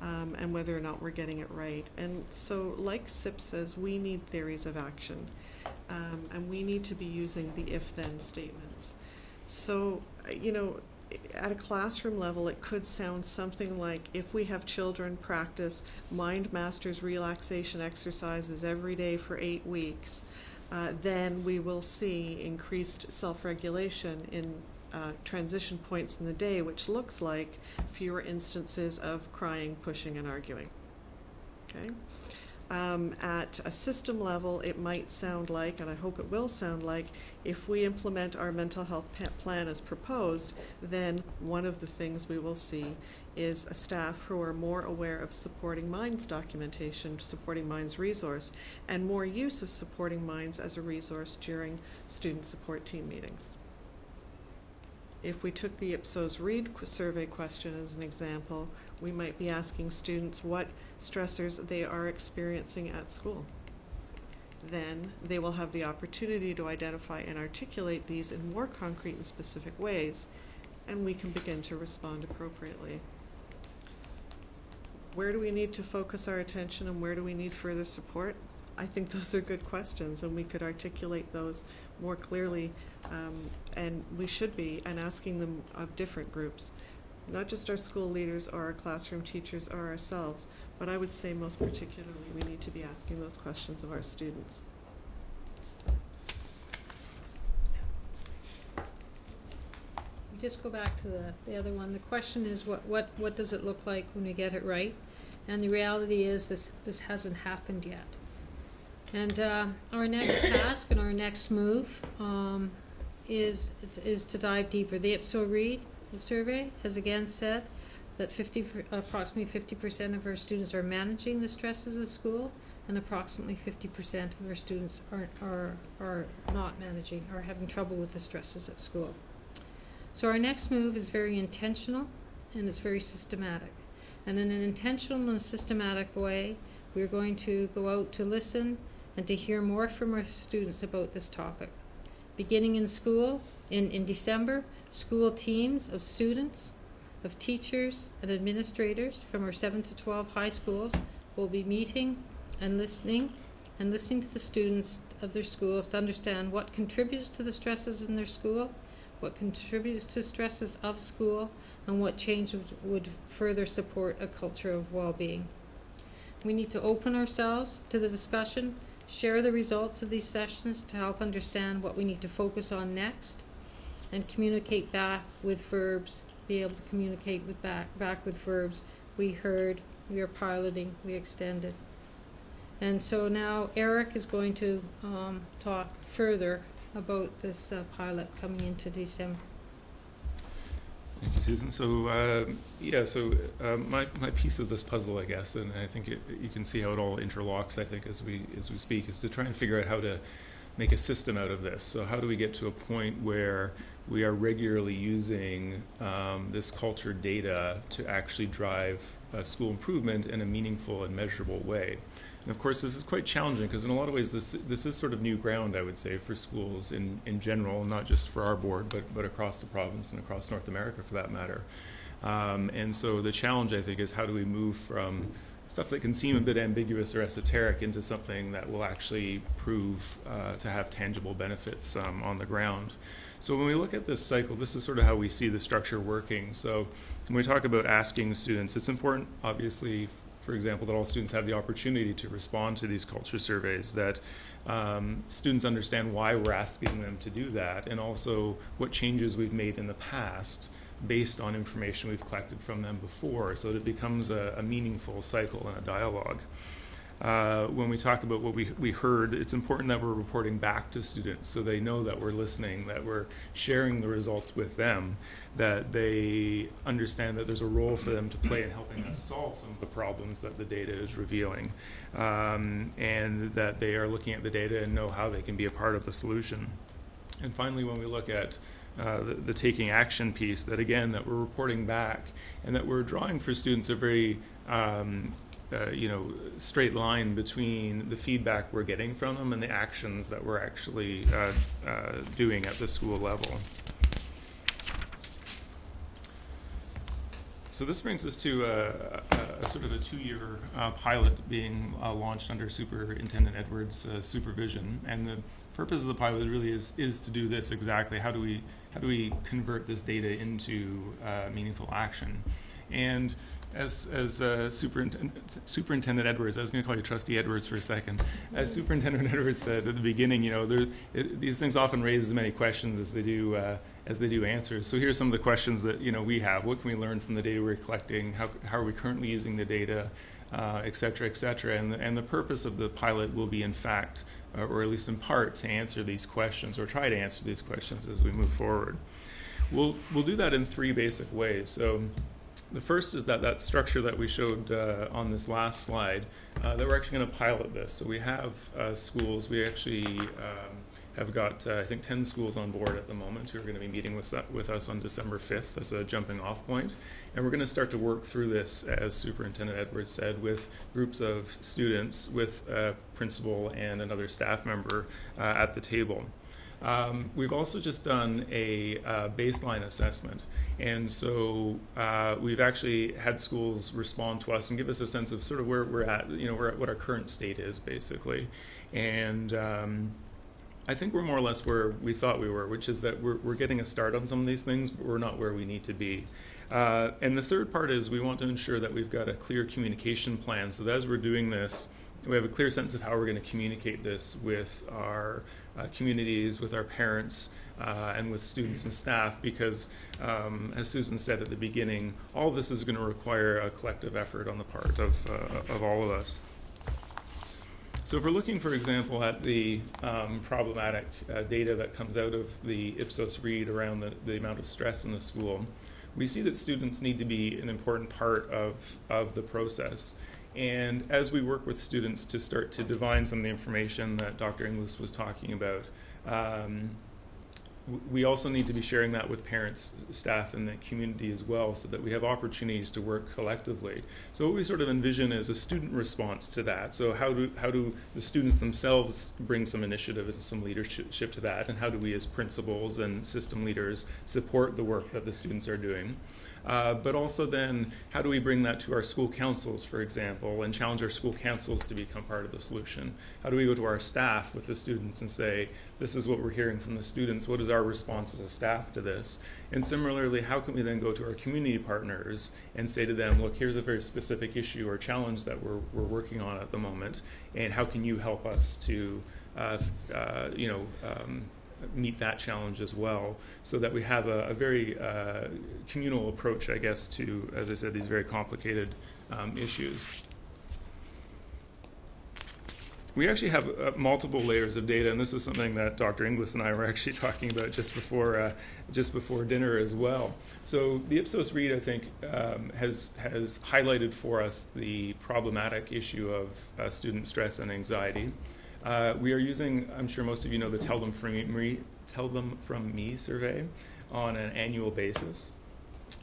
and whether or not we're getting it right. And so, like SIP says, we need theories of action, and we need to be using the if-then statements. So, at a classroom level, it could sound something like, if we have children practice Mind Masters relaxation exercises every day for 8 weeks, then we will see increased self-regulation in transition points in the day, which looks like fewer instances of crying, pushing, and arguing. Okay? At a system level, it might sound like, and I hope it will sound like, if we implement our mental health plan as proposed, then one of the things we will see is a staff who are more aware of Supporting Minds documentation, Supporting Minds resource, and more use of Supporting Minds as a resource during student support team meetings. If we took the Ipsos Reid survey question as an example, we might be asking students what stressors they are experiencing at school. Then they will have the opportunity to identify and articulate these in more concrete and specific ways, and we can begin to respond appropriately. Where do we need to focus our attention and where do we need further support? I think those are good questions, and we could articulate those more clearly, and we should be, and asking them of different groups, not just our school leaders or our classroom teachers or ourselves, but I would say most particularly we need to be asking those questions of our students. Just go back to the other one. The question is what does it look like when we get it right? And the reality is this hasn't happened yet. And our next task and our next move is to dive deeper. The Ipsos Reid survey has again said that approximately 50% of our students are managing the stresses of school, and approximately 50% of our students are not managing, or having trouble with the stresses at school. So our next move is very intentional, and it's very systematic. And in an intentional and systematic way, we're going to go out to listen and to hear more from our students about this topic. Beginning in school, in December, school teams of students, of teachers and administrators from our 7 to 12 high schools will be meeting and listening to the students of their schools to understand what contributes to the stresses in their school, what contributes to stresses of school, and what changes would further support a culture of well-being. We need to open ourselves to the discussion, share the results of these sessions to help understand what we need to focus on next, and communicate back with verbs, be able to communicate back with verbs. We heard, we are piloting, we extended. And so now Eric is going to talk further about this pilot coming into December. Thank you, Susan. So, my piece of this puzzle, I guess, and I think you can see how it all interlocks, I think, as we speak, is to try and figure out how to make a system out of this. So how do we get to a point where we are regularly using this culture data to actually drive school improvement in a meaningful and measurable way? And of course, this is quite challenging because in a lot of ways, this is sort of new ground, I would say, for schools in general, not just for our board, but across the province and across North America for that matter. And so the challenge, I think, is how do we move from stuff that can seem a bit ambiguous or esoteric into something that will actually prove to have tangible benefits on the ground. So when we look at this cycle, this is sort of how we see the structure working. So when we talk about asking students, it's important, obviously, for example, that all students have the opportunity to respond to these culture surveys, that students understand why we're asking them to do that, and also what changes we've made in the past based on information we've collected from them before, so that it becomes a meaningful cycle and a dialogue. When we talk about what we heard, it's important that we're reporting back to students so they know that we're listening, that we're sharing the results with them, that they understand that there's a role for them to play in helping us solve some of the problems that the data is revealing, and that they are looking at the data and know how they can be a part of the solution. And finally, when we look at the taking action piece, that again, that we're reporting back and that we're drawing for students a very straight line between the feedback we're getting from them and the actions that we're actually doing at the school level. So this brings us to a sort of a 2-year pilot being launched under Superintendent Edwards' supervision. And purpose of the pilot really is to do this exactly. How do we convert this data into meaningful action? And as Superintendent Edwards, I was going to call you Trustee Edwards for a second. As Superintendent Edwards said at the beginning, these things often raise as many questions as they do answers. So here's some of the questions that we have. What can we learn from the data we're collecting? How are we currently using the data, et cetera, et cetera? And the purpose of the pilot will be, in fact, or at least in part, to answer these questions or try to answer these questions as we move forward. We'll do that in 3 basic ways. So the first is that structure that we showed on this last slide, that we're actually going to pilot this. So we have schools. We actually have got, I think, 10 schools on board at the moment who are going to be meeting with us on December 5th as a jumping off point. And we're going to start to work through this, as Superintendent Edwards said, with groups of students, with a principal and another staff member at the table. We've also just done a baseline assessment. And so we've actually had schools respond to us and give us a sense of sort of where we're at, what our current state is, basically. And I think we're more or less where we thought we were, which is that we're getting a start on some of these things, but we're not where we need to be. And the third part is we want to ensure that we've got a clear communication plan, so that as we're doing this, we have a clear sense of how we're going to communicate this with our communities, with our parents, and with students and staff, because as Susan said at the beginning, all of this is going to require a collective effort on the part of all of us. So if we're looking, for example, at the problematic data that comes out of the Ipsos read around the amount of stress in the school, we see that students need to be an important part of the process. And as we work with students to start to divine some of the information that Dr. Inglis was talking about, we also need to be sharing that with parents, staff, and the community as well, so that we have opportunities to work collectively. So what we sort of envision is a student response to that. So how do the students themselves bring some initiative and some leadership to that, and how do we as principals and system leaders support the work that the students are doing? But also then, how do we bring that to our school councils, for example, and challenge our school councils to become part of the solution? How do we go to our staff with the students and say, this is what we're hearing from the students, what is our response as a staff to this? And similarly, how can we then go to our community partners and say to them, look, here's a very specific issue or challenge that we're working on at the moment, and how can you help us to meet that challenge as well, so that we have a very communal approach, I guess, to, as I said, these very complicated issues. We actually have multiple layers of data, and this is something that Dr. Inglis and I were actually talking about just before dinner as well. So the Ipsos read, I think, has highlighted for us the problematic issue of student stress and anxiety. We are using, I'm sure most of you know, the Tell Them From Me survey on an annual basis.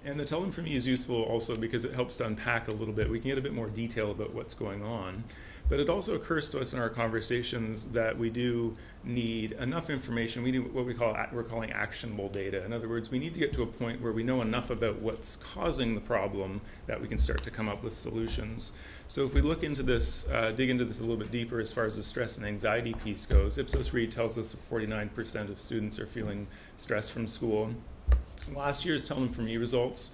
And the Tell Them From Me is useful also because it helps to unpack a little bit. We can get a bit more detail about what's going on. But it also occurs to us in our conversations that we do need enough information. We need what we're calling actionable data. In other words, we need to get to a point where we know enough about what's causing the problem that we can start to come up with solutions. So if we look into this, dig into this a little bit deeper as far as the stress and anxiety piece goes, Ipsos Reid tells us that 49% of students are feeling stress from school. Last year's Tell Them From Me results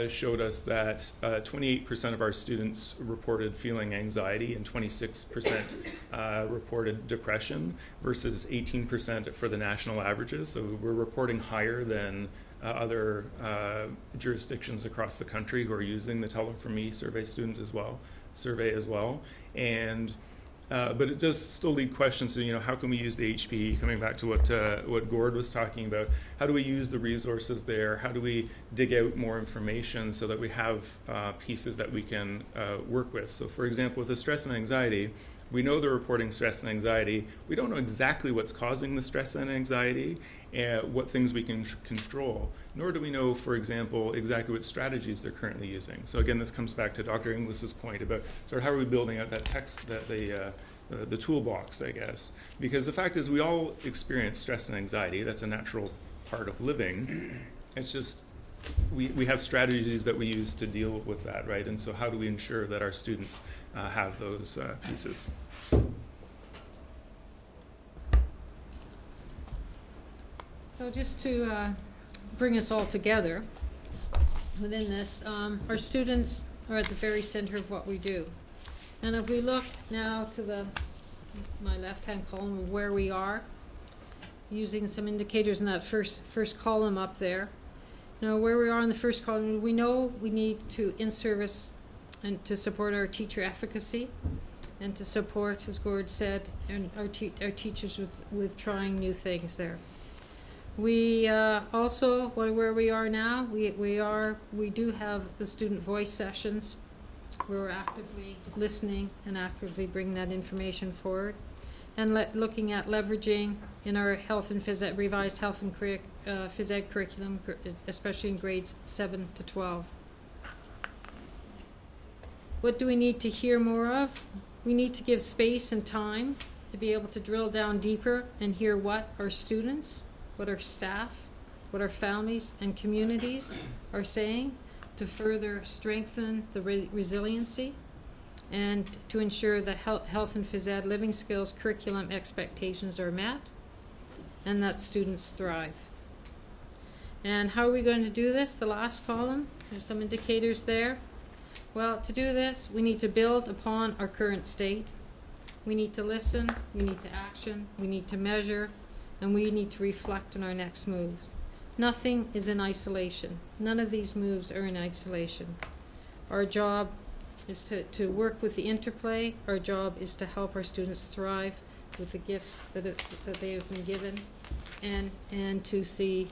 showed us that 28% of our students reported feeling anxiety and 26% reported depression versus 18% for the national averages. So we're reporting higher than other jurisdictions across the country who are using the Tell Them From Me survey as well. And but it does still lead questions to, how can we use the HPE, coming back to what Gord was talking about. How do we use the resources there? How do we dig out more information so that we have pieces that we can work with? So for example, with the stress and anxiety, we know they're reporting stress and anxiety. We don't know exactly what's causing the stress and anxiety and what things we can control, nor do we know, for example, exactly what strategies they're currently using. So again, this comes back to Dr. Inglis's point about sort of how are we building out that the toolbox, I guess. Because the fact is we all experience stress and anxiety. That's a natural part of living. It's just we have strategies that we use to deal with that, right? And so how do we ensure that our students have those pieces? So just to bring us all together within this, our students are at the very center of what we do. And if we look now to my left-hand column of where we are, using some indicators in that first column up there, where we are in the first column, we know we need to in-service and to support our teacher efficacy and to support, as Gord said, and our teachers with trying new things there. We also, where we are now, we do have the student voice sessions where we're actively listening and actively bringing that information forward, and looking at leveraging in our health and phys ed, revised health and phys ed curriculum, especially in grades 7 to 12. What do we need to hear more of? We need to give space and time to be able to drill down deeper and hear what our students, what our staff, what our families and communities are saying to further strengthen the resiliency and to ensure that health and phys ed living skills curriculum expectations are met and that students thrive. And how are we going to do this? The last column, there's some indicators there. Well, to do this, we need to build upon our current state. We need to listen, we need to action, we need to measure, and we need to reflect on our next moves. Nothing is in isolation. None of these moves are in isolation. Our job is to work with the interplay. Our job is to help our students thrive with the gifts that they have been given, and to see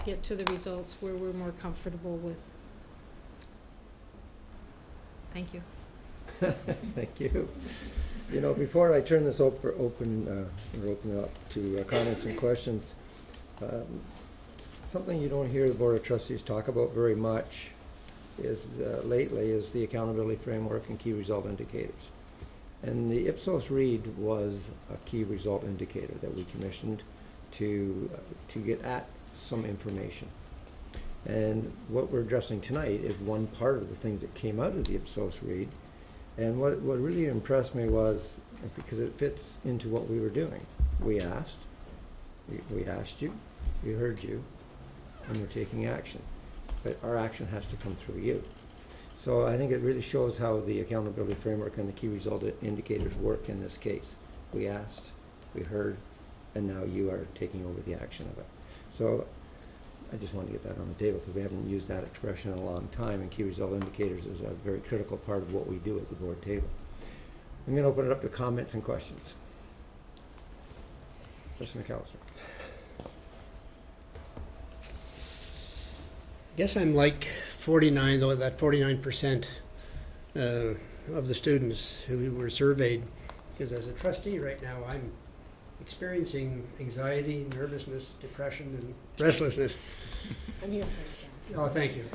get to the results where we're more comfortable with. Thank you. Thank you. Before I turn this open it up to comments and questions, something you don't hear the Board of Trustees talk about very much lately is the accountability framework and key result indicators. And the Ipsos read was a key result indicator that we commissioned to get at some information. And what we're addressing tonight is one part of the things that came out of the Ipsos read. And what really impressed me was, because it fits into what we were doing, we asked you, we heard you, and we're taking action. But our action has to come through you. So I think it really shows how the accountability framework and the key result indicators work in this case. We asked, we heard, and now you are taking over the action of it. So I just want to get that on the table because we haven't used that expression in a long time, and key result indicators is a very critical part of what we do at the board table. I'm going to open it up to comments and questions. Mr. McAllister. I guess I'm like 49, though, that 49% of the students who were surveyed, because as a trustee right now, I'm experiencing anxiety, nervousness, depression, and restlessness. I'm here for you. Oh, thank you.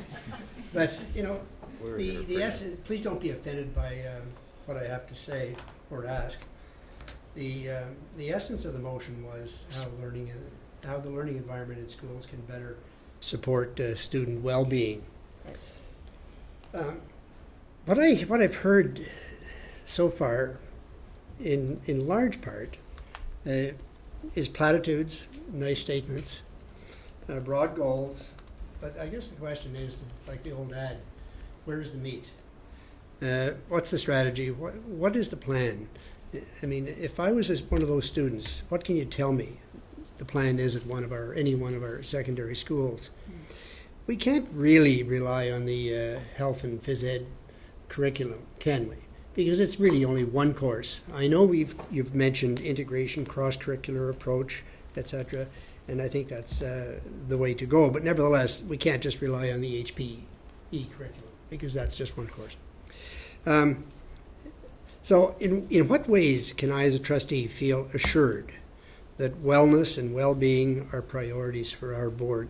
But, the essence, please don't be offended by what I have to say or ask. The essence of the motion was how the learning environment in schools can better support student well-being. What I've heard so far, in large part, is platitudes, nice statements, broad goals. But I guess the question is, like the old ad, where's the meat? What's the strategy? What is the plan? I mean, if I was one of those students, what can you tell me the plan is at any one of our secondary schools? We can't really rely on the health and phys ed curriculum, can we? Because it's really only one course. I know you've mentioned integration, cross-curricular approach, etc., and I think that's the way to go. But nevertheless, we can't just rely on the HPE curriculum because that's just one course. So in what ways can I as a trustee feel assured that wellness and well-being are priorities for our board?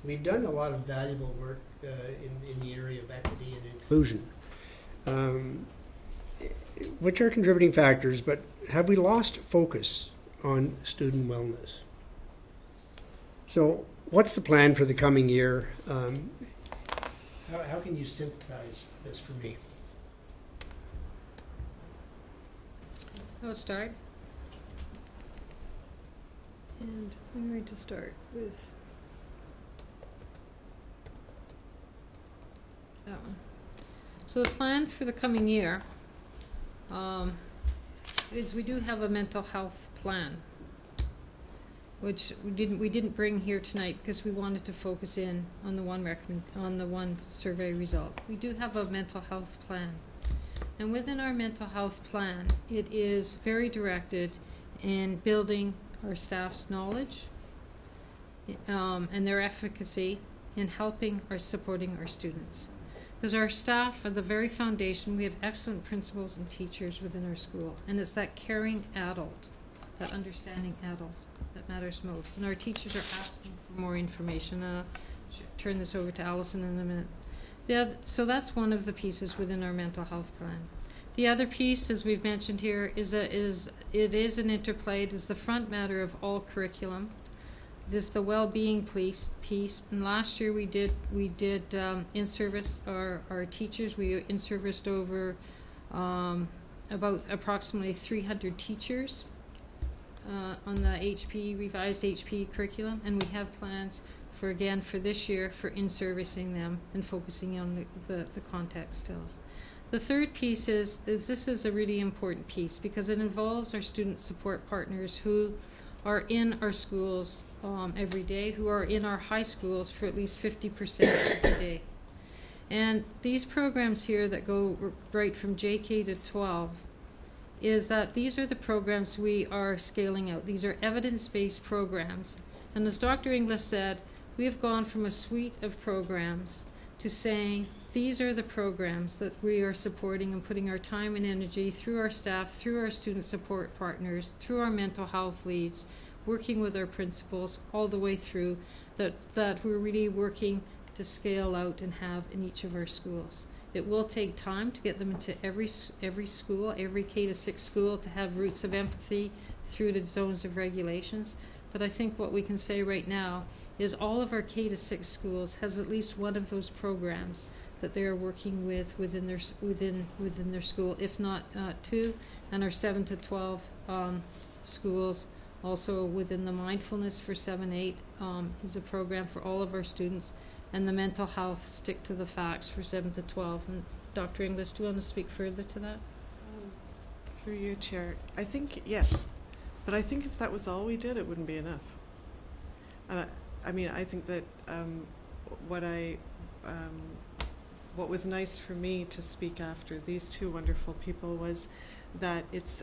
We've done a lot of valuable work in the area of equity and inclusion, which are contributing factors, but have we lost focus on student wellness? So what's the plan for the coming year? How can you synthesize this for me? I'll start. And I'm going to start with that one. So the plan for the coming year is we do have a mental health plan, which we didn't bring here tonight because we wanted to focus in on the one survey result. We do have a mental health plan, and within our mental health plan, it is very directed in building our staff's knowledge and their efficacy in helping or supporting our students. Because our staff are the very foundation. We have excellent principals and teachers within our school, and it's that caring adult, that understanding adult that matters most. And our teachers are asking for more information. I'll turn this over to Allison in a minute. So that's one of the pieces within our mental health plan. The other piece, as we've mentioned here, is an interplay. It is the front matter of all curriculum. It is the well-being piece. And last year we did in-service our teachers. We in-serviced over about approximately 300 teachers on the revised HP curriculum, and we have plans for this year for in-servicing them and focusing on the contact skills. The third piece is this is a really important piece because it involves our student support partners who are in our schools every day, who are in our high schools for at least 50% of the day. And these programs here that go right from JK to 12 is that these are the programs we are scaling out. These are evidence-based programs. And as Dr. Inglis said, we have gone from a suite of programs to saying these are the programs that we are supporting and putting our time and energy through our staff, through our student support partners, through our mental health leads, working with our principals all the way through, that we're really working to scale out and have in each of our schools. It will take time to get them into every school, every K-6 school, to have roots of empathy through the zones of regulations. But I think what we can say right now is all of our K-6 schools has at least one of those programs that they are working with within their school, if not two, and our 7 to 12 schools also within the mindfulness for 7-8 is a program for all of our students. And the mental health stick to the facts for 7 to 12. And Dr. Inglis, do you want to speak further to that? Through you, Chair. I think, yes. But I think if that was all we did, it wouldn't be enough. And I think that what was nice for me to speak after these two wonderful people was that it's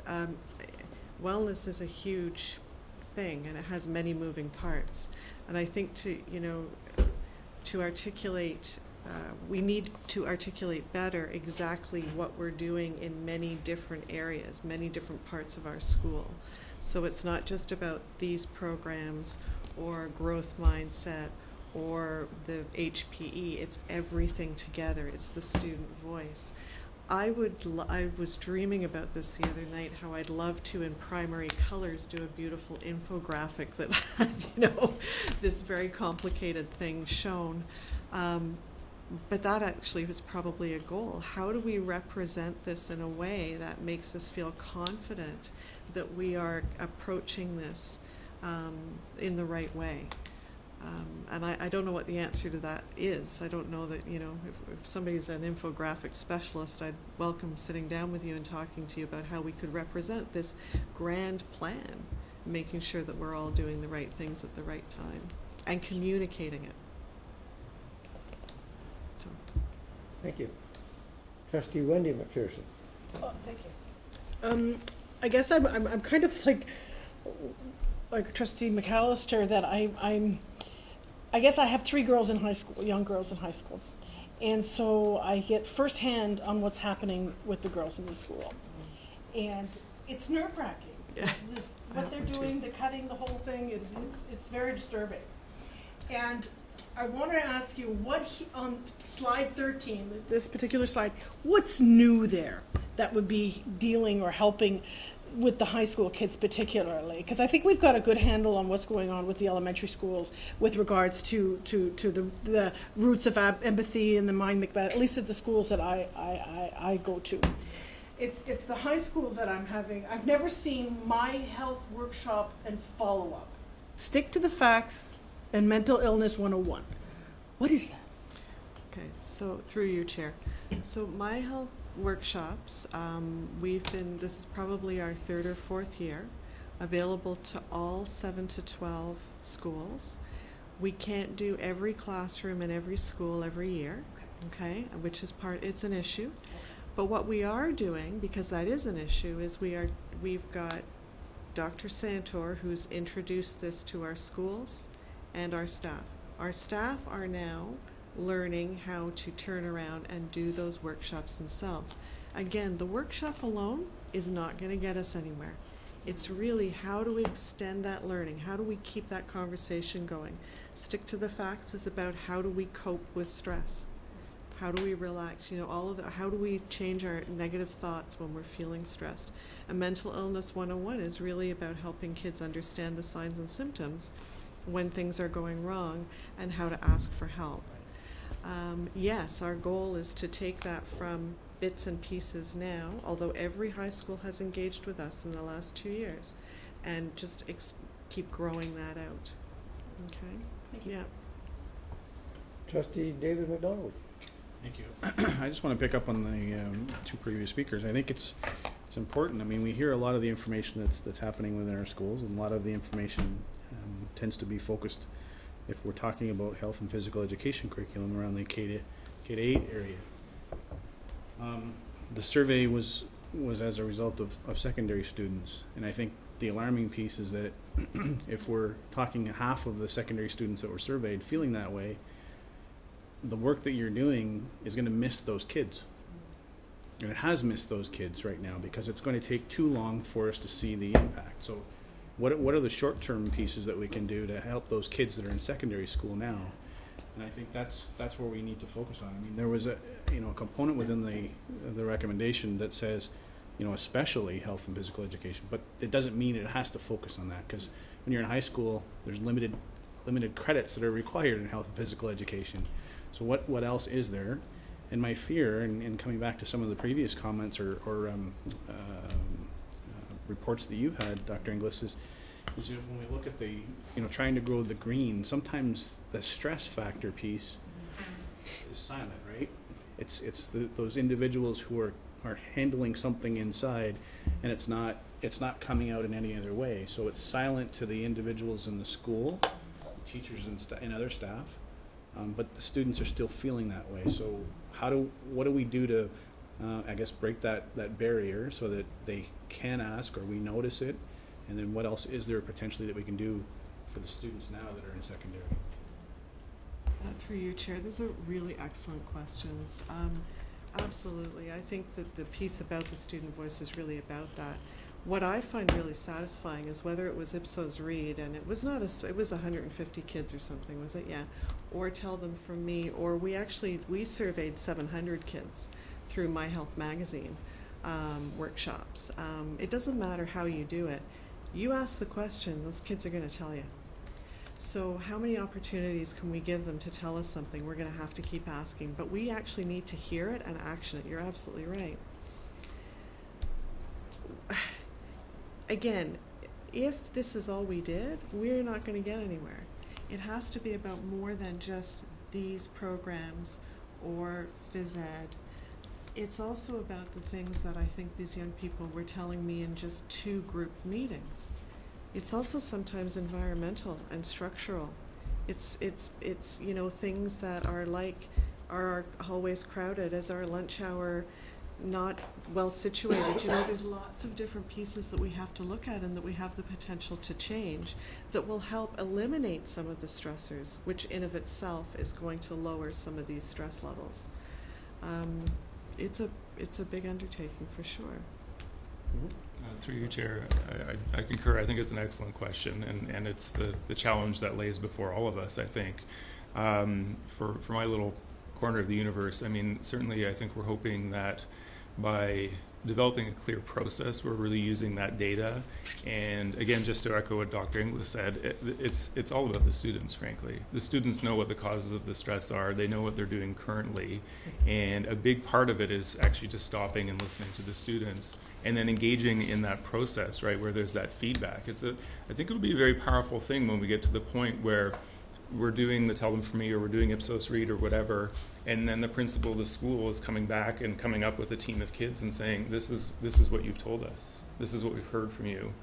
wellness is a huge thing, and it has many moving parts. And I think to articulate, we need to articulate better exactly what we're doing in many different areas, many different parts of our school. So it's not just about these programs or growth mindset or the HPE, it's everything together. It's the student voice. I was dreaming about this the other night, how I'd love to, in primary colors, do a beautiful infographic that had, this very complicated thing shown. But that actually was probably a goal. How do we represent this in a way that makes us feel confident that we are approaching this in the right way? And I don't know what the answer to that is. I don't know that, if somebody's an infographic specialist, I'd welcome sitting down with you and talking to you about how we could represent this grand plan, making sure that we're all doing the right things at the right time and communicating it. So. Thank you. Trustee Wendy McPherson. Oh, thank you. I guess I'm kind of like Trustee McAllister, that I guess I have 3 girls in high school, young girls in high school. And so I get firsthand on what's happening with the girls in the school. And it's nerve-wracking. Yeah. What they're doing, the cutting, the whole thing, it's very disturbing. And I want to ask you, on slide 13, this particular slide, what's new there that would be dealing or helping with the high school kids particularly? Because I think we've got a good handle on what's going on with the elementary schools with regards to the roots of empathy and the mind, at least at the schools that I go to. It's the high schools that I'm having. I've never seen my health workshop and follow-up Stick to the Facts and Mental Illness 101. What is that? Okay, so through you, Chair. So My Health workshops, this is probably our 3rd or 4th year, available to all 7 to 12 schools. We can't do every classroom in every school every year, okay, which is it's an issue. But what we are doing, because that is an issue, is we've got Dr. Santor, who's introduced this to our schools and our staff. Our staff are now learning how to turn around and do those workshops themselves. Again, the workshop alone is not going to get us anywhere. It's really, how do we extend that learning? How do we keep that conversation going? Stick to the Facts is about how do we cope with stress? How do we relax? How do we change our negative thoughts when we're feeling stressed? And Mental Illness 101 is really about helping kids understand the signs and symptoms when things are going wrong and how to ask for help. Yes, our goal is to take that from bits and pieces now, although every high school has engaged with us in the last 2 years, and just keep growing that out. Okay? Thank you. Yeah. Trustee David McDonald. Thank you. I just want to pick up on the 2 previous speakers. I think it's important. I mean, we hear a lot of the information that's happening within our schools, and a lot of the information tends to be focused, if we're talking about health and physical education curriculum, around the K-8 area. The survey was as a result of secondary students, and I think the alarming piece is that if we're talking half of the secondary students that were surveyed feeling that way, the work that you're doing is going to miss those kids. And it has missed those kids right now because it's going to take too long for us to see the impact. So what are the short-term pieces that we can do to help those kids that are in secondary school now? And I think that's where we need to focus on. I mean, there was a component within the recommendation that says, especially health and physical education, but it doesn't mean it has to focus on that, because when you're in high school, there's limited credits that are required in health and physical education. So what else is there? And my fear, and coming back to some of the previous comments or reports that you've had, Dr. Inglis, is when we look at the, trying to grow the green, sometimes the stress factor piece is silent, right? It's those individuals who are handling something inside, and it's not coming out in any other way. So it's silent to the individuals in the school, teachers and other staff. But the students are still feeling that way. So what do we do to, break that barrier so that they can ask or we notice it? And then what else is there potentially that we can do for the students now that are in secondary? Through you, Chair, those are really excellent questions. Absolutely. I think that the piece about the student voice is really about that. What I find really satisfying is whether it was Ipsos Reid, and it was 150 kids or something, was it? Yeah. Or Tell Them From Me, or we surveyed 700 kids through My Health magazine workshops. It doesn't matter how you do it. You ask the question, those kids are going to tell you. So how many opportunities can we give them to tell us something? We're going to have to keep asking, but we actually need to hear it and action it. You're absolutely right. Again, if this is all we did, we're not going to get anywhere. It has to be about more than just these programs or phys ed. It's also about the things that I think these young people were telling me in just 2 group meetings. It's also sometimes environmental and structural. It's things that are like, are our hallways crowded? Is our lunch hour not well situated? There's lots of different pieces that we have to look at and that we have the potential to change that will help eliminate some of the stressors, which in of itself is going to lower some of these stress levels. It's a big undertaking for sure. Through you, Chair, I concur. I think it's an excellent question, and it's the challenge that lays before all of us, I think. For my little corner of the universe, I mean, certainly I think we're hoping that by developing a clear process. We're really using that data. And again, just to echo what Dr. Inglis said, it's all about the students, frankly. The students know what the causes of the stress are. They know what they're doing currently. And a big part of it is actually just stopping and listening to the students and then engaging in that process, right, where there's that feedback. I think it'll be a very powerful thing when we get to the point where we're doing the Tell Them For Me or we're doing Ipsos Read or whatever, and then the principal of the school is coming back and coming up with a team of kids and saying, this is what you've told us. This is what we've heard from you.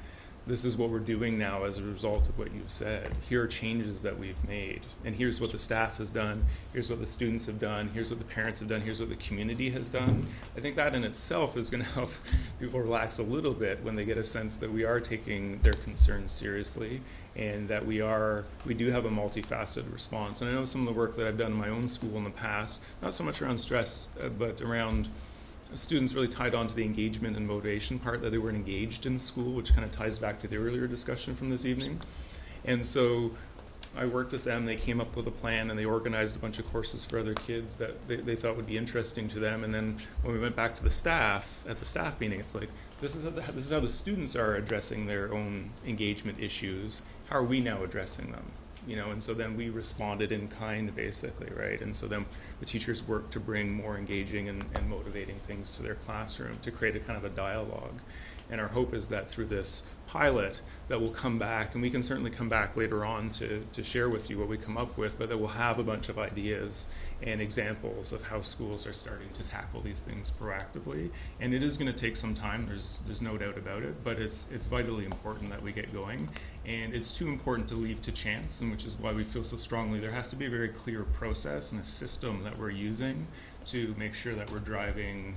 This is what we're doing now as a result of what you've said. Here are changes that we've made. And here's what the staff has done. Here's what the students have done. Here's what the parents have done. Here's what the community has done. I think that in itself is going to help people relax a little bit when they get a sense that we are taking their concerns seriously and that we do have a multifaceted response. And I know some of the work that I've done in my own school in the past, not so much around stress, but around students really tied on to the engagement and motivation part, that they weren't engaged in school, which kind of ties back to the earlier discussion from this evening. And so I worked with them. They came up with a plan and they organized a bunch of courses for other kids that they thought would be interesting to them. And then when we went back to the staff, at the staff meeting, it's like, this is how the students are addressing their own engagement issues. How are we now addressing them? And so then we responded in kind, basically, right? And so then the teachers worked to bring more engaging and motivating things to their classroom to create a kind of a dialogue. And our hope is that through this pilot that we'll come back, and we can certainly come back later on to share with you what we come up with, but that we'll have a bunch of ideas and examples of how schools are starting to tackle these things proactively. And it is going to take some time, there's no doubt about it, but it's vitally important that we get going. And it's too important to leave to chance, and which is why we feel so strongly there has to be a very clear process and a system that we're using to make sure that we're driving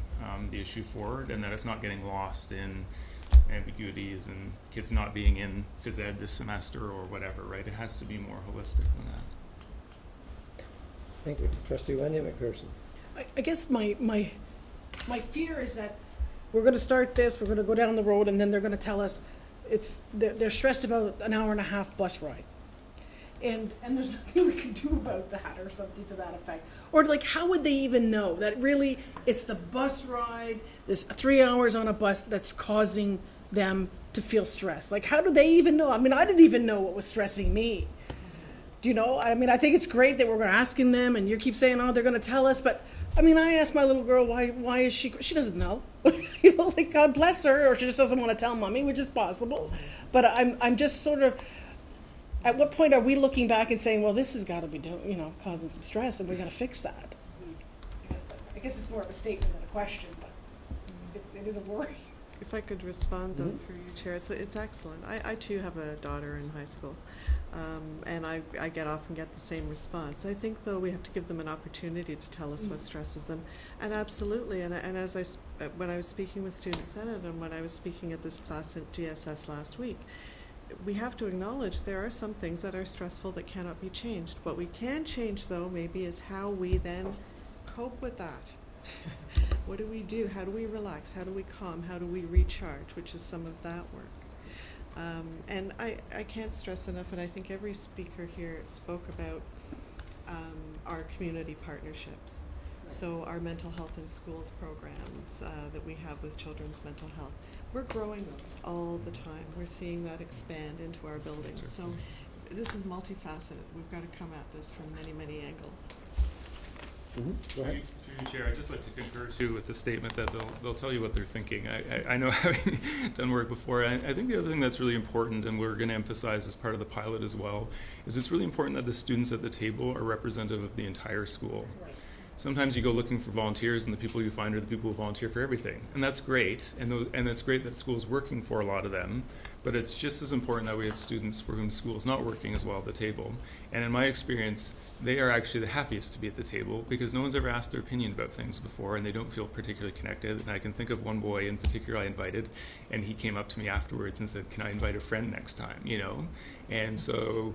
the issue forward and that it's not getting lost in ambiguities and kids not being in phys ed this semester or whatever, right? It has to be more holistic than that. Thank you. Trustee Wendy McPherson. I guess my fear is that we're going to start this, we're going to go down the road, and then they're going to tell us they're stressed about an hour and a half bus ride. And there's nothing we can do about that or something to that effect. Or like, how would they even know that really it's the bus ride, this 3 hours on a bus that's causing them to feel stressed? Like, how do they even know? I mean, I didn't even know what was stressing me. Do you know? I mean, I think it's great that we're asking them, and you keep saying, oh, they're going to tell us. But, I mean, I asked my little girl, why is she doesn't know. Like, God bless her, or she just doesn't want to tell mommy, which is possible. But I'm just sort of, at what point are we looking back and saying, well, this has got to be causing some stress, and we got to fix that? I guess it's more of a statement than a question, but it is a worry. If I could respond, though, through you, Chair, it's excellent. I too have a daughter in high school, and I often get the same response. I think, though, we have to give them an opportunity to tell us what stresses them. And absolutely, and when I was speaking with Student Senate and when I was speaking at this class at GSS last week, we have to acknowledge there are some things that are stressful that cannot be changed. What we can change, though, maybe is how we then cope with that. What do we do? How do we relax? How do we calm? How do we recharge? Which is some of that work. And I can't stress enough, and I think every speaker here spoke about our community partnerships. So our mental health in schools programs that we have with children's mental health. We're growing those all the time. We're seeing that expand into our buildings. So this is multifaceted. We've got to come at this from many, many angles. Go ahead. Through you, Chair, I'd just like to concur too with the statement that they'll tell you what they're thinking. I know, having done work before, I think the other thing that's really important, and we're going to emphasize as part of the pilot as well, is it's really important that the students at the table are representative of the entire school. Right. Sometimes you go looking for volunteers, and the people you find are the people who volunteer for everything. And that's great, and it's great that school's working for a lot of them, but it's just as important that we have students for whom school's not working as well at the table. And in my experience, they are actually the happiest to be at the table because no one's ever asked their opinion about things before, and they don't feel particularly connected. And I can think of one boy in particular I invited, and he came up to me afterwards and said, "Can I invite a friend next time?" And so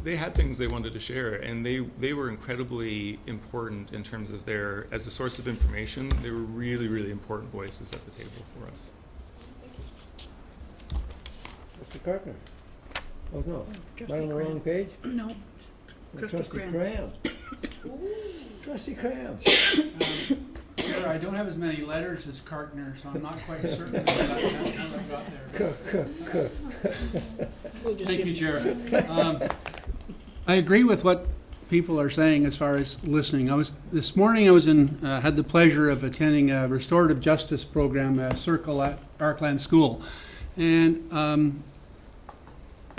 they had things they wanted to share, and they were incredibly important in terms of as a source of information. They were really, really important voices at the table for us. Mr. Carpenter. Oh, no. Am I on the wrong page? No. Trustee Cram. Trustee Cram. Chair, I don't have as many letters as Cartner, so I'm not quite certain what I got there. Thank you, Chair. I agree with what people are saying as far as listening. This morning I was had the pleasure of attending a restorative justice program, Circle at Arkland School, and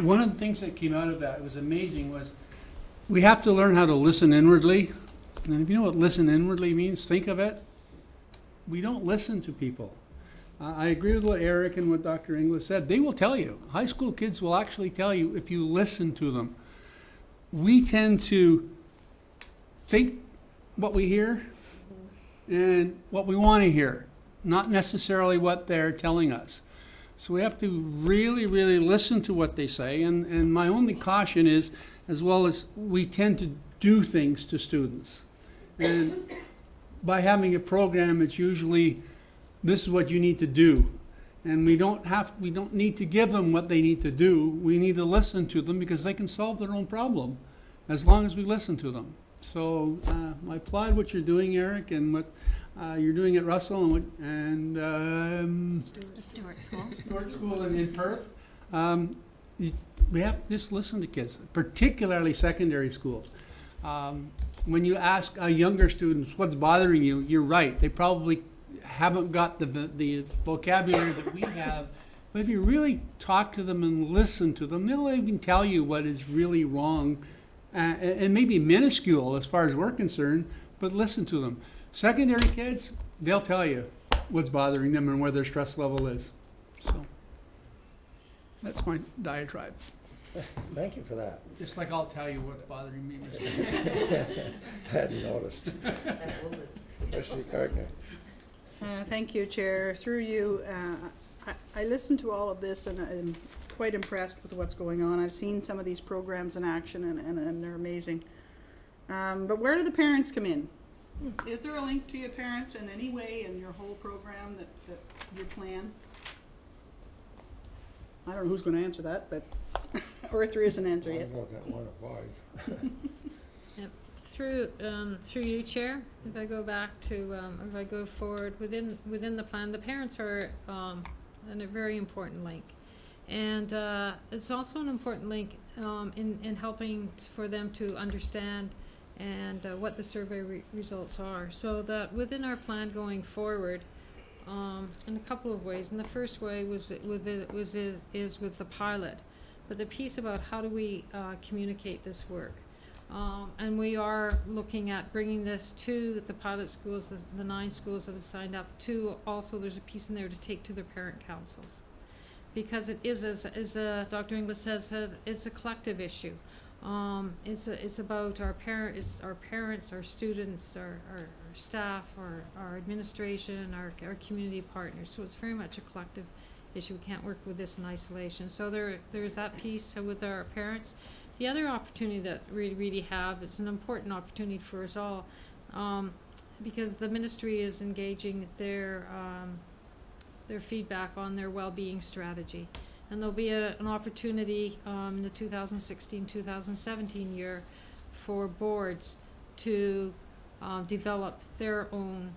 one of the things that came out of that was amazing was we have to learn how to listen inwardly. And if you know what listen inwardly means, think of it. We don't listen to people. I agree with what Eric and what Dr. Inglis said. They will tell you. High school kids will actually tell you if you listen to them. We tend to think what we hear and what we want to hear, not necessarily what they're telling us. So we have to really, really listen to what they say. And my only caution is, as well as we tend to do things to students. And by having a program, it's usually, this is what you need to do. And we don't need to give them what they need to do. We need to listen to them because they can solve their own problem as long as we listen to them. So I applaud what you're doing, Eric, and what you're doing at Russell and Stewart School. Stewart School in Perth. We have to just listen to kids, particularly secondary schools. When you ask younger students what's bothering you, you're right. They probably haven't got the vocabulary that we have. But if you really talk to them and listen to them, they'll even tell you what is really wrong, and maybe minuscule as far as we're concerned, but listen to them. Secondary kids, they'll tell you what's bothering them and where their stress level is. So that's my diatribe. Thank you for that. Just like I'll tell you what's bothering me. I hadn't noticed. Especially Gardner. Thank you, Chair. Through you, I listened to all of this and I'm quite impressed with what's going on. I've seen some of these programs in action and they're amazing. But where do the parents come in? Is there a link to your parents in any way in your whole program that you plan? I don't know who's going to answer that, but or if there is an answer yet. I've got one of 5. Yep. Through you, Chair, if I go back to, if I go forward within the plan, the parents are a very important link. And it's also an important link in helping for them to understand and what the survey results are. So that within our plan going forward, in a couple of ways. And the first way is with the pilot. But the piece about how do we communicate this work. And we are looking at bringing this to the pilot schools, the 9 schools that have signed up, to also there's a piece in there to take to their parent councils. Because it is, as Dr. Inglis says, it's a collective issue. It's about our parents, our students, our staff, our administration, our community partners. So it's very much a collective issue. We can't work with this in isolation. So there's that piece with our parents. The other opportunity that we really have, it's an important opportunity for us all, because the ministry is engaging their feedback on their well-being strategy. And there'll be an opportunity in the 2016-2017 year for boards to develop their own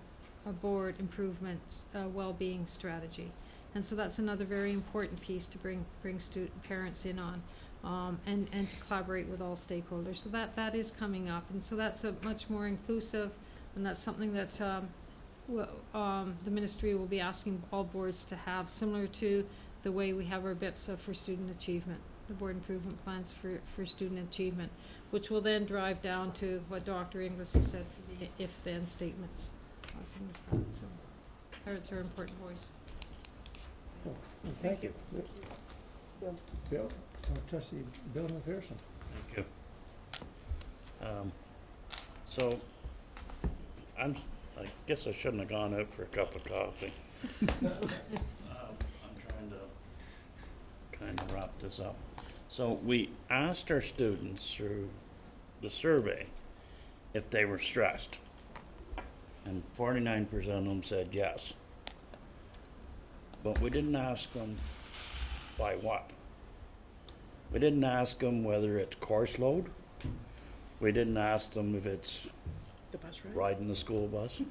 board improvement well-being strategy. And so that's another very important piece to bring parents in on, and to collaborate with all stakeholders. So that is coming up, and so that's a much more inclusive, and that's something that the ministry will be asking all boards to have, similar to the way we have our BIPs for student achievement, the board improvement plans for student achievement, which will then drive down to what Dr. Inglis has said for the if-then statements. So parents are an important voice. Well, thank you. Bill? Trustee Bill McPherson. Thank you. So I guess I shouldn't have gone out for a cup of coffee. I'm trying to kind of wrap this up. So we asked our students through the survey if they were stressed, and 49% of them said yes. But we didn't ask them by what. We didn't ask them whether it's course load. We didn't ask them if it's the bus ride, riding the school bus.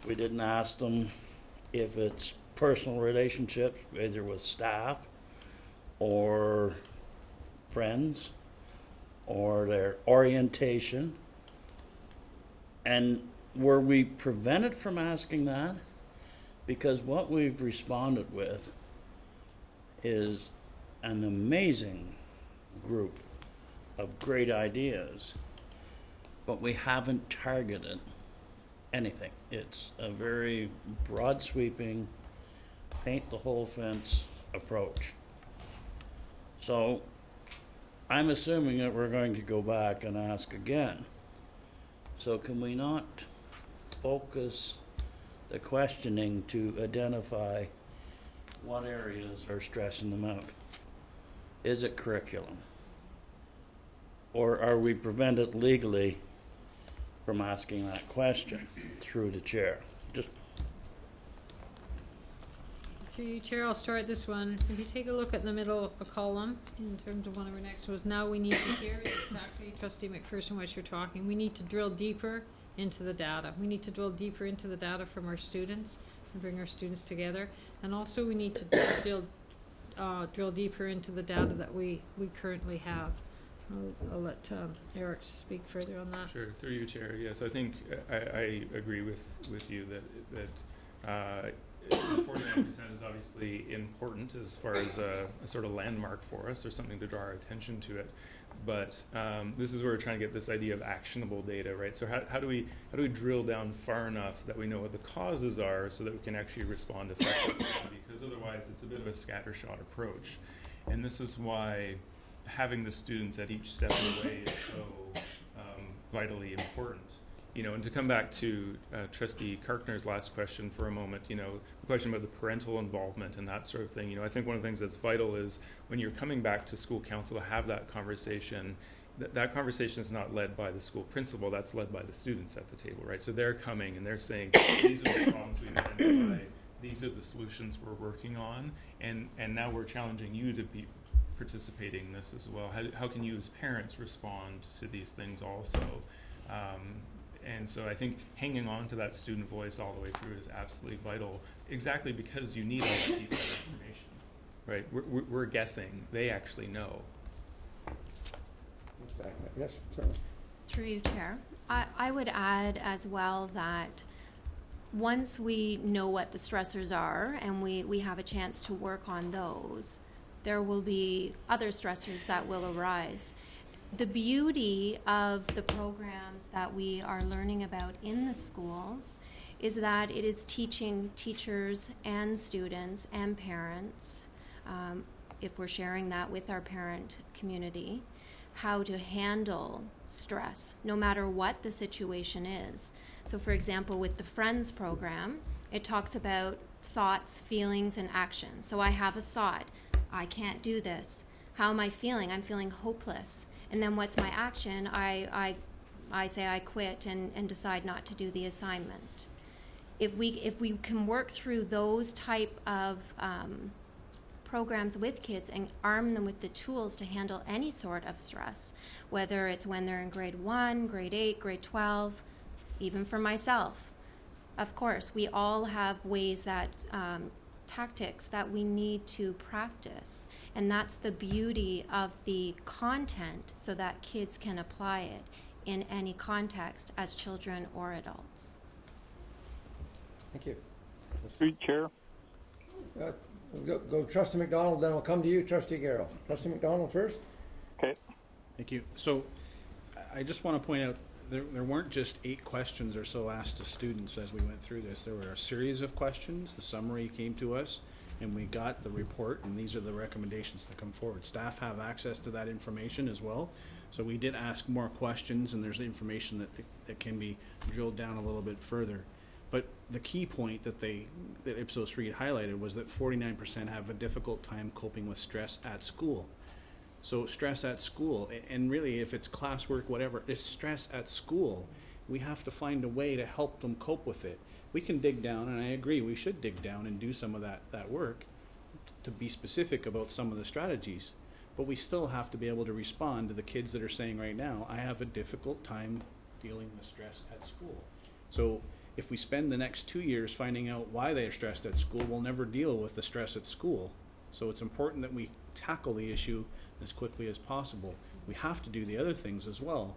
We didn't ask them if it's personal relationships, either with staff or friends, or their orientation. And were we prevented from asking that? Because what we've responded with is an amazing group of great ideas, but we haven't targeted anything. It's a very broad sweeping, paint the whole fence approach. So I'm assuming that we're going to go back and ask again. So can we not focus the questioning to identify what areas are stressing them out? Is it curriculum? Or are we prevented legally from asking that question through the chair? Just through you, Chair, I'll start this one. If you take a look at the middle of a column in terms of one of our next ones, now we need to hear exactly, Trustee McPherson, what you're talking. We need to drill deeper into the data. We need to drill deeper into the data from our students and bring our students together. And also we need to drill deeper into the data that we currently have. I'll let Eric speak further on that. Sure, through you, Chair. Yes, I think I agree with you that 49% is obviously important as far as a sort of landmark for us, or something to draw our attention to it. But this is where we're trying to get this idea of actionable data, right? So how do we drill down far enough that we know what the causes are, so that we can actually respond effectively? Because otherwise, it's a bit of a scattershot approach, and this is why having the students at each step of the way is so vitally important. You know, and to come back to Trustee Karkner's last question for a moment, you know, the question about the parental involvement and that sort of thing, you know, I think one of the things that's vital is when you're coming back to school council to have that conversation, that conversation is not led by the school principal, that's led by the students at the table, right? So they're coming and they're saying, these are the problems we've identified, these are the solutions we're working on, and now we're challenging you to be participating in this as well. How can you as parents respond to these things also? And so I think hanging on to that student voice all the way through is absolutely vital, exactly because you need all the detailed information, right? We're guessing. They actually know. Yes, certainly. Through you, Chair. I would add as well that once we know what the stressors are and we have a chance to work on those, there will be other stressors that will arise. The beauty of the programs that we are learning about in the schools is that it is teaching teachers and students and parents, if we're sharing that with our parent community, how to handle stress, no matter what the situation is. So for example, with the Friends program, it talks about thoughts, feelings, and actions. So I have a thought, I can't do this. How am I feeling? I'm feeling hopeless. And then what's my action? I say I quit and decide not to do the assignment. If we can work through those type of programs with kids and arm them with the tools to handle any sort of stress, whether it's when they're in grade 1, grade 8, grade 12, even for myself. Of course, we all have ways that tactics that we need to practice, and that's the beauty of the content, so that kids can apply it in any context as children or adults. Thank you. Through Chair. Go Trustee McDonald, then we'll come to you, Trustee Garrell. Trustee McDonald first. Okay. Thank you. So I just want to point out there weren't just 8 questions or so asked to students as we went through this. There were a series of questions. The summary came to us, and we got the report, and these are the recommendations that come forward. Staff have access to that information as well. So we did ask more questions, and there's information that can be drilled down a little bit further. But the key point that Ipsos Reid highlighted was that 49% have a difficult time coping with stress at school. So stress at school, and really if it's classwork, whatever, it's stress at school. We have to find a way to help them cope with it. We can dig down, and I agree, we should dig down and do some of that work to be specific about some of the strategies. But we still have to be able to respond to the kids that are saying right now, I have a difficult time dealing with stress at school. So if we spend the next 2 years finding out why they're stressed at school, we'll never deal with the stress at school. So it's important that we tackle the issue as quickly as possible. We have to do the other things as well.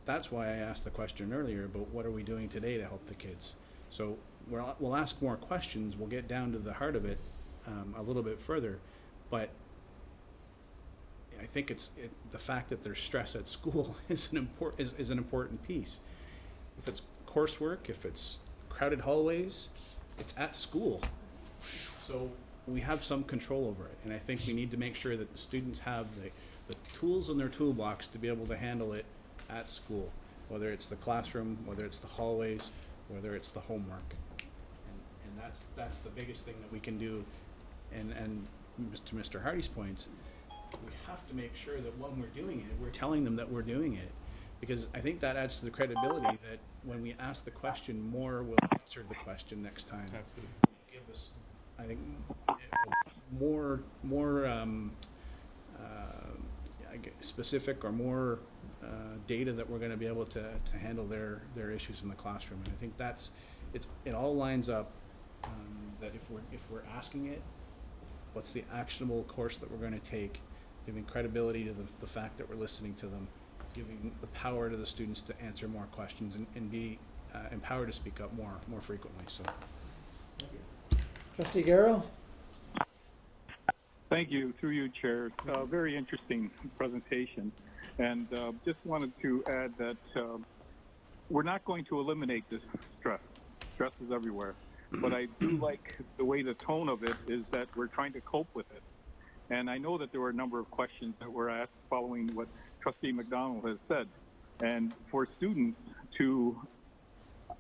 That's why I asked the question earlier about what are we doing today to help the kids. So we'll ask more questions, we'll get down to the heart of it a little bit further, but I think the fact that there's stress at school is an important piece. If it's coursework, if it's crowded hallways, it's at school. So we have some control over it, and I think we need to make sure that the students have the tools in their toolbox to be able to handle it at school, whether it's the classroom, whether it's the hallways, whether it's the homework. And that's the biggest thing that we can do. And to Mr. Hardy's points, we have to make sure that when we're doing it, we're telling them that we're doing it. Because I think that adds to the credibility that when we ask the question, more will answer the question next time. Absolutely. Give us, I think, more specific or more data that we're going to be able to handle their issues in the classroom. And I think it all lines up that if we're asking it, what's the actionable course that we're going to take, giving credibility to the fact that we're listening to them, giving the power to the students to answer more questions and be empowered to speak up more frequently. So, Trustee Garrow? Thank you, through you, Chair. Very interesting presentation. And just wanted to add that we're not going to eliminate this stress. Stress is everywhere. But I do like the way the tone of it is that we're trying to cope with it. And I know that there were a number of questions that were asked following what Trustee McDonald has said. And for students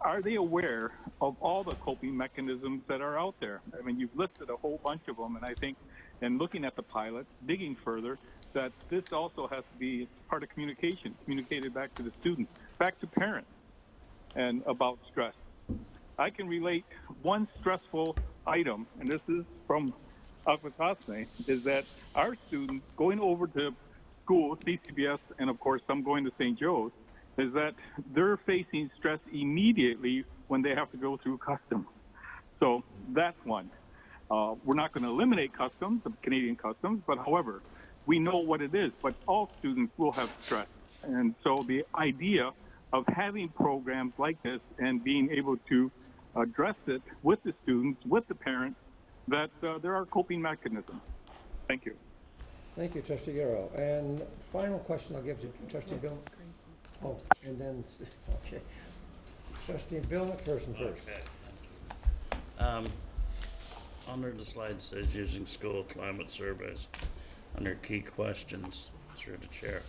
are they aware of all the coping mechanisms that are out there? I mean, you've listed a whole bunch of them, and I think in looking at the pilot, digging further, that this also has to be part of communication, communicated back to the students, back to parents, and about stress. I can relate one stressful item, and this is from Akwesasne, is that our students going over to school, CCBS, and of course some going to St. Joe's, is that they're facing stress immediately when they have to go through customs. So that's one. We're not going to eliminate customs, the Canadian customs, but however, we know what it is, but all students will have stress. And so the idea of having programs like this and being able to address it with the students, with the parents, that there are coping mechanisms. Thank you. Thank you, Trustee Garrow. And final question I'll give to Trustee Bill. Oh, and then, okay. Trustee Bill McPherson first. Okay. Under the slide says using school climate surveys under key questions through the chair.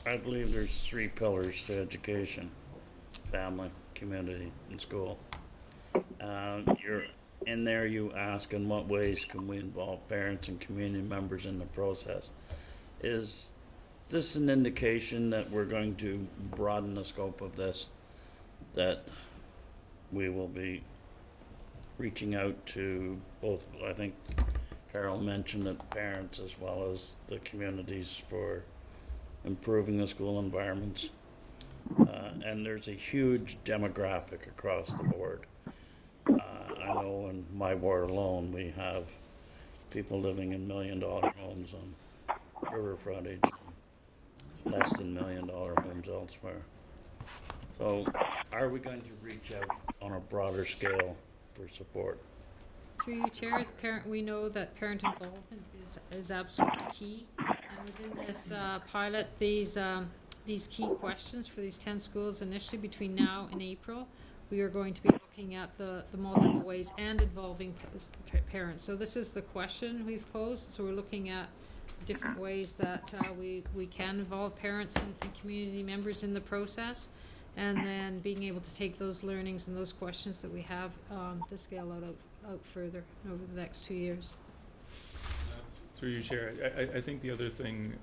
I believe there's 3 pillars to education: family, community, and school. In there you ask in what ways can we involve parents and community members in the process. Is this an indication that we're going to broaden the scope of this, that we will be reaching out to both, I think Carol mentioned it, parents as well as the communities for improving the school environments? And there's a huge demographic across the board. I know in my ward alone we have people living in $1 million homes on river frontage, and less than $1 million homes elsewhere. So are we going to reach out on a broader scale for support? Through you, Chair, we know that parent involvement is absolutely key. And within this pilot, these key questions for these 10 schools initially between now and April, we are going to be looking at the multiple ways and involving parents. So this is the question we've posed. So we're looking at different ways that we can involve parents and community members in the process, and then being able to take those learnings and those questions that we have to scale out further over the next 2 years. Through you, Chair, I think the other thing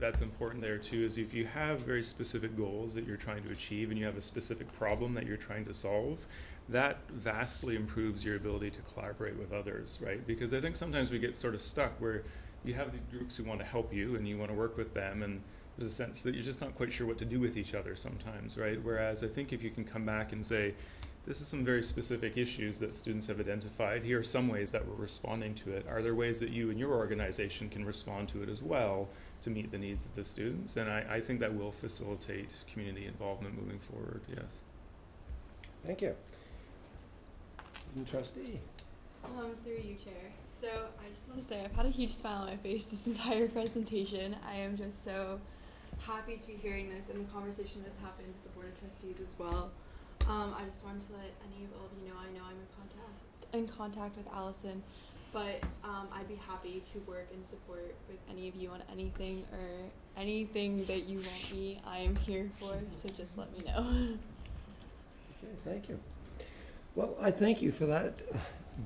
that's important there too is if you have very specific goals that you're trying to achieve and you have a specific problem that you're trying to solve, that vastly improves your ability to collaborate with others, right? Because I think sometimes we get sort of stuck where you have these groups who want to help you and you want to work with them, and There's a sense that you're just not quite sure what to do with each other sometimes, right? Whereas I think if you can come back and say, this is some very specific issues that students have identified. Here are some ways that we're responding to it. Are there ways that you and your organization can respond to it as well to meet the needs of the students? And I think that will facilitate community involvement moving forward, yes. Thank you. Student trustee. Through you, Chair. So I just want to say I've had a huge smile on my face this entire presentation. I am just so happy to be hearing this and the conversation that's happened with the Board of Trustees as well. I just wanted to let any of all of you know I know I'm in contact with Allison, but I'd be happy to work and support with any of you on anything or anything that you want me. I am here for, so just let me know. Okay, thank you. Well, I thank you for that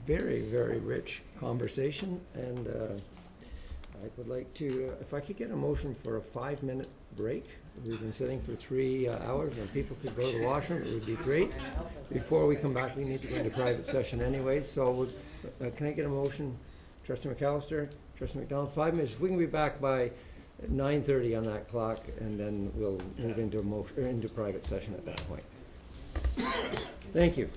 very, very rich conversation, and I would like to, if I could get a motion for a 5-minute break. We've been sitting for 3 hours, and people could go to the washroom. It would be great. Before we come back, we need to go into private session anyway, so can I get a motion? Trustee McAllister, Trustee McDonald, 5 minutes. If we can be back by 9:30 on that clock, and then we'll move into into private session at that point. Thank you.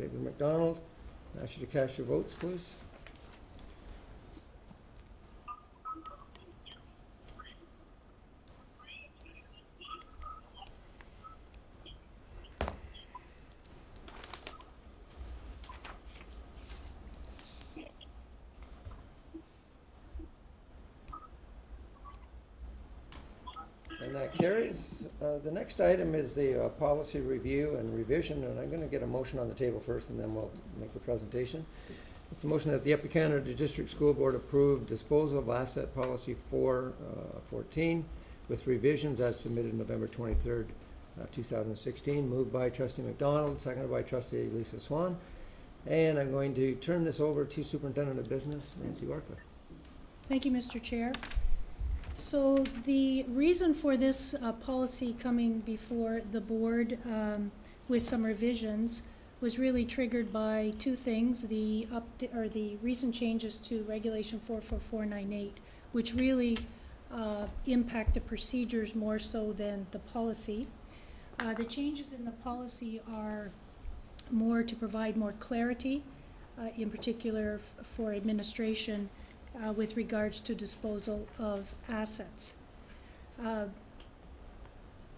David McDonald. Ask you to cast your votes, please. And that carries. The next item is the policy review and revision, and I'm going to get a motion on the table first, and then we'll make the presentation. It's a motion that the Upper Canada District School Board approve disposal of asset policy 414 with revisions as submitted November 23rd, 2016. Moved by Trustee McDonald, seconded by Trustee Lisa Swan. And I'm going to turn this over to Superintendent of Business, Nancy Barclay. Thank you, Mr. Chair. So the reason for this policy coming before the board with some revisions was really triggered by two things: the recent changes to Regulation 44498, which really impact the procedures more so than the policy. The changes in the policy are more to provide more clarity, in particular for administration, with regards to disposal of assets.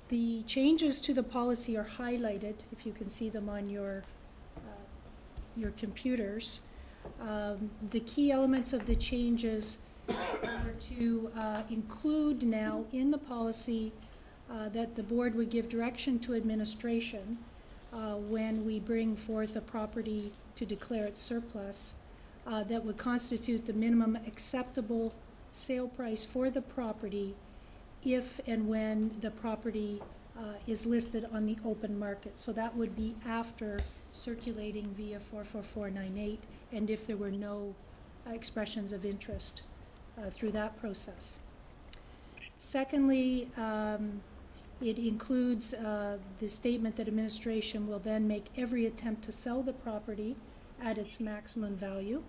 The changes to the policy are highlighted, if you can see them on your computers. The key elements of the changes are to include now in the policy that the board would give direction to administration when we bring forth a property to declare it surplus, that would constitute the minimum acceptable sale price for the property if and when the property is listed on the open market. So that would be after circulating via 44498 and if there were no expressions of interest through that process. Secondly, it includes the statement that administration will then make every attempt to sell the property at its maximum value.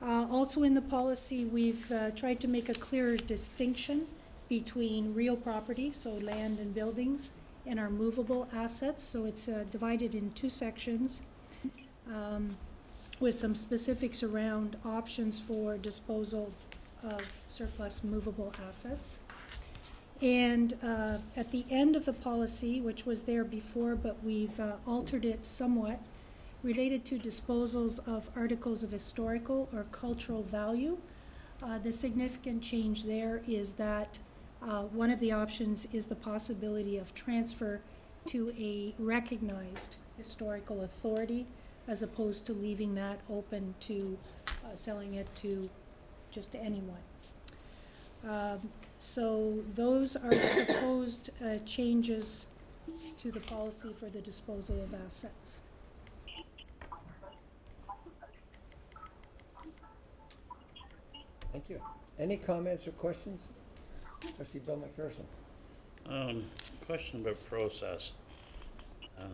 Also in the policy, we've tried to make a clearer distinction between real property, so land and buildings, and our movable assets. So it's divided in two sections with some specifics around options for disposal of surplus movable assets. And at the end of the policy, which was there before, but we've altered it somewhat, related to disposals of articles of historical or cultural value. The significant change there is that one of the options is the possibility of transfer to a recognized historical authority, as opposed to leaving that open to selling it to just anyone. So those are the proposed changes to the policy for the disposal of assets. Thank you. Any comments or questions? Trustee Bill McPherson. Question about process.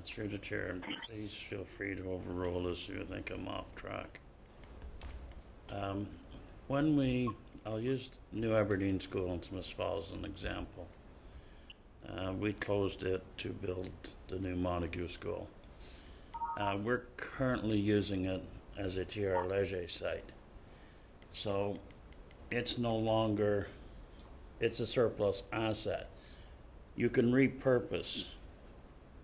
Through the chair, please feel free to overrule this if you think I'm off track. I'll use New Aberdeen School in Smith Falls as an example. We closed it to build the new Montague School. We're currently using it as a TR Leger site. So it's no longer, it's a surplus asset. You can repurpose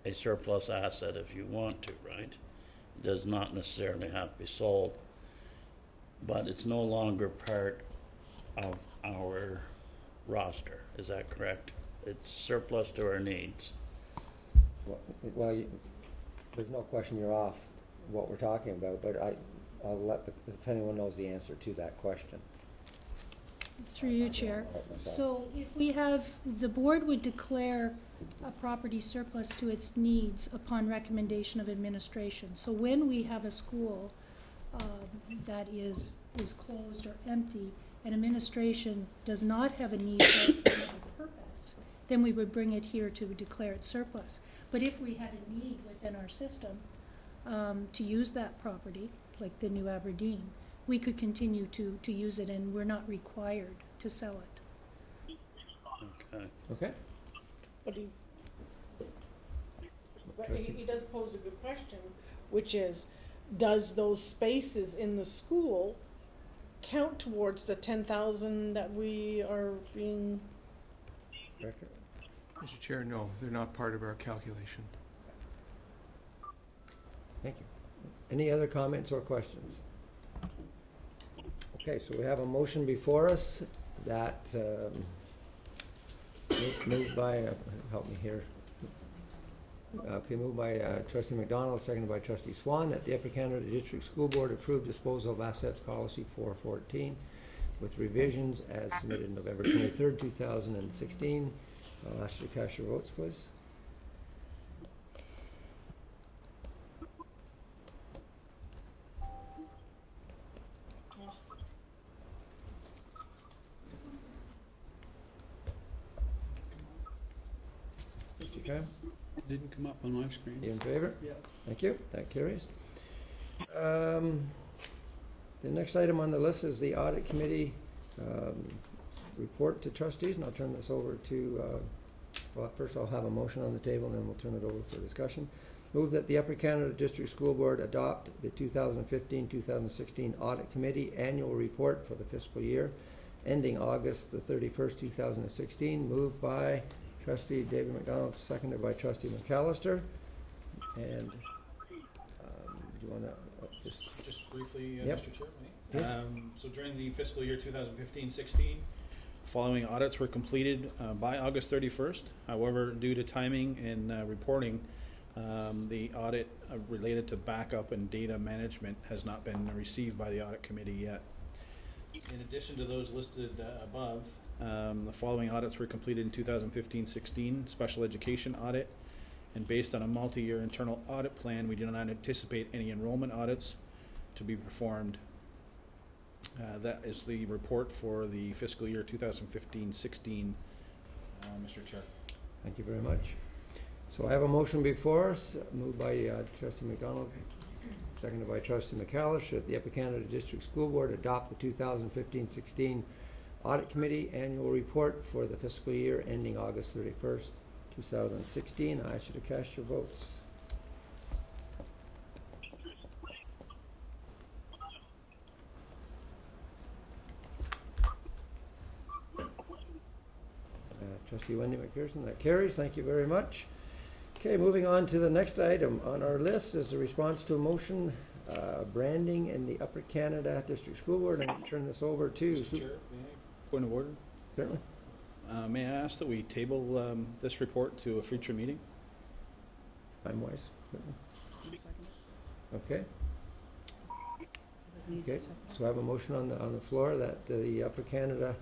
a surplus asset if you want to, right? It does not necessarily have to be sold, but it's no longer part of our roster. Is that correct? It's surplus to our needs. Well, there's no question you're off what we're talking about, but I'll let if anyone knows the answer to that question. Through you, Chair. So if we have, the board would declare a property surplus to its needs upon recommendation of administration. So when we have a school that is closed or empty, and administration does not have a need for it for a purpose, then we would bring it here to declare it surplus. But if we had a need within our system to use that property, like the New Aberdeen, we could continue to use it, and we're not required to sell it. Okay. Okay. But he does pose a good question. which is, does those spaces in the school count towards the 10,000 that we are being? Mr. Chair, no, they're not part of our calculation. Thank you. Any other comments or questions? Okay, so we have a motion before us that moved by, help me here. Okay, moved by Trustee McDonald, seconded by Trustee Swan, that the Upper Canada District School Board approve disposal of assets policy 414 with revisions as submitted November 23rd, 2016. I'll ask you to cast your votes, please. Mr. Cram? Didn't come up on my screen. You in favor? Yeah. Thank you. That carries. The next item on the list is the Audit Committee report to trustees, and I'll turn this over to, well, first I'll have a motion on the table, and then we'll turn it over for discussion. Move that the Upper Canada District School Board adopt the 2015-2016 Audit Committee Annual Report for the fiscal year ending August the 31st, 2016. Moved by Trustee David McDonald, seconded by Trustee McAllister. And do you want to just briefly, yep. Mr. Chair? Yes. So during the fiscal year 2015-16, following audits were completed by August 31st. However, due to timing and reporting, the audit related to backup and data management has not been received by the audit committee yet. In addition to those listed above, the following audits were completed in 2015-16, special education audit, and based on a multi-year internal audit plan, we do not anticipate any enrollment audits to be performed. That is the report for the fiscal year 2015-16, Mr. Chair. Thank you very much. So I have a motion before us, moved by Trustee McDonald, seconded by Trustee McAllister, that the Upper Canada District School Board adopt the 2015-16 Audit Committee Annual Report for the fiscal year ending August 31st, 2016. I ask you to cast your votes. Trustee Wendy McPherson, that carries. Thank you very much. Okay, moving on to the next item on our list is a response to a motion, branding in the Upper Canada District School Board. I'm going to turn this over to... Mr. Chair, may I? Point of order. Certainly. May I ask that we table this report to a future meeting? Time-wise. Okay. Okay, so I have a motion on the floor that the Upper Canada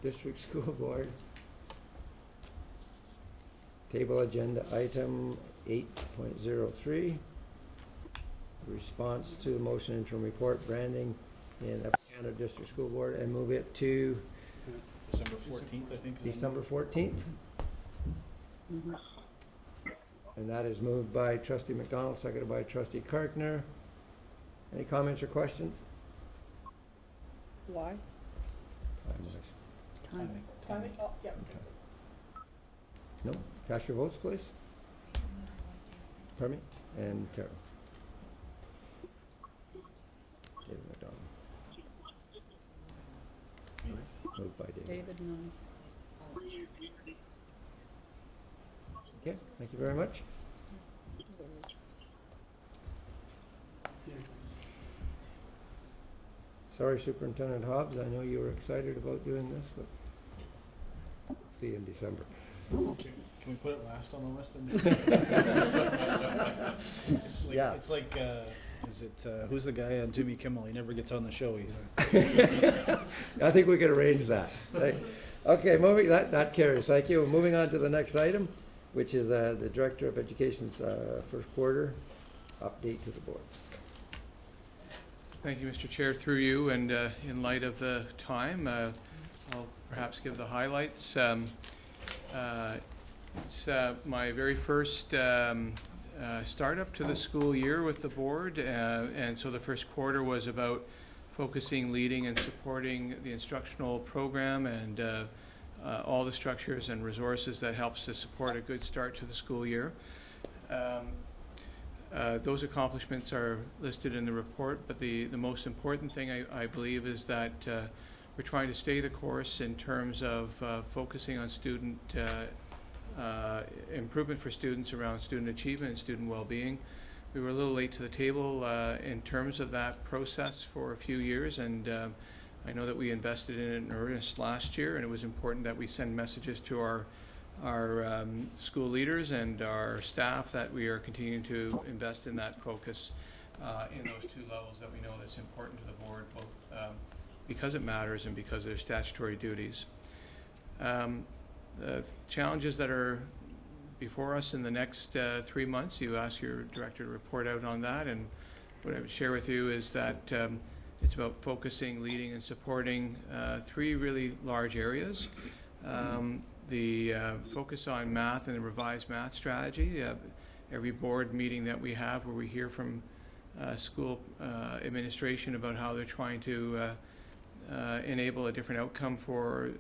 District School Board table agenda item 8.03, response to the motion interim report branding in Upper Canada District School Board, and move it to December 14th, I think. December 14th. Mm-hmm. And that is moved by Trustee McDonald, seconded by Trustee Kartner. Any comments or questions? Why? Time-wise. Timing? Oh, yeah. No? Cast your votes, please. Pardon me? And Carol. David McDonald. Moved by David. David, no. Okay, thank you very much. Sorry, Superintendent Hobbs, I know you were excited about doing this, but see you in December. Can we put it last on the list? It's like, Yeah. It's like is it, who's the guy on Jimmy Kimmel? He never gets on the show either. I think we could arrange that. Right. Okay, moving, that carries. Thank you. Moving on to the next item, which is the Director of Education's first quarter update to the board. Thank you, Mr. Chair. Through you, and in light of the time, I'll perhaps give the highlights. It's my very first startup to the school year with the board, and so the first quarter was about focusing, leading, and supporting the instructional program and all the structures and resources that helps to support a good start to the school year. those accomplishments are listed in the report, but the most important thing I believe is that we're trying to stay the course in terms of focusing on student improvement for students around student achievement and student well-being. We were a little late to the table in terms of that process for a few years, and I know that we invested in it in earnest last year, and it was important that we send messages to our school leaders and our staff that we are continuing to invest in that focus in those two levels that we know that's important to the board, both because it matters and because of their statutory duties. The challenges that are before us in the next 3 months, you asked your director to report out on that, and what I would share with you is that it's about focusing, leading, and supporting three really large areas. The focus on math and the revised math strategy. Every board meeting that we have where we hear from school administration about how they're trying to enable a different outcome for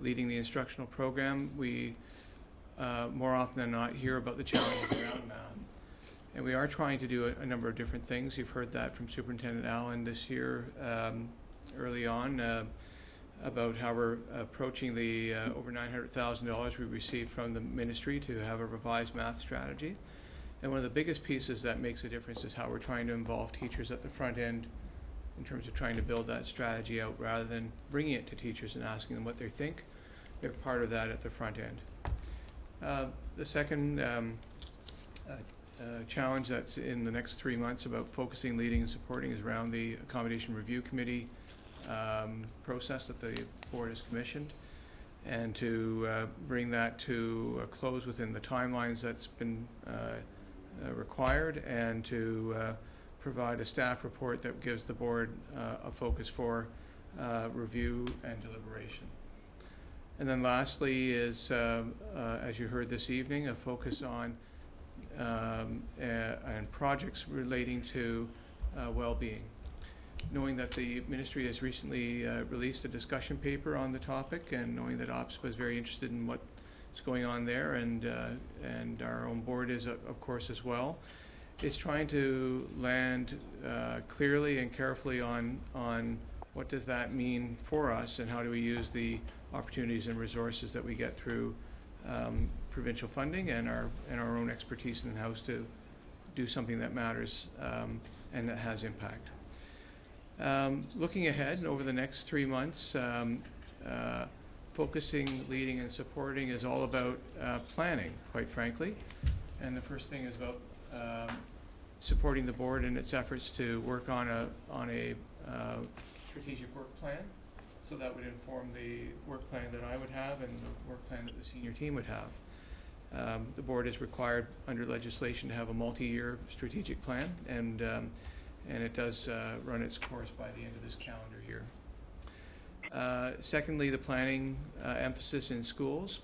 leading the instructional program, we more often than not hear about the challenges around math. And we are trying to do a number of different things. You've heard that from Superintendent Allen this year early on. About how we're approaching the over $900,000 we received from the ministry to have a revised math strategy. And one of the biggest pieces that makes a difference is how we're trying to involve teachers at the front end in terms of trying to build that strategy out rather than bringing it to teachers and asking them what they think. They're part of that at the front end. The second challenge that's in the next 3 months about focusing, leading, and supporting is around the Accommodation Review Committee process that the board has commissioned, and to bring that to a close within the timelines that's been required, and to provide a staff report that gives the board a focus for review and deliberation. And then lastly is, as you heard this evening, a focus on and projects relating to well-being. Knowing that the ministry has recently released a discussion paper on the topic, and knowing that OPS was very interested in what's going on there, and our own board is of course as well, it's trying to land clearly and carefully on what does that mean for us, and how do we use the opportunities and resources that we get through provincial funding and our own expertise in house to do something that matters and that has impact. Looking ahead over the next 3 months, focusing, leading, and supporting is all about planning, quite frankly. And the first thing is about supporting the board in its efforts to work on a strategic work plan. So that would inform the work plan that I would have and the work plan that the senior team would have. The board is required under legislation to have a multi-year strategic plan, and it does run its course by the end of this calendar year. Secondly, the planning emphasis in schools.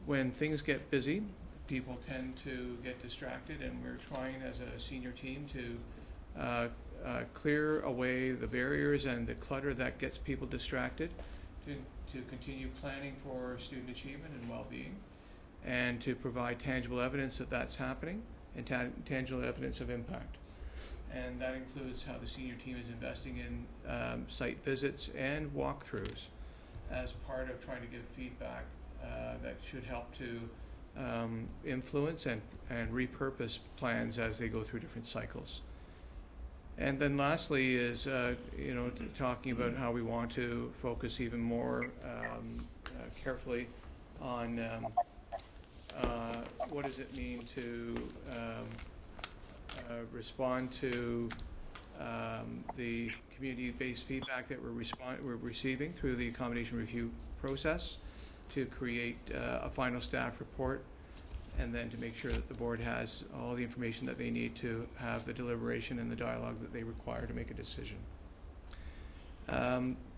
When things get busy, people tend to get distracted, and we're trying as a senior team to clear away the barriers and the clutter that gets people distracted, to continue planning for student achievement and well-being, and to provide tangible evidence that that's happening, and tangible evidence of impact. And that includes how the senior team is investing in site visits and walkthroughs as part of trying to give feedback that should help to influence and repurpose plans as they go through different cycles. And then lastly is, talking about how we want to focus even more carefully on what does it mean to respond to the community-based feedback that we're receiving through the accommodation review process, to create a final staff report, and then to make sure that the board has all the information that they need to have the deliberation and the dialogue that they require to make a decision.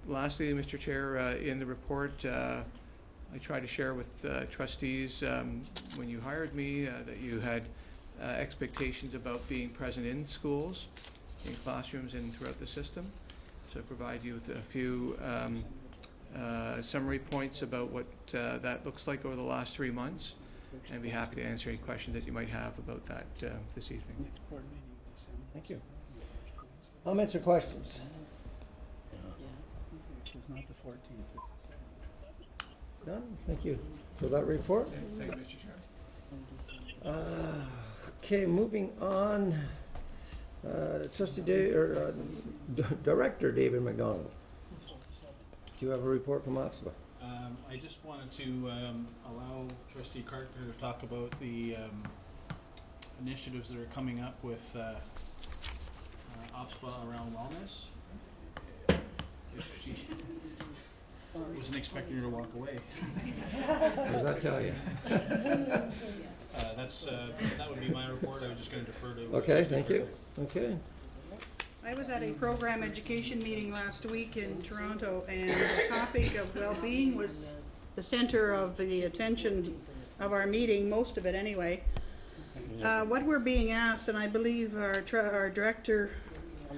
Lastly, Mr. Chair, in the report, I tried to share with trustees when you hired me that you had expectations about being present in schools, in classrooms, and throughout the system. So I provide you with a few summary points about what that looks like over the last 3 months. and be happy to answer any questions that you might have about that this evening. Thank you. Comments or questions? Which is not the 14th. None? Thank you for that report. Thank you, Mr. Chair. Okay, moving on. Director David McDonald. Do you have a report from OFSPA? I just wanted to allow Trustee Carter to talk about the initiatives that are coming up with OFSPA around wellness. She wasn't expecting her to walk away. What does that tell you? That would be my report. I was just going to defer to. Okay, thank you. Okay. I was at a program education meeting last week in Toronto, and the topic of well-being was the center of the attention of our meeting, most of it anyway. What we're being asked, and I believe our director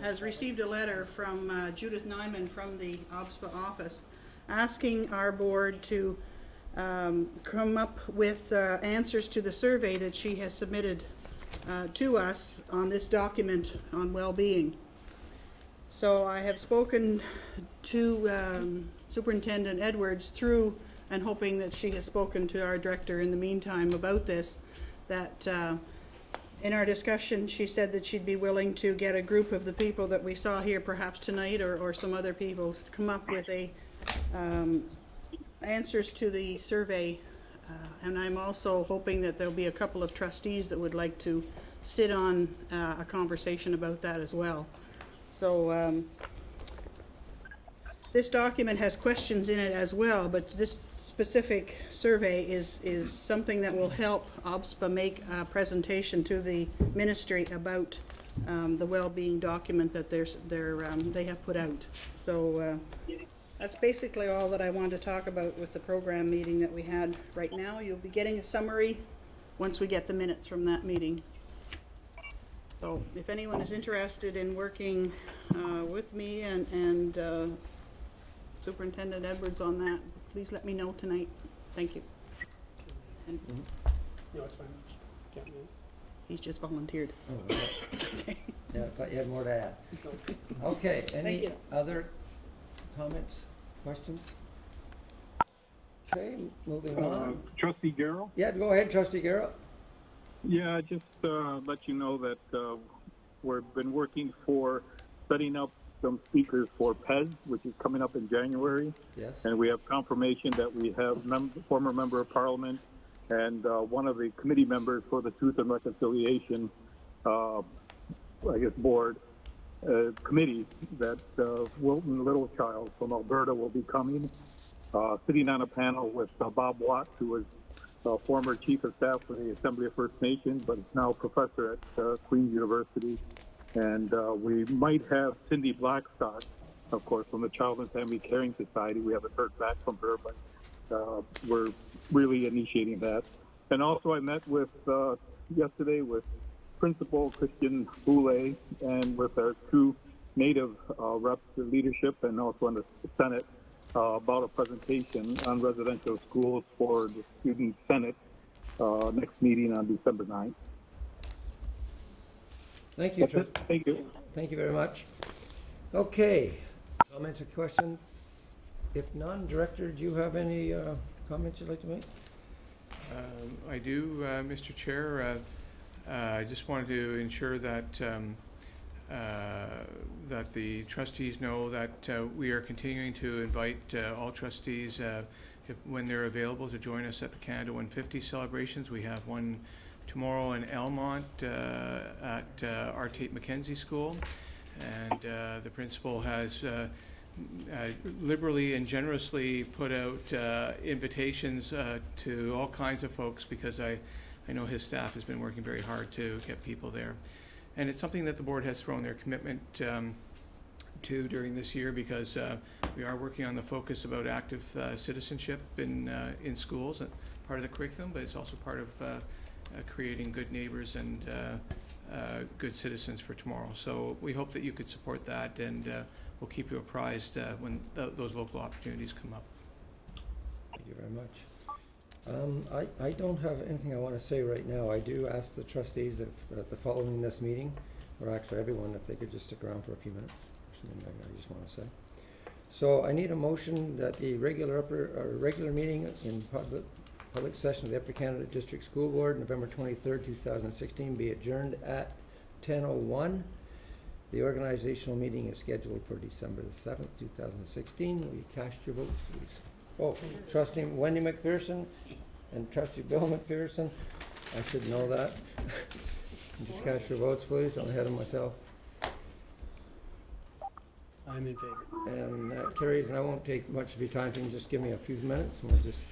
has received a letter from Judith Nyman from the OFSPA office, asking our board to come up with answers to the survey that she has submitted to us on this document on well-being. So I have spoken to Superintendent Edwards through, and hoping that she has spoken to our director in the meantime about this, that in our discussion she said that she'd be willing to get a group of the people that we saw here perhaps tonight, or some other people, to come up with a answers to the survey, and I'm also hoping that there'll be a couple of trustees that would like to sit on a conversation about that as well. So this document has questions in it as well, but this specific survey is something that will help OFSPA make a presentation to the ministry about the well-being document that they have put out. So that's basically all that I want to talk about with the program meeting that we had right now. You'll be getting a summary once we get the minutes from that meeting. So if anyone is interested in working with me and Superintendent Edwards on that, please let me know tonight. Thank you. And No, it's fine. Can't move. he's just volunteered. Oh, okay. Yeah, I thought you had more to add. Okay, any other comments, questions? Okay, moving on. Trustee Garrell? Yeah, go ahead, Trustee Garrell. Yeah, just let you know that we've been working for setting up some speakers for PEZ, which is coming up in January. Yes. And we have confirmation that we have former member of parliament and one of the committee members for the Truth and Reconciliation, board committee, that Wilton Littlechild from Alberta will be coming, sitting on a panel with Bob Watts, who was former chief of staff for the Assembly of First Nations, but is now a professor at Queen's University. And we might have Cindy Blackstock, of course, from the Child and Family Caring Society. We haven't heard back from her, but we're really initiating that. And also I met with yesterday with Principal Christian Boulay and with our two Native reps in leadership and also in the Senate about a presentation on residential schools for the Student Senate next meeting on December 9th. Thank you. Thank you. Thank you very much. Okay, comments or questions? If none, Director, do you have any comments you'd like to make? I do, Mr. Chair. I just wanted to ensure that that the trustees know that we are continuing to invite all trustees when they're available to join us at the Canada 150 celebrations. We have one tomorrow in Elmont at our Tate McKenzie School, and the principal has liberally and generously put out invitations to all kinds of folks, because I know his staff has been working very hard to get people there. And it's something that the board has thrown their commitment to during this year, because we are working on the focus about active citizenship in schools, part of the curriculum, but it's also part of creating good neighbors and good citizens for tomorrow. So we hope that you could support that, and we'll keep you apprised when those local opportunities come up. Thank you very much. I don't have anything I want to say right now. I do ask the trustees if, the following this meeting, or actually everyone, if they could just stick around for a few minutes. Something I just want to say. So I need a motion that the regular meeting in public session of the Upper Canada District School Board, November 23rd, 2016, be adjourned at 10:01. The organizational meeting is scheduled for December the 7th, 2016. Will you cast your votes, please? Oh, Trustee Wendy McPherson and Trustee Bill McPherson. I should know that. Just cast your votes, please. I'm ahead of myself. I'm in favor. And that carries, and I won't take much of your time. If you can just give me a few minutes, and we'll just